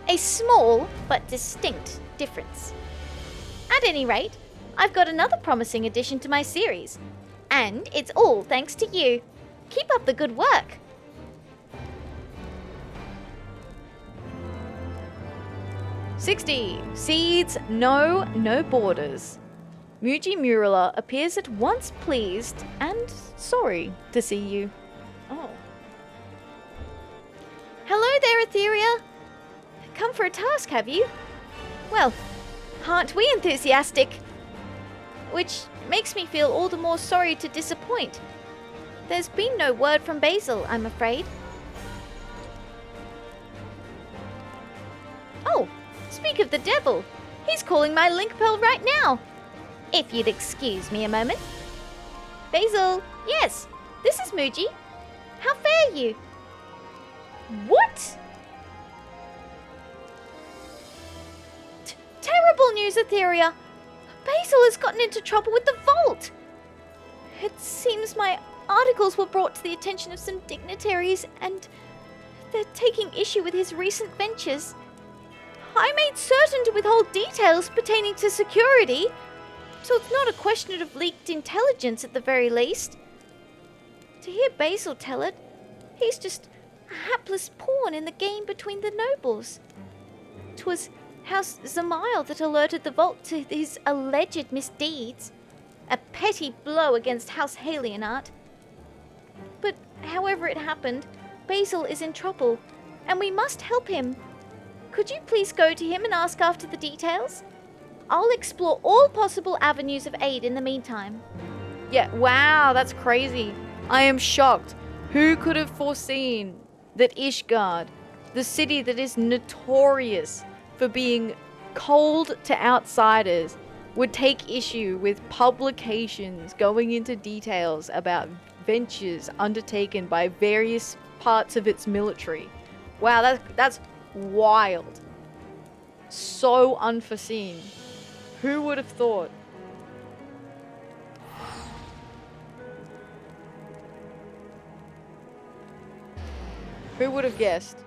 A small but distinct difference. At any rate, I've got another promising addition to my series. And it's all thanks to you. Keep up the good work. 60. Seeds, no borders. Muji Murala appears at once pleased and sorry to see you. Oh. Hello there, Atheria. Come for a task, have you? Well, aren't we enthusiastic? Which makes me feel all the more sorry to disappoint. There's been no word from Basil, I'm afraid. Oh, speak of the devil. He's calling my link pearl right now. If you'd excuse me a moment. Basil, yes, this is Muji. How fare you? What? Terrible news, Atheria. Basil has gotten into trouble with the vault. It seems my articles were brought to the attention of some dignitaries and they're taking issue with his recent ventures. I made certain to withhold details pertaining to security, so it's not a question of leaked intelligence at the very least. To hear Basil tell it, he's just a hapless pawn in the game between the nobles. 'Twas House Zamail that alerted the vault to his alleged misdeeds. A petty blow against House Halionart. But however it happened, Basil is in trouble, and we must help him. Could you please go to him and ask after the details? I'll explore all possible avenues of aid in the meantime. Yeah, wow, that's crazy. I am shocked. Who could have foreseen that Ishgard, the city that is notorious for being cold to outsiders, would take issue with publications going into details about ventures undertaken by various parts of its military? Wow, that's wild. So unforeseen. Who would have thought? Who would have guessed?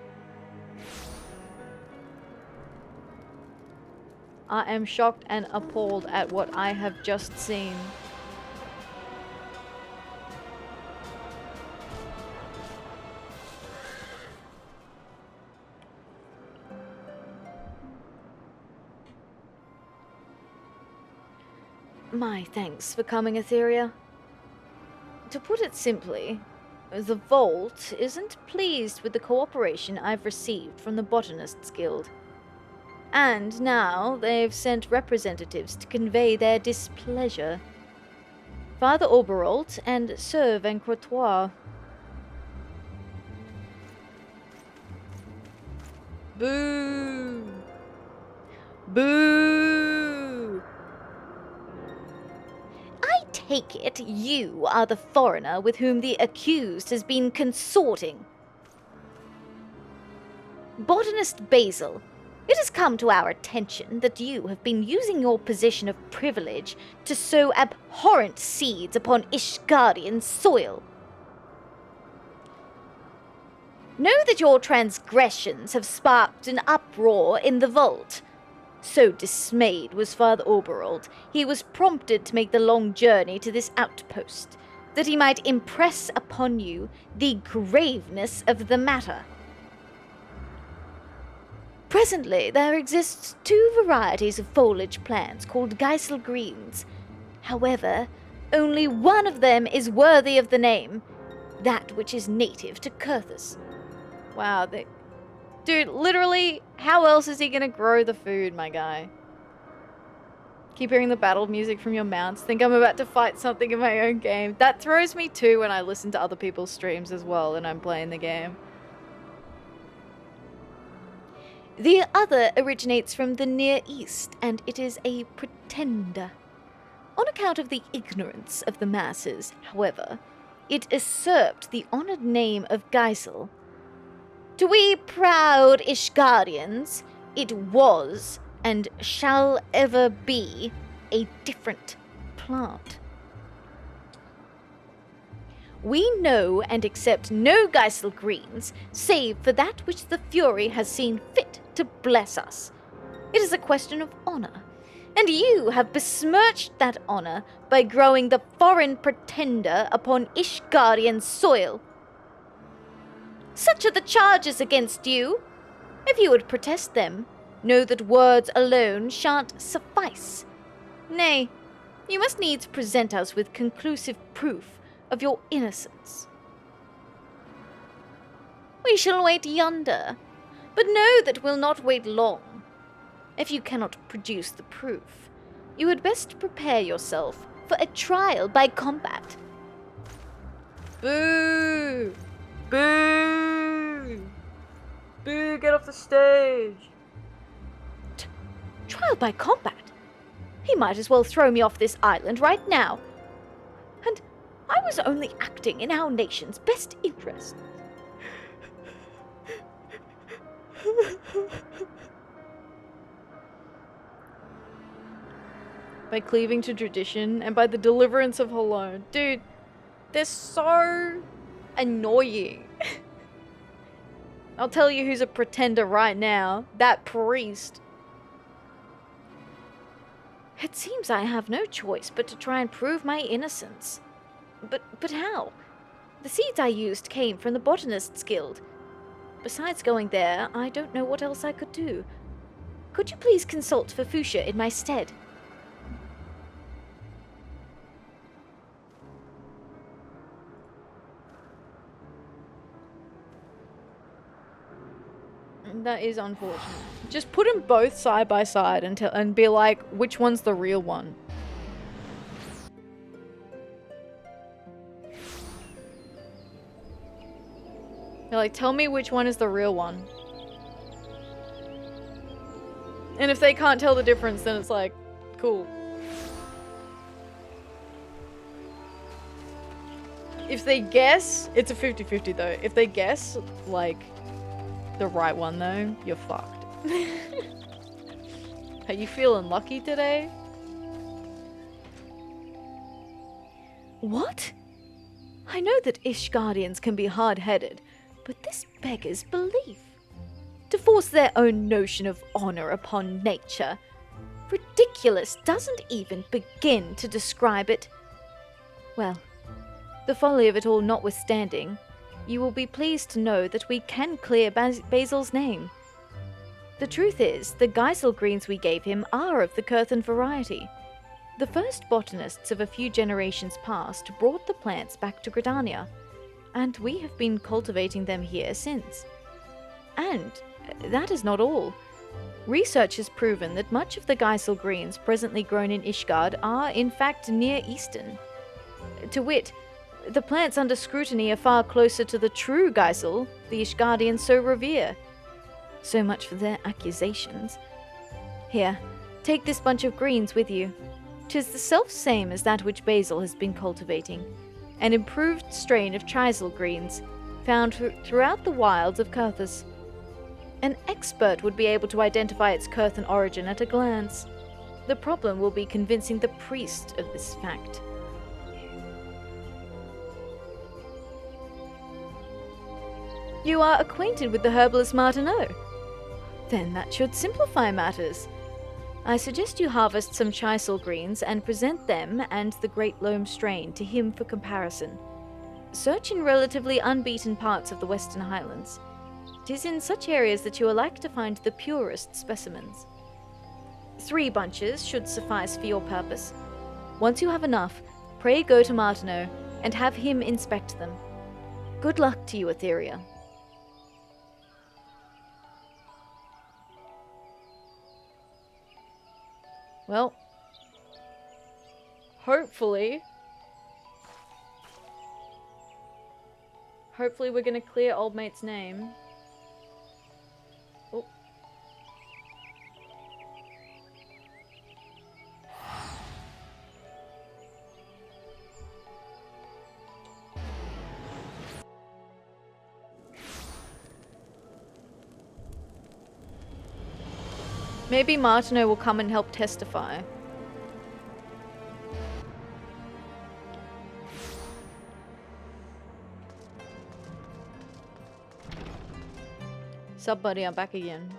I am shocked and appalled at what I have just seen. My thanks for coming, Atheria. To put it simply, the Vault isn't pleased with the cooperation I've received from the Botanists Guild. And now they've sent representatives to convey their displeasure. Father Oberalt and Sir Vancrotois. Boo! Boo! I take it you are the foreigner with whom the accused has been consorting. Botanist Basil, it has come to our attention that you have been using your position of privilege to sow abhorrent seeds upon Ishgardian soil. Know that your transgressions have sparked an uproar in the vault. So dismayed was Father Oberald, he was prompted to make the long journey to this outpost, that he might impress upon you the graveness of the matter. Presently, there exists 2 varieties of foliage plants called Geisel greens. However, only one of them is worthy of the name, that which is native to Kurthus. Wow, dude, literally, how else is he gonna grow the food, my guy? Keep hearing the battle music from your mounts. Think I'm about to fight something in my own game. That throws me too when I listen to other people's streams as well and I'm playing the game. The other originates from the Near East, and it is a pretender. On account of the ignorance of the masses, however, it usurped the honored name of Geisel. To we proud Ishgardians, it was, and shall ever be, a different plant. We know and accept no Geisel greens, save for that which the Fury has seen fit to bless us. It is a question of honor, and you have besmirched that honor by growing the foreign pretender upon Ishgardian soil. Such are the charges against you. If you would protest them, know that words alone shan't suffice. Nay, you must needs present us with conclusive proof of your innocence. We shall wait yonder, but know that we'll not wait long. If you cannot produce the proof, you had best prepare yourself for a trial by combat. Boo! Boo! Boo, get off the stage! Trial by combat? He might as well throw me off this island right now. And I was only acting in our nation's best interest. By cleaving to tradition and by the deliverance of Halone. Dude, they're so annoying. I'll tell you who's a pretender right now. That priest. It seems I have no choice but to try and prove my innocence. But how? The seeds I used came from the Botanists' Guild. Besides going there, I don't know what else I could do. Could you please consult Fafusha in my stead? That is unfortunate. Just put them both side by side and be like, which one's the real one? You're like, tell me which one is the real one. And if they can't tell the difference, then it's like, cool. If they guess, it's a 50-50 though. If they guess, like, the right one though, you're fucked. Are you feeling lucky today? What? I know that Ishgardians can be hard-headed, but this beggars belief. To force their own notion of honor upon nature. Ridiculous doesn't even begin to describe it. Well, the folly of it all notwithstanding, you will be pleased to know that we can clear Basil's name. The truth is, the Geisel greens we gave him are of the Curthan variety. The first botanists of a few generations past brought the plants back to Gridania, and we have been cultivating them here since. And that is not all. Research has proven that much of the Geisel greens presently grown in Ishgard are in fact Near Eastern. To wit, the plants under scrutiny are far closer to the true Geisel the Ishgardians so revere. So much for their accusations. Here, take this bunch of greens with you. 'Tis the self-same as that which Basil has been cultivating, an improved strain of Chisel greens, found throughout the wilds of Kurthus. An expert would be able to identify its Curthan origin at a glance. The problem will be convincing the priest of this fact. You are acquainted with the herbalist Martineau? Then that should simplify matters. I suggest you harvest some Chisel greens and present them and the Great Loam strain to him for comparison. Search in relatively unbeaten parts of the Western Highlands. 'Tis in such areas that you are like to find the purest specimens. 3 bunches should suffice for your purpose. Once you have enough, pray go to Martineau and have him inspect them. Good luck to you, Atheria. Well, hopefully we're gonna clear old mate's name. Oh. Maybe Martineau will come and help testify. Sup, buddy, I'm back again.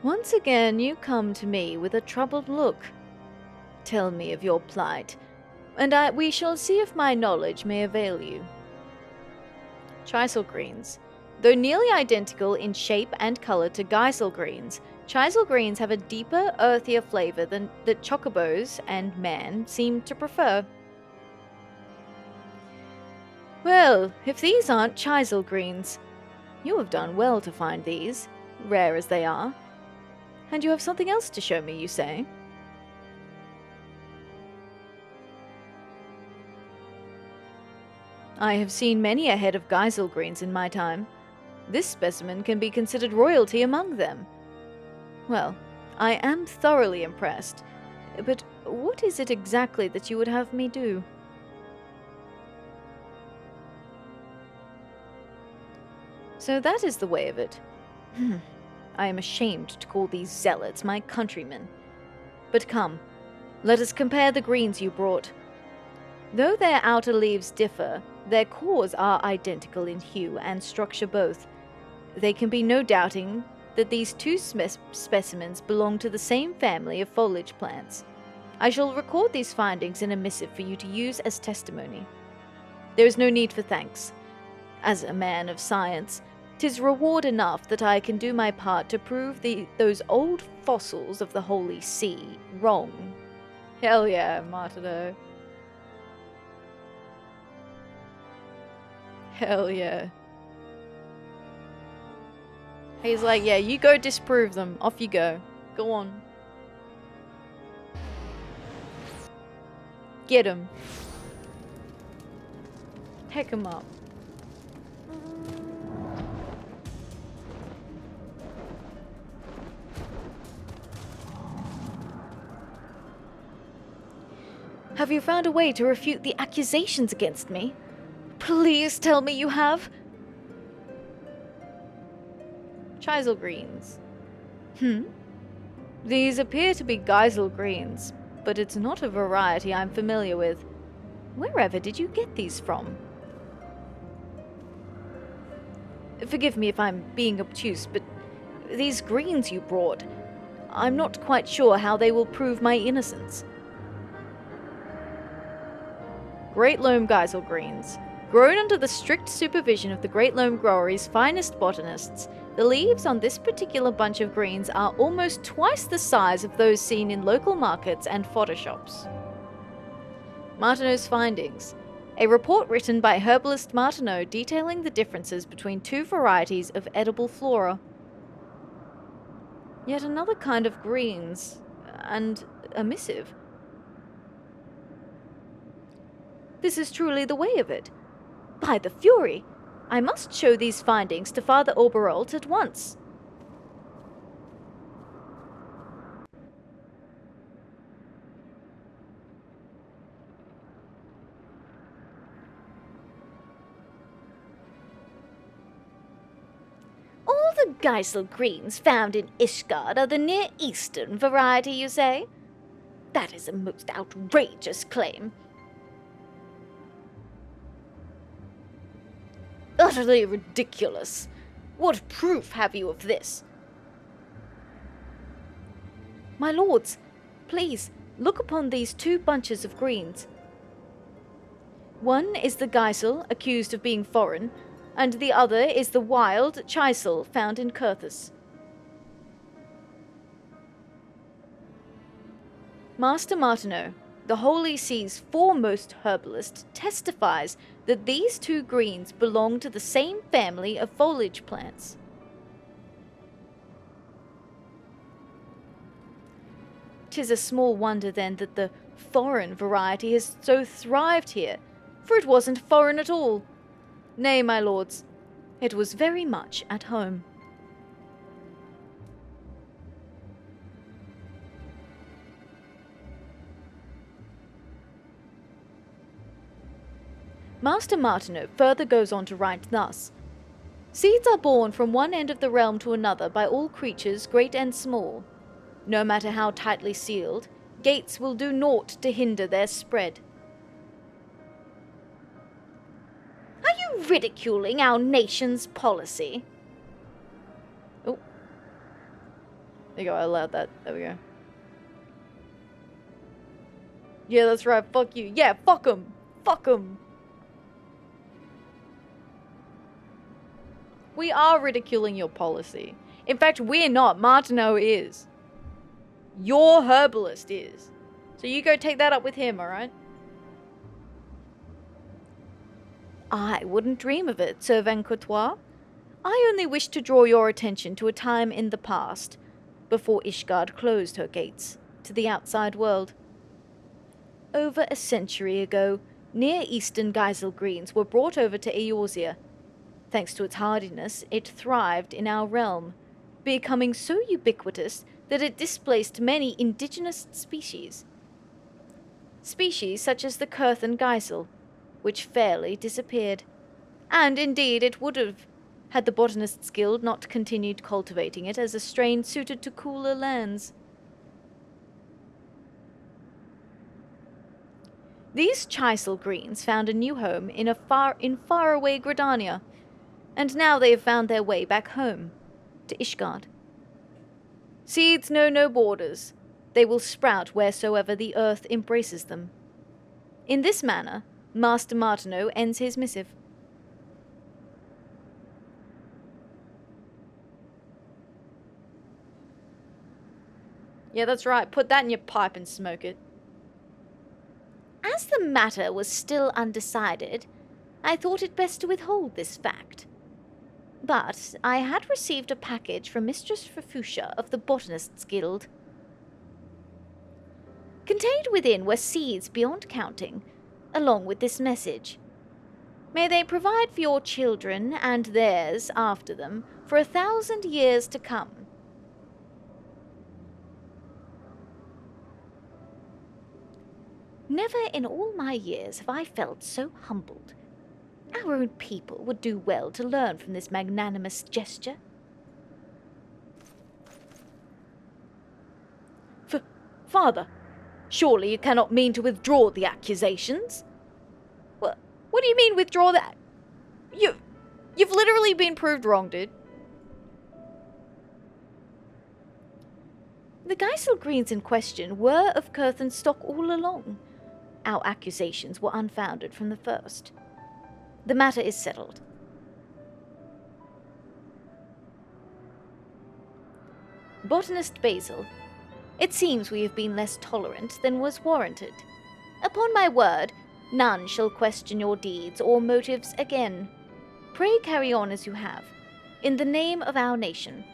Once again you come to me with a troubled look. Tell me of your plight, and we shall see if my knowledge may avail you. Chisel greens. Though nearly identical in shape and color to Geisel greens, Chisel greens have a deeper, earthier flavor than that chocobos and man seem to prefer. Well, if these aren't Chisel greens, you have done well to find these, rare as they are. And you have something else to show me, you say? I have seen many a head of Geisel greens in my time. This specimen can be considered royalty among them. Well, I am thoroughly impressed, but what is it exactly that you would have me do? So that is the way of it. I am ashamed to call these zealots my countrymen. But come, let us compare the greens you brought. Though their outer leaves differ, their cores are identical in hue and structure both. There can be no doubting that these two specimens belong to the same family of foliage plants. I shall record these findings in a missive for you to use as testimony. There is no need for thanks. As a man of science, 'tis reward enough that I can do my part to prove those old fossils of the Holy See wrong. Hell yeah, Martineau. Hell yeah. He's like, yeah, you go disprove them. Off you go. Go on. Get him. Heck him up. Have you found a way to refute the accusations against me? Please tell me you have. Chisel greens. These appear to be Geisel greens, but it's not a variety I'm familiar with. Wherever did you get these from? Forgive me if I'm being obtuse, but these greens you brought, I'm not quite sure how they will prove my innocence. Great Loam Geisel greens. Grown under the strict supervision of the Great Loam Growery's finest botanists, the leaves on this particular bunch of greens are almost twice the size of those seen in local markets and fodder shops. Martineau's findings. A report written by herbalist Martineau detailing the differences between two varieties of edible flora. Yet another kind of greens, and a missive. This is truly the way of it. By the Fury! I must show these findings to Father Oberalt at once. All the Geisel greens found in Ishgard are the Near Eastern variety, you say? That is a most outrageous claim. Utterly ridiculous. What proof have you of this? My lords, please, look upon these two bunches of greens. One is the Geisel, accused of being foreign, and the other is the wild Chisel found in Kurthus. Master Martineau, the Holy See's foremost herbalist, testifies that these two greens belong to the same family of foliage plants. "'Tis a small wonder, then, that the foreign variety has so thrived here, for it wasn't foreign at all. Nay, my lords, it was very much at home." Master Martineau further goes on to write thus. "Seeds are born from one end of the realm to another by all creatures, great and small. No matter how tightly sealed, gates will do naught to hinder their spread." Are you ridiculing our nation's policy? Oh. There you go, I allowed that. There we go. Yeah, that's right, fuck you. Yeah, fuck 'em. Fuck 'em. We are ridiculing your policy. In fact, we're not. Martineau is. Your herbalist is. So you go take that up with him, alright? I wouldn't dream of it, Sir Vencotois. I only wish to draw your attention to a time in the past, before Ishgard closed her gates to the outside world. Over a century ago, Near Eastern Geisel greens were brought over to Eorzea. Thanks to its hardiness, it thrived in our realm, becoming so ubiquitous that it displaced many indigenous species. Species such as the Curthan Geisel, which fairly disappeared. And indeed it would have, had the Botanists' Guild not continued cultivating it as a strain suited to cooler lands. These Chisel greens found a new home in faraway Gridania, and now they have found their way back home, to Ishgard. Seeds know no borders. They will sprout wheresoever the earth embraces them. In this manner, Master Martineau ends his missive. Yeah, that's right. Put that in your pipe and smoke it. As the matter was still undecided, I thought it best to withhold this fact. But I had received a package from Mistress Fafusha of the Botanists' Guild. Contained within were seeds beyond counting, along with this message. May they provide for your children and theirs after them for 1,000 years to come. Never in all my years have I felt so humbled. Our own people would do well to learn from this magnanimous gesture. Father, surely you cannot mean to withdraw the accusations? What do you mean withdraw that? You've literally been proved wrong, dude. The Geisel greens in question were of Curthan stock all along. Our accusations were unfounded from the first. The matter is settled. Botanist Basil, it seems we have been less tolerant than was warranted. Upon my word, none shall question your deeds or motives again. Pray carry on as you have, in the name of our nation.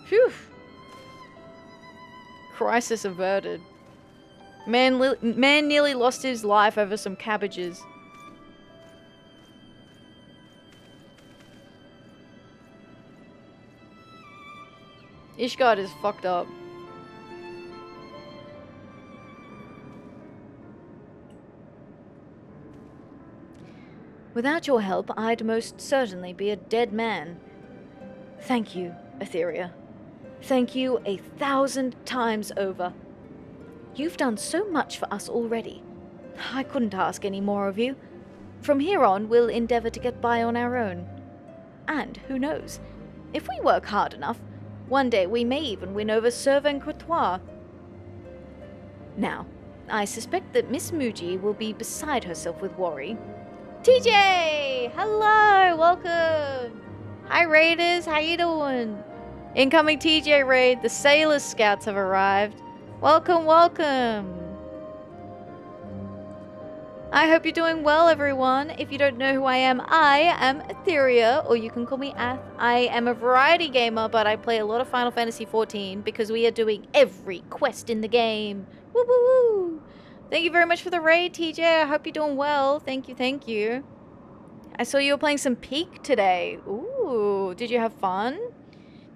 Phew. Crisis averted. Man nearly lost his life over some cabbages. Ishgard is fucked up. Without your help, I'd most certainly be a dead man. Thank you, Atheria. Thank you 1,000 times over. You've done so much for us already. I couldn't ask any more of you. From here on, we'll endeavor to get by on our own. And, who knows, if we work hard enough, one day we may even win over Sir Vencotois. Now, I suspect that Miss Muji will be beside herself with worry. TJ! Hello! Welcome! Hi, Raiders! How you doing? Incoming TJ raid, the Sailor Scouts have arrived. Welcome, welcome! I hope you're doing well, everyone. If you don't know who I am Atheria, or you can call me Ath. I am a variety gamer, but I play a lot of Final Fantasy XIV because we are doing every quest in the game. Woo woo woo! Thank you very much for the raid, TJ. I hope you're doing well. Thank you, thank you. I saw you were playing some Peak today. Ooh, did you have fun?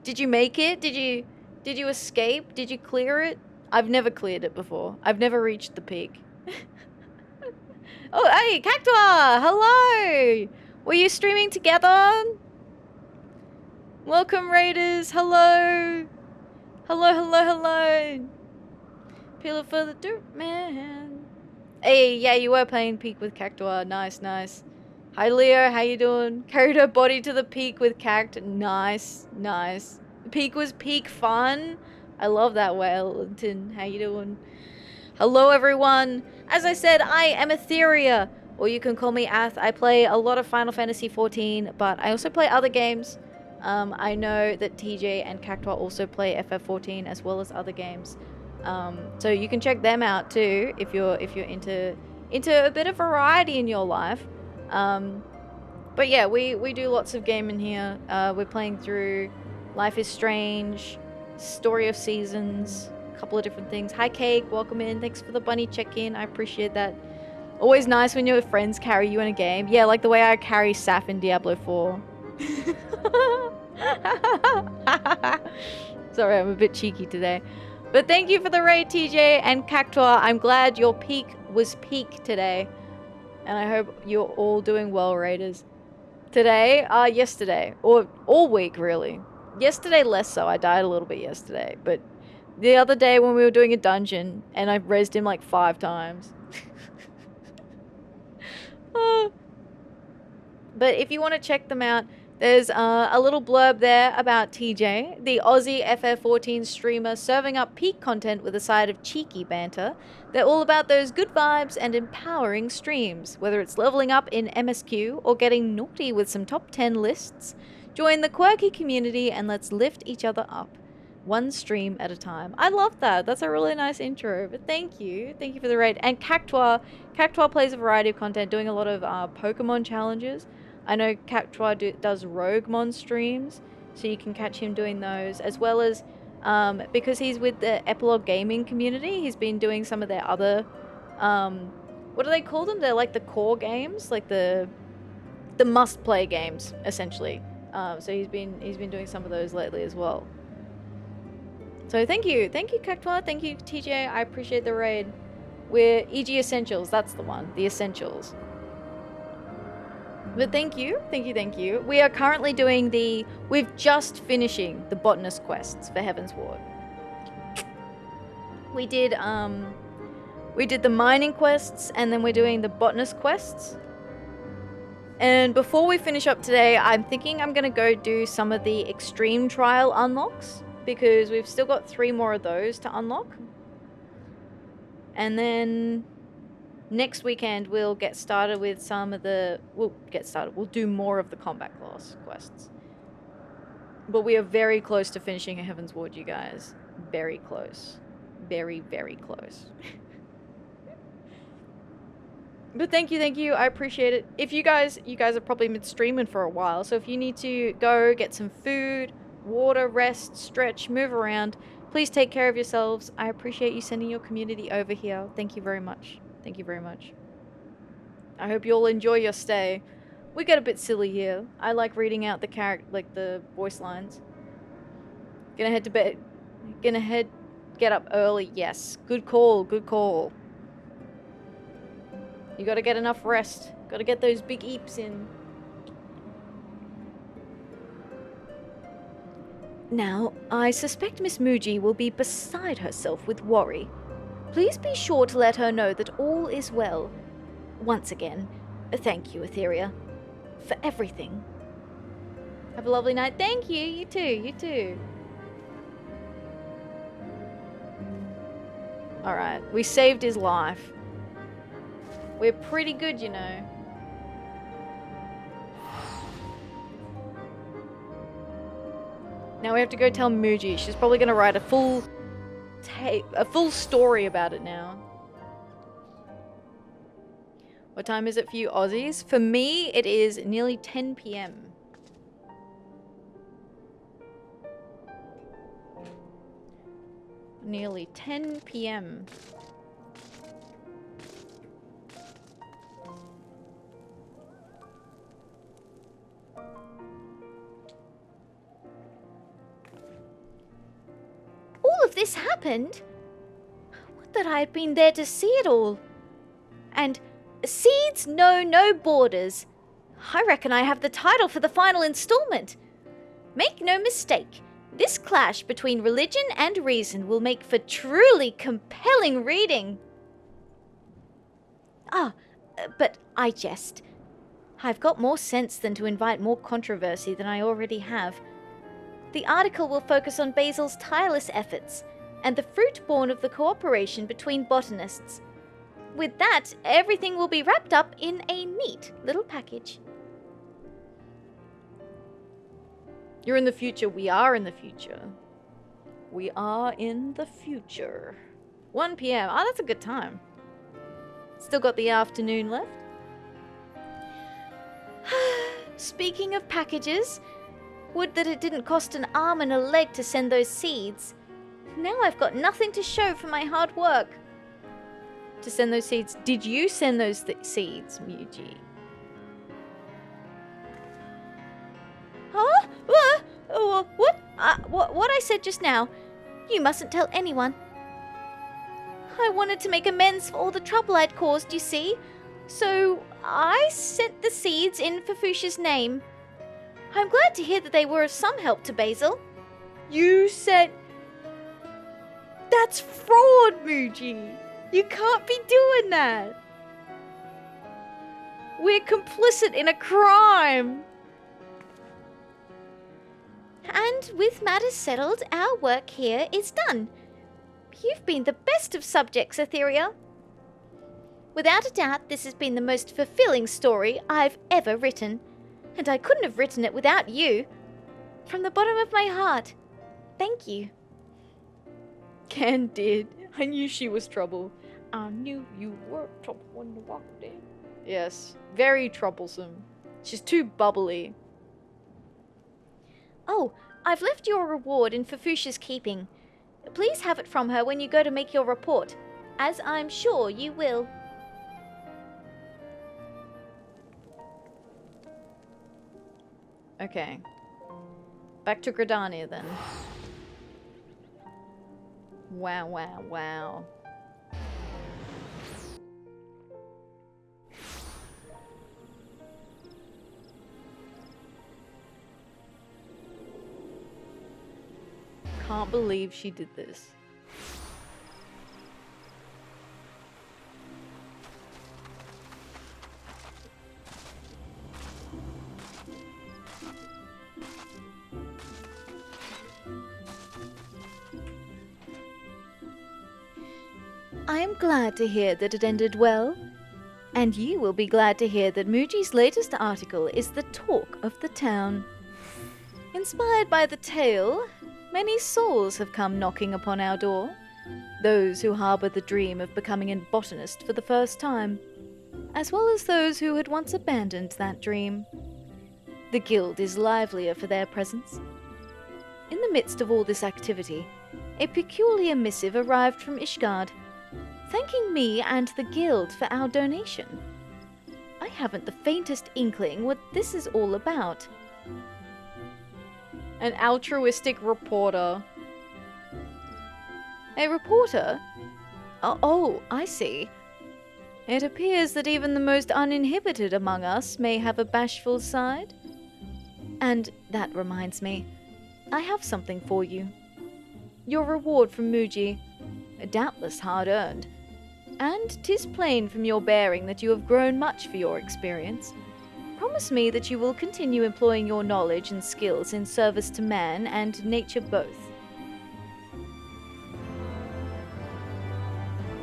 Did you make it? Did you escape? Did you clear it? I've never cleared it before. I've never reached the peak. Oh, hey, Cactua! Hello! Were you streaming together? Welcome, Raiders! Hello! Hello, hello, hello! Peel it for the dirt, man. Hey, yeah, you were playing Peak with Cactua. Nice, nice. Hi, Leo. How you doing? Carried her body to the peak with Cact. Nice, nice. The peak was peak fun. I love that, Wellington. How you doing? Hello, everyone. As I said, I am Atheria. or you can call me Ath. I play a lot of Final Fantasy XIV, but I also play other games. I know that TJ and Cactuar also play FF14 as well as other games. So you can check them out too if you're into a bit of variety in your life. But yeah, we do lots of gaming here. We're playing through Life is Strange, Story of Seasons, a couple of different things. Hi Cake, welcome in. Thanks for the bunny check-in. I appreciate that. Always nice when your friends carry you in a game. Yeah, like the way I carry Saf in Diablo 4. Sorry, I'm a bit cheeky today. But thank you for the raid, TJ and Cactuar. I'm glad your peak was peak today. And I hope you're all doing well, raiders. Today? Yesterday. Or all week, really. Yesterday less so. I died a little bit yesterday. But the other day when we were doing a dungeon, and I rezzed him like 5 times. But if you want to check them out, there's a little blurb there about TJ, the Aussie FF14 streamer serving up peak content with a side of cheeky banter. They're all about those good vibes and empowering streams, whether it's leveling up in MSQ or getting naughty with some top 10 lists. Join the quirky community and let's lift each other up, one stream at a time. I love that. That's a really nice intro, but thank you. Thank you for the raid. And Cactuar plays a variety of content, doing a lot of Pokemon challenges. I know Cactuar does Roguemon streams, so you can catch him doing those, as well as, because he's with the Epilogue Gaming community, he's been doing some of their other, what do they call them? They're like the core games, like the must-play games, essentially. So he's been doing some of those lately as well. So thank you Cactuar, thank you TJ, I appreciate the raid. We're EG Essentials, that's the one, the Essentials. But thank you. We are currently doing we're just finishing the botanist quests for Heaven's Ward. We did the mining quests, and then we're doing the botanist quests. And before we finish up today, I'm thinking I'm gonna go do some of the extreme trial unlocks, because we've still got 3 more of those to unlock. And then next weekend, we'll get started with some of the... We'll do more of the combat class quests. But we are very close to finishing a Heaven's Ward, you guys. Very close. Very, very close. But thank you. I appreciate it. If you guys are probably been streaming for a while, so if you need to go get some food, water, rest, stretch, move around, please take care of yourselves. I appreciate you sending your community over here. Thank you very much. Thank you very much. I hope you all enjoy your stay. We get a bit silly here. I like reading out the voice lines. Gonna head to bed. Get up early. Yes. Good call. You gotta get enough rest. Gotta get those big eeps in. Now, I suspect Miss Muji will be beside herself with worry. Please be sure to let her know that all is well. Once again, thank you, Atheria, for everything. Have a lovely night. Thank you. You too. Alright, we saved his life. We're pretty good, you know. Now we have to go tell Muji. She's probably going to write a full story about it now. What time is it for you Aussies? For me, it is nearly 10 p.m. Nearly 10 p.m. All of this happened? Would that I had been there to see it all. And seeds know no borders. I reckon I have the title for the final installment. Make no mistake, this clash between religion and reason will make for truly compelling reading. But I jest. I've got more sense than to invite more controversy than I already have. The article will focus on Basil's tireless efforts and the fruit born of the cooperation between botanists. with that, everything will be wrapped up in a neat little package. You're in the future. We are in the future. We are in the future. 1 p.m. Oh, that's a good time. Still got the afternoon left. Speaking of packages, would that it didn't cost an arm and a leg to send those seeds. Now I've got nothing to show for my hard work. To send those seeds. Did you send those seeds, Muji? Huh? What I said just now? You mustn't tell anyone. I wanted to make amends for all the trouble I'd caused, you see. So I sent the seeds in Fafusha's name. I'm glad to hear that they were of some help to Basil. You said... That's fraud, Muji. You can't be doing that. We're complicit in a crime. And with matters settled, our work here is done. You've been the best of subjects, Atheria. Without a doubt, this has been the most fulfilling story I've ever written. And I couldn't have written it without you. From the bottom of my heart, thank you. Candid. I knew she was trouble. I knew you were trouble when you walked in. Yes, very troublesome. She's too bubbly. Oh, I've left your reward in Fafusha's keeping. Please have it from her when you go to make your report, as I'm sure you will. Okay. Back to Gridania then. Wow, wow, wow. Can't believe she did this. I am glad to hear that it ended well. And you will be glad to hear that Muji's latest article is the talk of the town. Inspired by the tale, many souls have come knocking upon our door. Those who harbour the dream of becoming a botanist for the first time, as well as those who had once abandoned that dream. The guild is livelier for their presence. In the midst of all this activity, a peculiar missive arrived from Ishgard, thanking me and the guild for our donation. I haven't the faintest inkling what this is all about. An altruistic reporter. A reporter? Oh, I see. It appears that even the most uninhibited among us may have a bashful side. And that reminds me, I have something for you. Your reward from Muji, doubtless hard-earned. And 'tis plain from your bearing that you have grown much for your experience. Promise me that you will continue employing your knowledge and skills in service to man and nature both.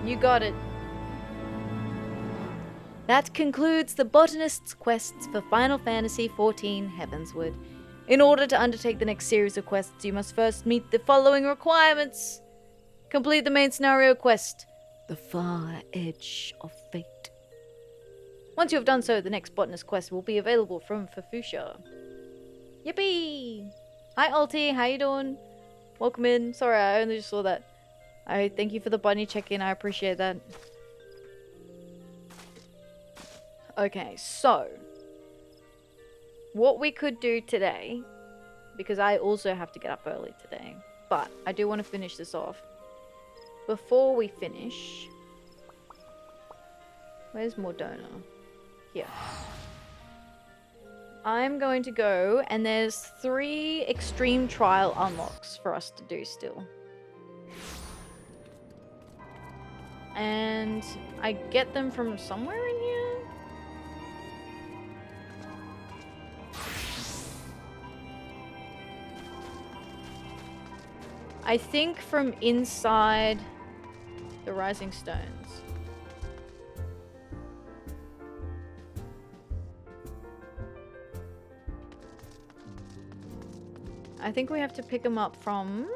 You got it. That concludes the botanist's quests for Final Fantasy XIV Heavensward. In order to undertake the next series of quests, you must first meet the following requirements. Complete the main scenario quest, The Far Edge of Fate. Once you have done so, the next botanist quest will be available from Fafusha. Yippee! Hi Alti, how you doing? Welcome in. Sorry, I only just saw that. I thank you for the bunny check-in, I appreciate that. Okay, so what we could do today, because I also have to get up early today, but I do want to finish this off. Before we finish, where's Mordona? Here. I'm going to go, and there's 3 extreme trial unlocks for us to do still. And I get them from somewhere in here? I think from inside the Rising Stones. I think we have to pick him up from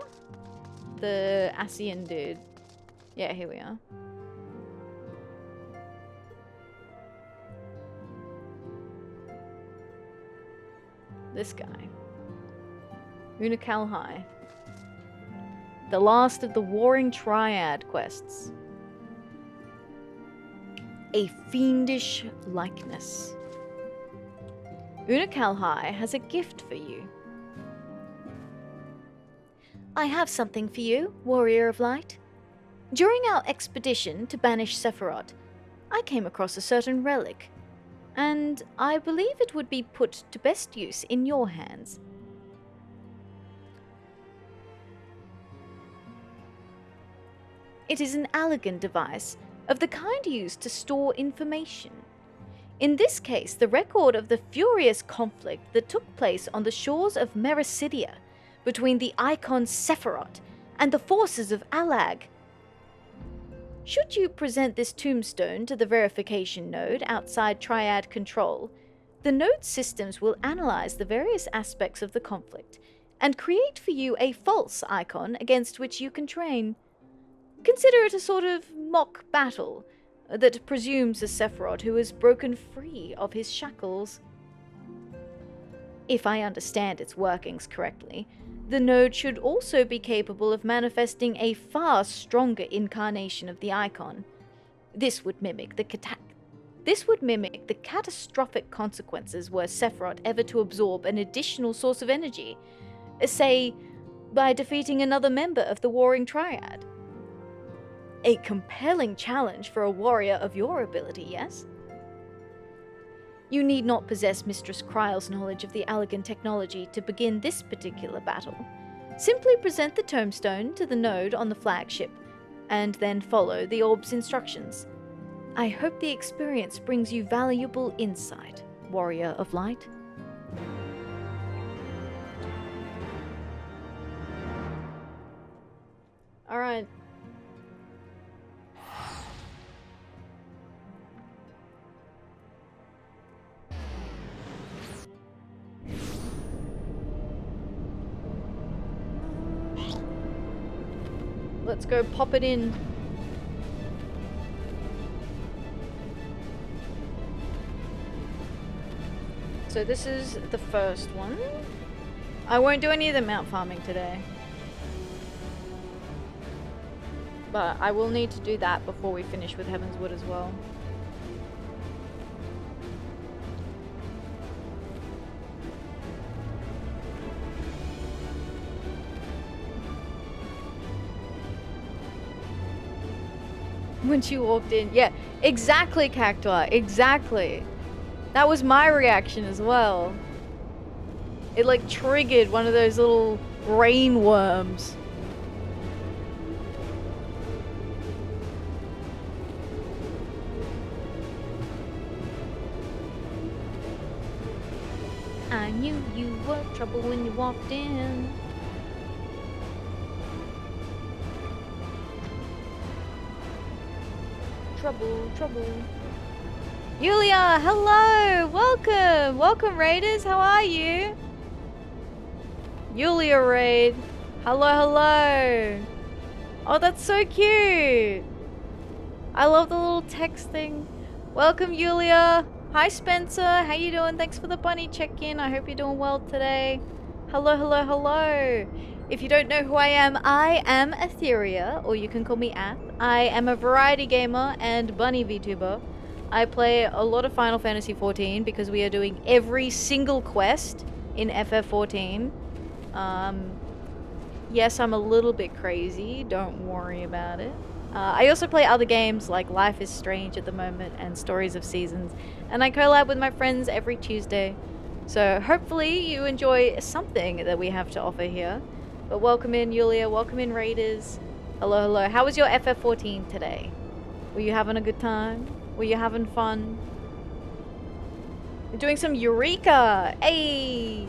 the Asian dude. Yeah, here we are. This guy. Unakalhai. The last of the Warring Triad quests. A fiendish likeness. Unakalhai has a gift for you. I have something for you, Warrior of Light. During our expedition to banish Sephiroth, I came across a certain relic, and I believe it would be put to best use in your hands. It is an elegant device, of the kind used to store information. In this case, the record of the furious conflict that took place on the shores of Mericidia between the icon Sephiroth and the forces of Alag. Should you present this tombstone to the verification node outside Triad control, the node's systems will analyze the various aspects of the conflict and create for you a false icon against which you can train. Consider it a sort of mock battle that presumes a Sephiroth who has broken free of his shackles. If I understand its workings correctly, the node should also be capable of manifesting a far stronger incarnation of the icon. This would mimic the catastrophic consequences were Sephiroth ever to absorb an additional source of energy, say, by defeating another member of the Warring Triad. A compelling challenge for a warrior of your ability, yes? You need not possess Mistress Kryle's knowledge of the Allegan technology to begin this particular battle. Simply present the tombstone to the node on the flagship, and then follow the orb's instructions. I hope the experience brings you valuable insight, Warrior of Light. Alright. Let's go pop it in. So this is the first one. I won't do any of the mount farming today. But I will need to do that before we finish with Heaven's Wood as well. When she walked in. Yeah, exactly, Cactuar. Exactly. That was my reaction as well. It like triggered one of those little brain worms. I knew you were trouble when you walked in. Trouble, trouble. Yulia, hello! Welcome! Welcome, Raiders! How are you? Yulia Raid. Hello, hello! Oh, that's so cute! I love the little text thing. Welcome, Yulia! Hi, Spencer! How you doing? Thanks for the bunny check-in. I hope you're doing well today. Hello, hello, hello! If you don't know who I am Atheria, or you can call me Ath. I am a variety gamer and bunny VTuber. I play a lot of Final Fantasy XIV because we are doing every single quest in FF14. Yes, I'm a little bit crazy, don't worry about it. I also play other games like Life is Strange at the moment and Stories of Seasons, and I collab with my friends every Tuesday. So hopefully you enjoy something that we have to offer here. But welcome in, Yulia. Welcome in, Raiders. Hello, hello. How was your FF14 today? Were you having a good time? Were you having fun? You're doing some Eureka! Hey!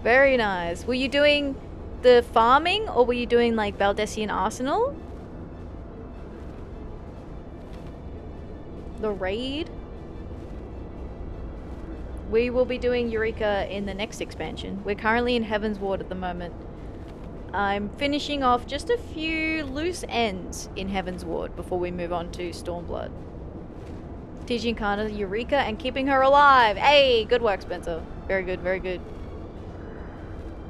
Very nice. Were you doing the farming, or were you doing like Baldessian Arsenal? The raid? We will be doing Eureka in the next expansion. We're currently in Heaven's Ward at the moment. I'm finishing off just a few loose ends in Heaven's Ward before we move on to Stormblood. Teaching Kana Eureka and keeping her alive. Hey, good work, Spencer. Very good, very good.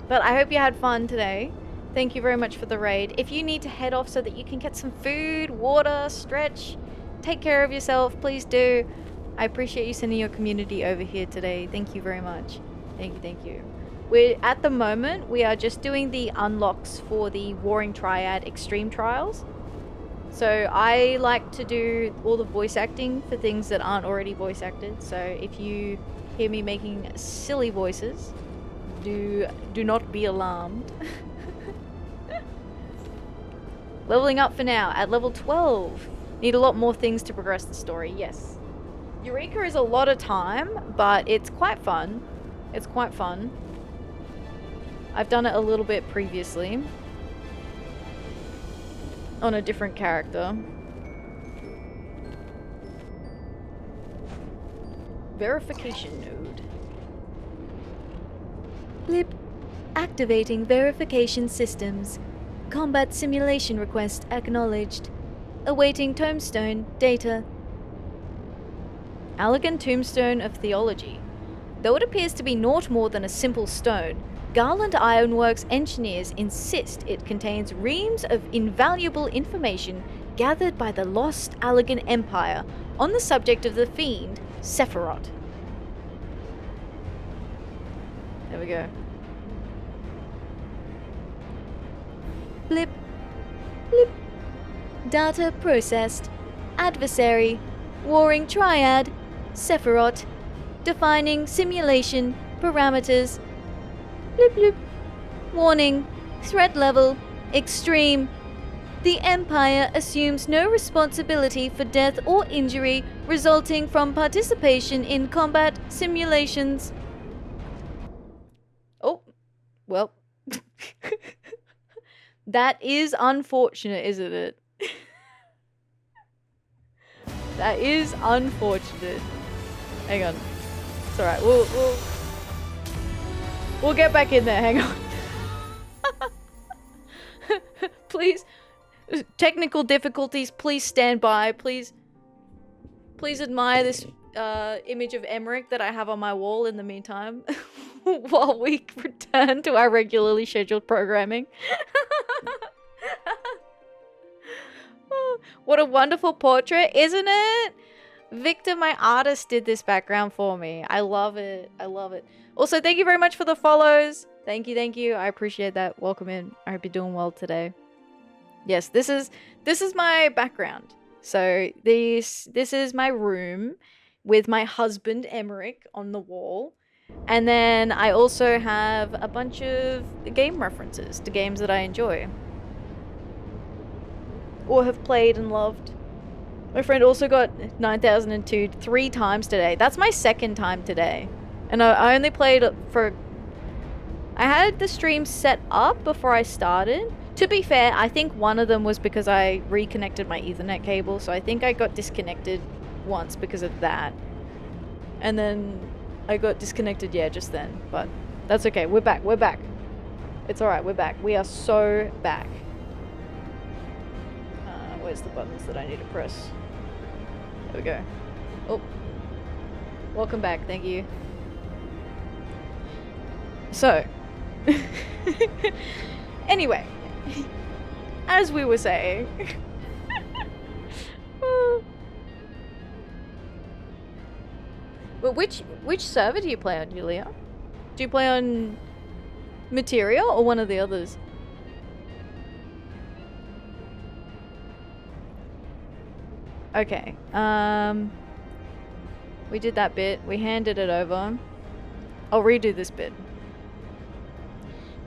But I hope you had fun today. Thank you very much for the raid. If you need to head off so that you can get some food, water, stretch, take care of yourself, please do. I appreciate you sending your community over here today. Thank you very much. Thank you, thank you. At the moment, we are just doing the unlocks for the Warring Triad Extreme Trials. So I like to do all the voice acting for things that aren't already voice acted. So if you hear me making silly voices, do not be alarmed. Leveling up for now at level 12. Need a lot more things to progress the story, yes. Eureka is a lot of time, but it's quite fun. It's quite fun. I've done it a little bit previously. On a different character. Verification node. Blip. Activating verification systems. Combat simulation request acknowledged. Awaiting tombstone data. Elegant tombstone of theology. Though it appears to be naught more than a simple stone, Garland Ironworks engineers insist it contains reams of invaluable information gathered by the lost Allegan Empire on the subject of the fiend, Sephiroth. There we go. Blip. Blip. Data processed. Adversary. Warring Triad. Sephiroth. Defining simulation parameters. Blip blip. Warning. Threat level. Extreme. The Empire assumes no responsibility for death or injury resulting from participation in combat simulations. Oh, well. That is unfortunate, isn't it? That is unfortunate. Hang on. It's alright. We'll get back in there. Hang on. Please. Technical difficulties. Please stand by. Please admire this image of Emmerich that I have on my wall in the meantime. While we return to our regularly scheduled programming. Oh, what a wonderful portrait, isn't it? Victor, my artist, did this background for me. I love it. I love it. Also, thank you very much for the follows. Thank you, thank you. I appreciate that. Welcome in. I hope you're doing well today. Yes, this is my background. So this is my room with my husband Emmerich on the wall. And then I also have a bunch of game references to games that I enjoy. Or have played and loved. My friend also got 9002 3 times today. That's my second time today. And I only played for... I had the stream set up before I started. To be fair, I think one of them was because I reconnected my Ethernet cable. So I think I got disconnected once because of that. And then... I got disconnected, yeah, just then. But that's okay. We're back. We're back. It's alright. We're back. We are so back. Where's the buttons that I need to press? There we go. Oh. Welcome back. Thank you. So. Anyway. As we were saying. But which server do you play on, Julia? Do you play on Materia or one of the others? Okay. We did that bit. We handed it over. I'll redo this bit.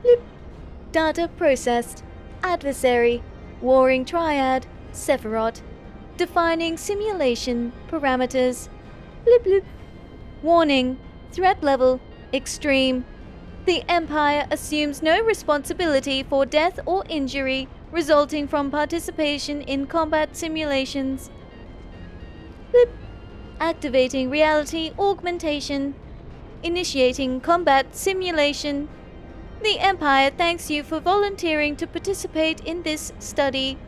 Blip. Data processed. Adversary. Warring Triad. Sephiroth. Defining simulation parameters. Blip blip. Warning. Threat level. Extreme. The Empire assumes no responsibility for death or injury resulting from participation in combat simulations. Blip. Activating reality augmentation. Initiating combat simulation. The Empire thanks you for volunteering to participate in this study.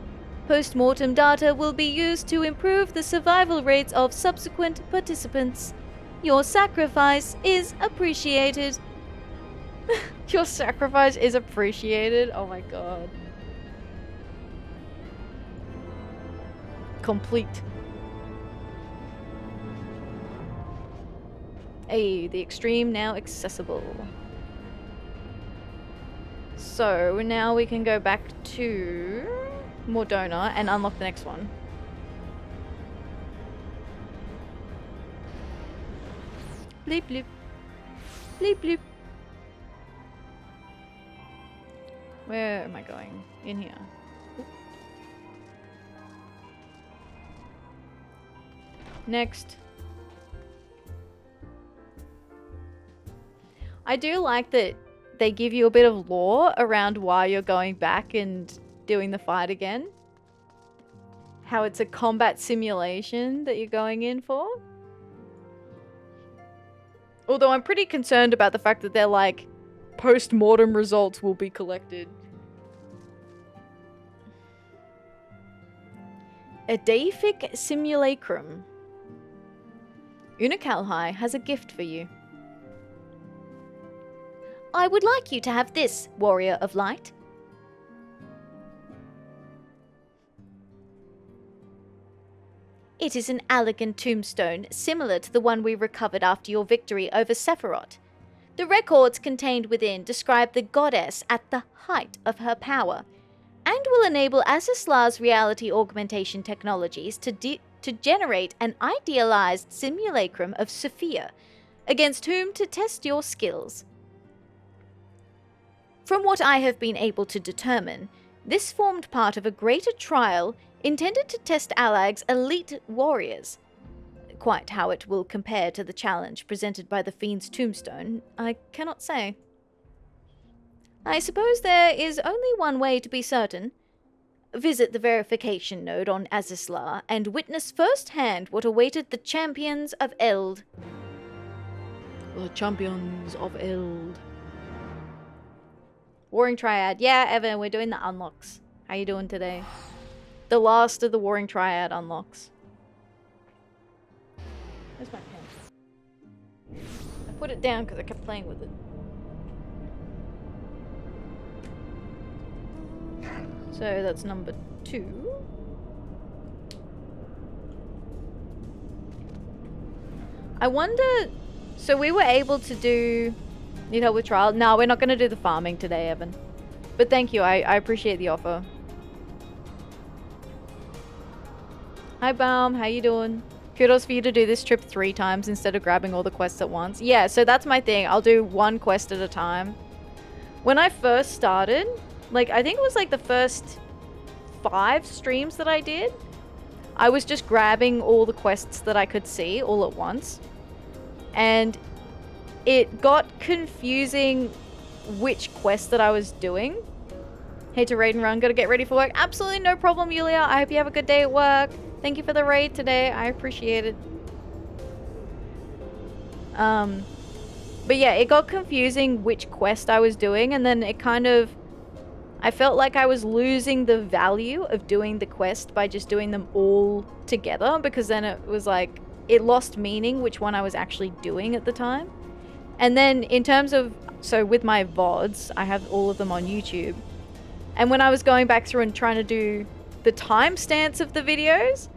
Post-mortem data will be used to improve the survival rates of subsequent participants. Your sacrifice is appreciated. Your sacrifice is appreciated? Oh my god. Complete. Hey, the extreme now accessible. So now we can go back to Mordona and unlock the next one. Bleep bloop. Bleep bloop. Where am I going? In here. Next. I do like that they give you a bit of lore around why you're going back and doing the fight again. How it's a combat simulation that you're going in for. Although I'm pretty concerned about the fact that they're like, post-mortem results will be collected. A Deific Simulacrum. Unakalhai has a gift for you. I would like you to have this, Warrior of Light. It is an elegant tombstone, similar to the one we recovered after your victory over Sephiroth. The records contained within describe the goddess at the height of her power, and will enable Azizlar's reality augmentation technologies to generate an idealized simulacrum of Sophia, against whom to test your skills. From what I have been able to determine, this formed part of a greater trial intended to test Alag's elite warriors. Quite how it will compare to the challenge presented by the Fiend's tombstone, I cannot say. I suppose there is only one way to be certain. Visit the verification node on Azizlar and witness firsthand what awaited the champions of Eld. The champions of Eld. Warring Triad. Yeah, Evan, we're doing the unlocks. How you doing today? The last of the Warring Triad unlocks. Where's my pen? I put it down because I kept playing with it. So that's number 2. I wonder... So we were able to do... Need help with trial? No, we're not going to do the farming today, Evan. But thank you, I appreciate the offer. Hi, Baum, how you doing? Kudos for you to do this trip 3 times instead of grabbing all the quests at once. Yeah, so that's my thing. I'll do one quest at a time. When I first started, like, I think it was like the first 5 streams that I did, I was just grabbing all the quests that I could see all at once. And it got confusing which quest that I was doing. Hey to raid and run, gotta get ready for work. Absolutely no problem, Yulia. I hope you have a good day at work. Thank you for the raid today. I appreciate it. But yeah, it got confusing which quest I was doing, and then it kind of... I felt like I was losing the value of doing the quest by just doing them all together, because then it was like, it lost meaning which one I was actually doing at the time. And then in terms of, so with my VODs, I have all of them on YouTube. And when I was going back through and trying to do the timestamps of the videos,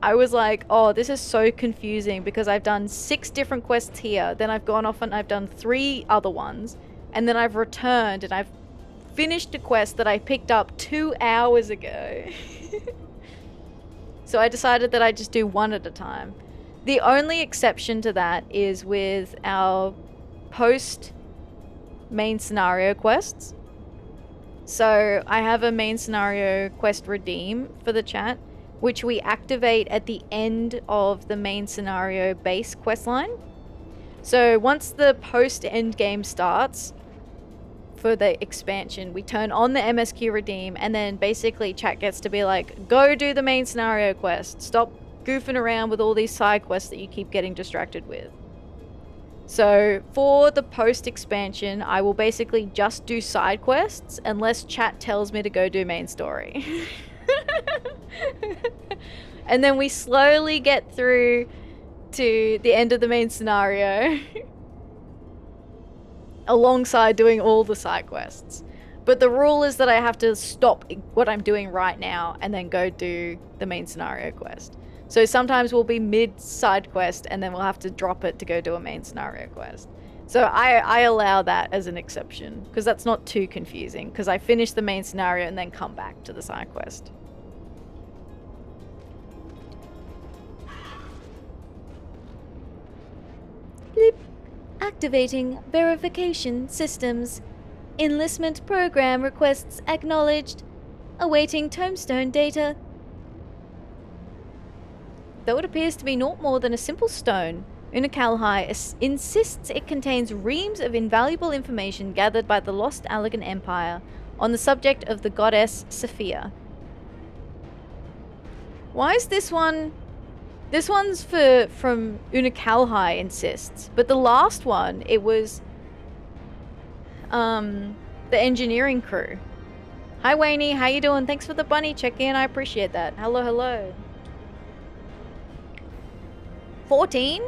I was like, oh, this is so confusing because I've done 6 different quests here. Then I've gone off and I've done 3 other ones. And then I've returned and I've finished a quest that I picked up 2 hours ago. So I decided that I'd just do one at a time. The only exception to that is with our post main scenario quests. So I have a main scenario quest redeem for the chat, which we activate at the end of the main scenario base questline. So once the post end game starts for the expansion, we turn on the MSQ redeem, and then basically chat gets to be like, go do the main scenario quest. Stop goofing around with all these side quests that you keep getting distracted with. So for the post expansion, I will basically just do side quests unless chat tells me to go do main story. And then we slowly get through to the end of the main scenario alongside doing all the side quests. But the rule is that I have to stop what I'm doing right now and then go do the main scenario quest. So sometimes we'll be mid side quest and then we'll have to drop it to go do a main scenario quest. So I allow that as an exception because that's not too confusing because I finish the main scenario and then come back to the side quest. Blip. Activating verification systems. Enlistment program requests acknowledged. Awaiting tombstone data. Though it appears to be naught more than a simple stone, Unakalhai insists it contains reams of invaluable information gathered by the lost Allegan Empire on the subject of the goddess Sophia. Why is this one... This one's from Unakalhai insists, but the last one, it was the engineering crew. Hi Wayne, how you doing? Thanks for the bunny check-in, I appreciate that. Hello, hello. 14?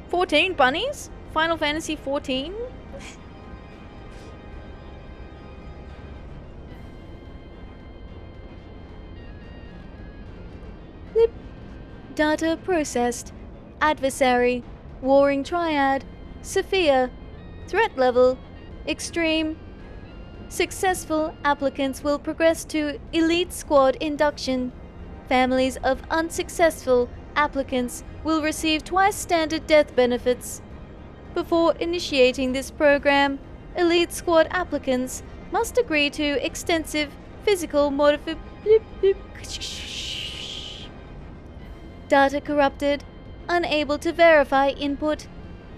14 bunnies? Final Fantasy 14? Blip. Data processed. Adversary. Warring Triad. Sophia. Threat level. Extreme. Successful applicants will progress to Elite Squad induction. Families of unsuccessful applicants will receive twice standard death benefits. Before initiating this program, Elite Squad applicants must agree to extensive physical Data corrupted. Unable to verify input.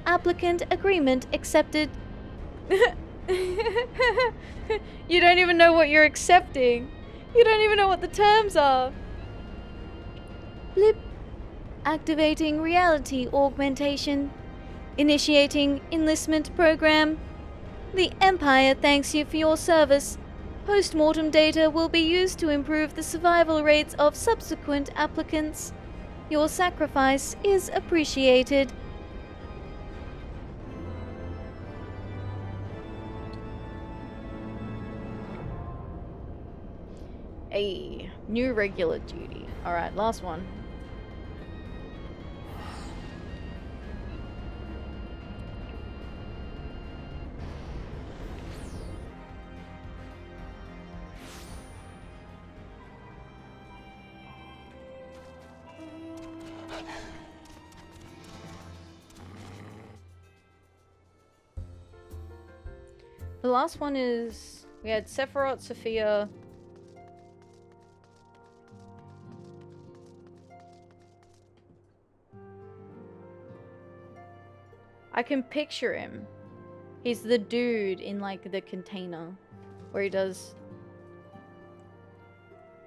Applicant agreement accepted. You don't even know what you're accepting. You don't even know what the terms are. Blip. Activating reality augmentation. Initiating enlistment program. The Empire thanks you for your service. Post-mortem data will be used to improve the survival rates of subsequent applicants. Your sacrifice is appreciated. Hey, new regular duty. Alright, last one. The last one is... We had Sephiroth, Sophia... I can picture him. He's the dude in, like, the container. Where he does...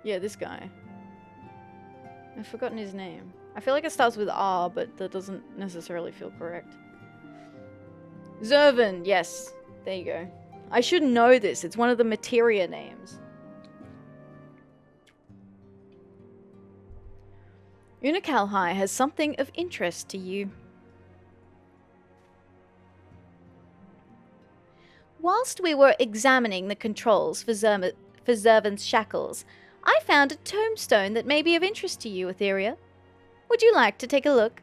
Yeah, this guy. I've forgotten his name. I feel like it starts with R, but that doesn't necessarily feel correct. Zervan, yes. There you go. I should know this. It's one of the Atheria names. Unakalhai has something of interest to you. Whilst we were examining the controls for Zervan's shackles, I found a tombstone that may be of interest to you, Atheria. Would you like to take a look?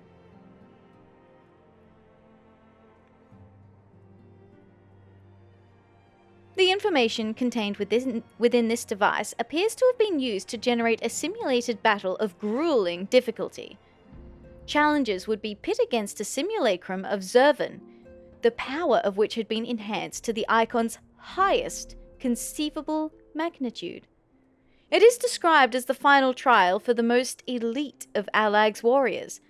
The information contained within this device appears to have been used to generate a simulated battle of grueling difficulty. Challenges would be pit against a simulacrum of Zervan, the power of which had been enhanced to the icon's highest conceivable magnitude. It is described as the final trial for the most elite of Alag's warriors,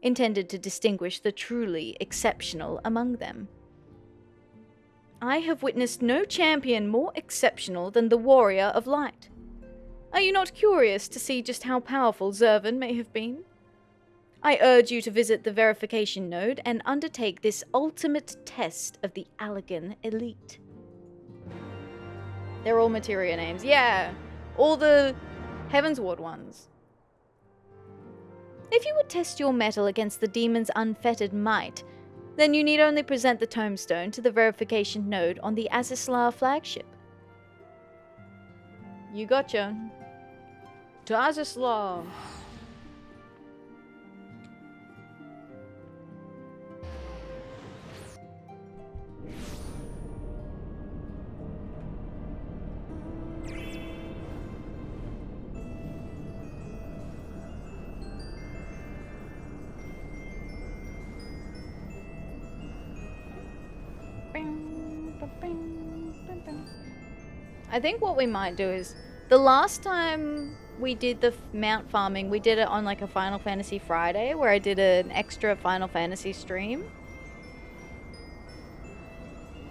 intended to distinguish the truly exceptional among them. I have witnessed no champion more exceptional than the Warrior of Light. Are you not curious to see just how powerful Zervan may have been? I urge you to visit the verification node and undertake this ultimate test of the Allegan elite. They're all materia names. Yeah, all the Heavensward ones. If you would test your mettle against the demon's unfettered might, then you need only present the tombstone to the verification node on the Azislar flagship. You gotcha. To Azislar. I think what we might do is, the last time we did the mount farming, we did it on like a Final Fantasy Friday where I did an extra Final Fantasy stream.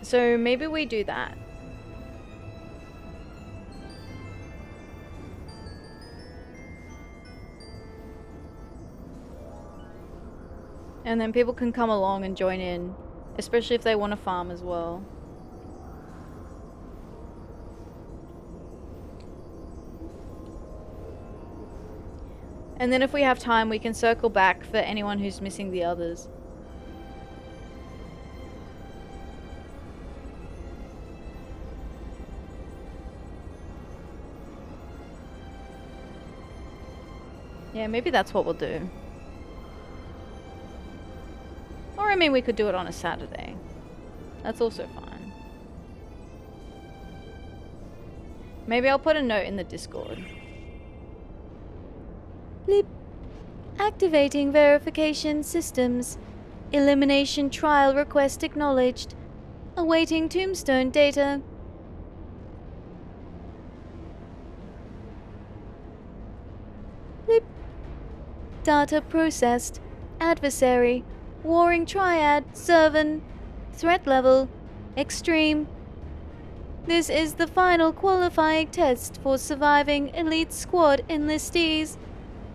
So maybe we do that. And then people can come along and join in, especially if they want to farm as well. And then if we have time, we can circle back for anyone who's missing the others. Yeah, maybe that's what we'll do. Or I mean, we could do it on a Saturday. That's also fine. Maybe I'll put a note in the Discord. Bleep. Activating verification systems. Elimination trial request acknowledged. Awaiting tombstone data. Bleep. Data processed. Adversary. Warring Triad. Servant. Threat level. Extreme. This is the final qualifying test for surviving Elite Squad enlistees.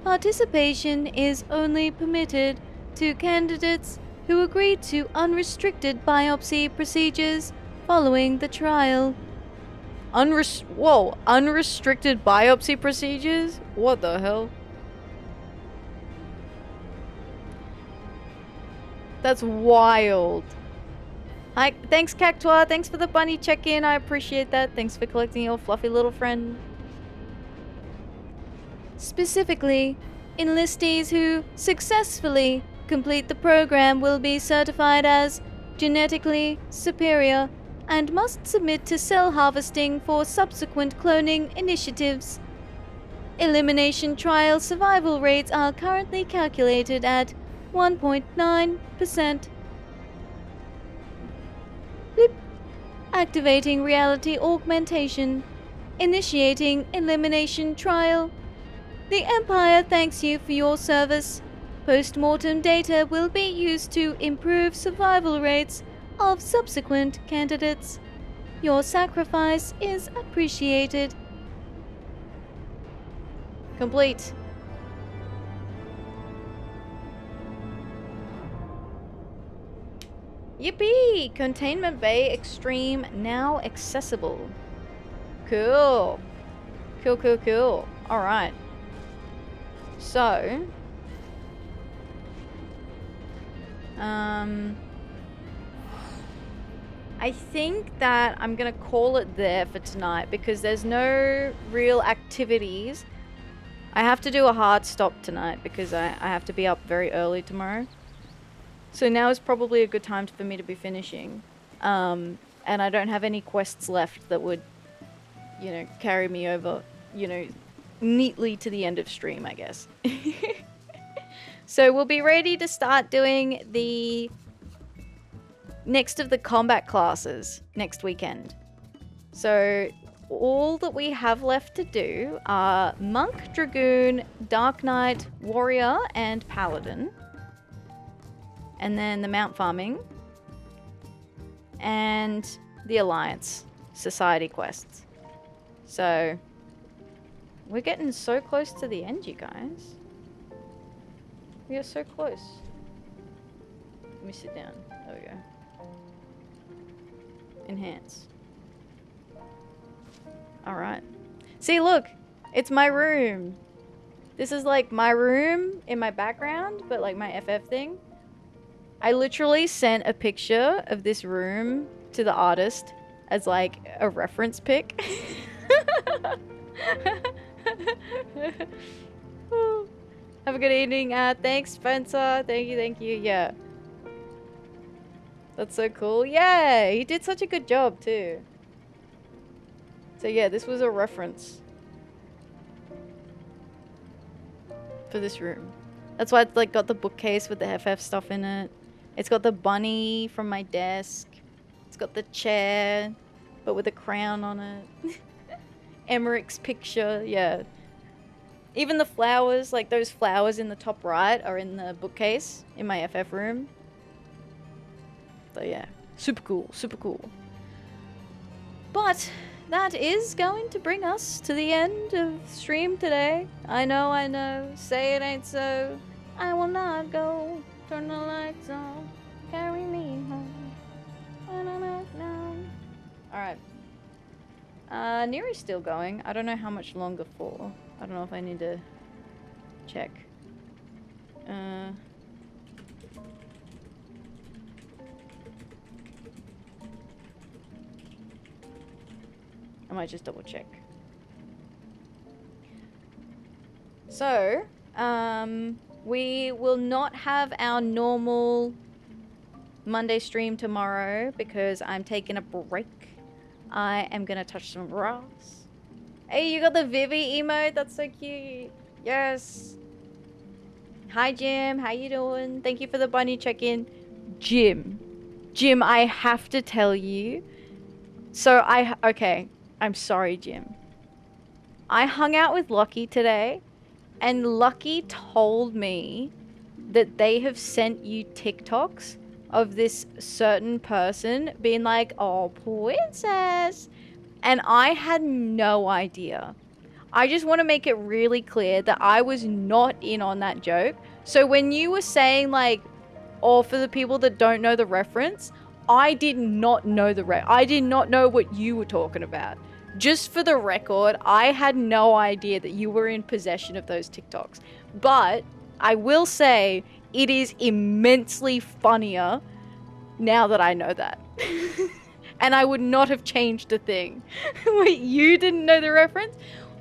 Participation is only permitted to candidates who agreed to unrestricted biopsy procedures following the trial. Unrestricted biopsy procedures? What the hell? That's wild. Hi, thanks Cactua, thanks for the bunny check-in, I appreciate that. Thanks for collecting your fluffy little friend. Specifically, enlistees who successfully complete the program will be certified as genetically superior and must submit to cell harvesting for subsequent cloning initiatives. Elimination trial survival rates are currently calculated at 1.9%. Blip. Activating reality augmentation. Initiating elimination trial. The Empire thanks you for your service. Post-mortem data will be used to improve survival rates of subsequent candidates. Your sacrifice is appreciated. Complete. Yippee! Containment Bay Extreme now accessible. Cool. Cool. Alright. So, I think that I'm gonna call it there for tonight because there's no real activities. I have to do a hard stop tonight because I have to be up very early tomorrow. So now is probably a good time for me to be finishing. And I don't have any quests left that would, you know, carry me over, you know, neatly to the end of stream, I guess. So we'll be ready to start doing the next of the combat classes next weekend. So all that we have left to do are Monk, Dragoon, Dark Knight, Warrior, and Paladin. And then the Mount Farming. And the Alliance Society quests. So we're getting so close to the end, you guys. We are so close. Let me sit down. There we go. Enhance. Alright. See, look! It's my room! This is like my room in my background, but like my FF thing. I literally sent a picture of this room to the artist as like a reference pic. Have a good evening. Thanks, Spencer. Thank you. Yeah. That's so cool. Yeah, he did such a good job too. So yeah, this was a reference for this room. That's why it's like got the bookcase with the FF stuff in it. It's got the bunny from my desk. It's got the chair, but with a crown on it. Emmerich's picture, yeah. Even the flowers, like those flowers in the top right are in the bookcase in my FF room. So yeah, super cool, super cool. But that is going to bring us to the end of stream today. I know, say it ain't so. I will not go, turn the lights on, carry me home. Alright. Neri's still going. I don't know how much longer for. I don't know if I need to check. I might just double check. So, we will not have our normal Monday stream tomorrow because I'm taking a break. I am gonna touch some grass. Hey, you got the Vivi emote? That's so cute. Yes. Hi, Jim. How you doing? Thank you for the bunny check-in. Jim, I have to tell you. So okay. I'm sorry, Jim. I hung out with Lucky today, and Lucky told me that they have sent you TikToks of this certain person being like, oh, princess. And I had no idea. I just want to make it really clear that I was not in on that joke. So when you were saying like, or for the people that don't know the reference, I did not know I did not know what you were talking about. Just for the record, I had no idea that you were in possession of those TikToks. But I will say it is immensely funnier now that I know that. And I would not have changed a thing. Wait, you didn't know the reference?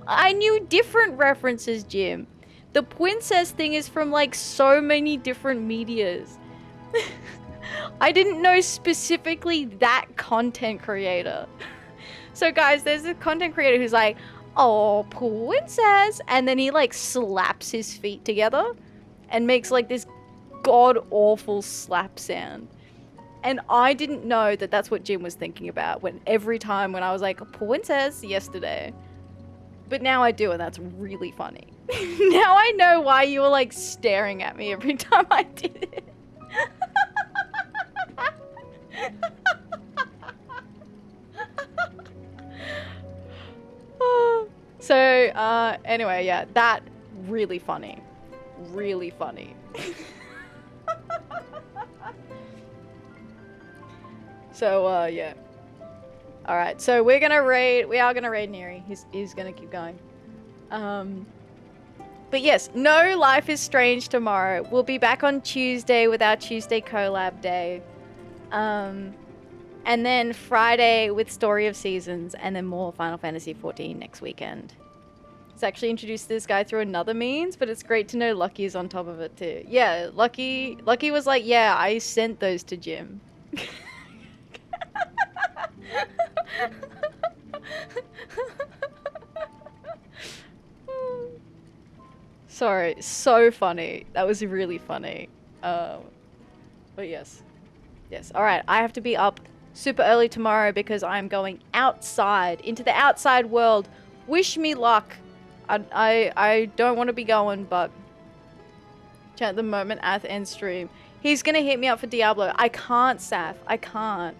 I knew different references, Jim. The princess thing is from like so many different medias. I didn't know specifically that content creator. So guys, there's a content creator who's like, oh, princess. And then he like slaps his feet together and makes like this god-awful slap sound. And I didn't know that that's what Jim was thinking about every time when I was like, princess yesterday. But now I do, and that's really funny. Now I know why you were like staring at me every time I did it. So, anyway, yeah, that really funny. Really funny. So, yeah. Alright, so we are gonna raid Neri. He's gonna keep going. But yes, no Life is Strange tomorrow. We'll be back on Tuesday with our Tuesday collab day. And then Friday with Story of Seasons, and then more Final Fantasy XIV next weekend. It's actually introduced this guy through another means, but it's great to know Lucky is on top of it too. Yeah, Lucky was like, yeah, I sent those to Jim. Sorry, so funny. That was really funny. But yes. Yes, alright, I have to be up super early tomorrow because I'm going outside, into the outside world. Wish me luck. I don't want to be going, but at the moment, Ath end stream. He's gonna hit me up for Diablo. I can't, Saf. I can't.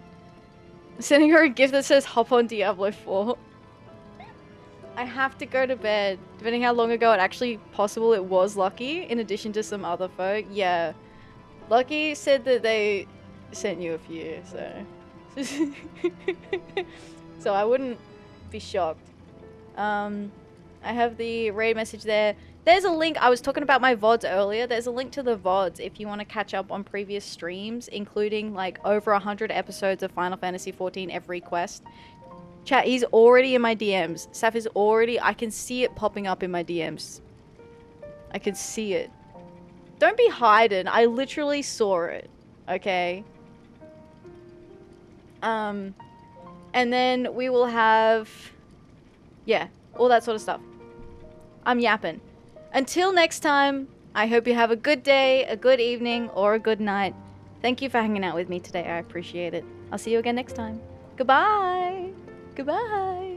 I'm sending her a gift that says hop on Diablo 4. I have to go to bed. Depending how long ago it actually possible it was Lucky, in addition to some other folk. Yeah. Lucky said that they sent you a few, so... so I wouldn't be shocked. I have the raid message there. There's a link. I was talking about my VODs earlier. There's a link to the VODs if you want to catch up on previous streams, including like over 100 episodes of Final Fantasy XIV every quest. Chat, he's already in my DMs. Saf is already... I can see it popping up in my DMs. I can see it. Don't be hiding. I literally saw it. Okay? And then we will have... Yeah, all that sort of stuff. I'm yapping. Until next time, I hope you have a good day, a good evening, or a good night. Thank you for hanging out with me today. I appreciate it. I'll see you again next time. Goodbye. Goodbye.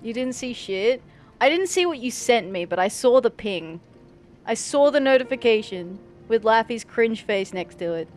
You didn't see shit? I didn't see what you sent me, but I saw the ping. I saw the notification with Laffy's cringe face next to it.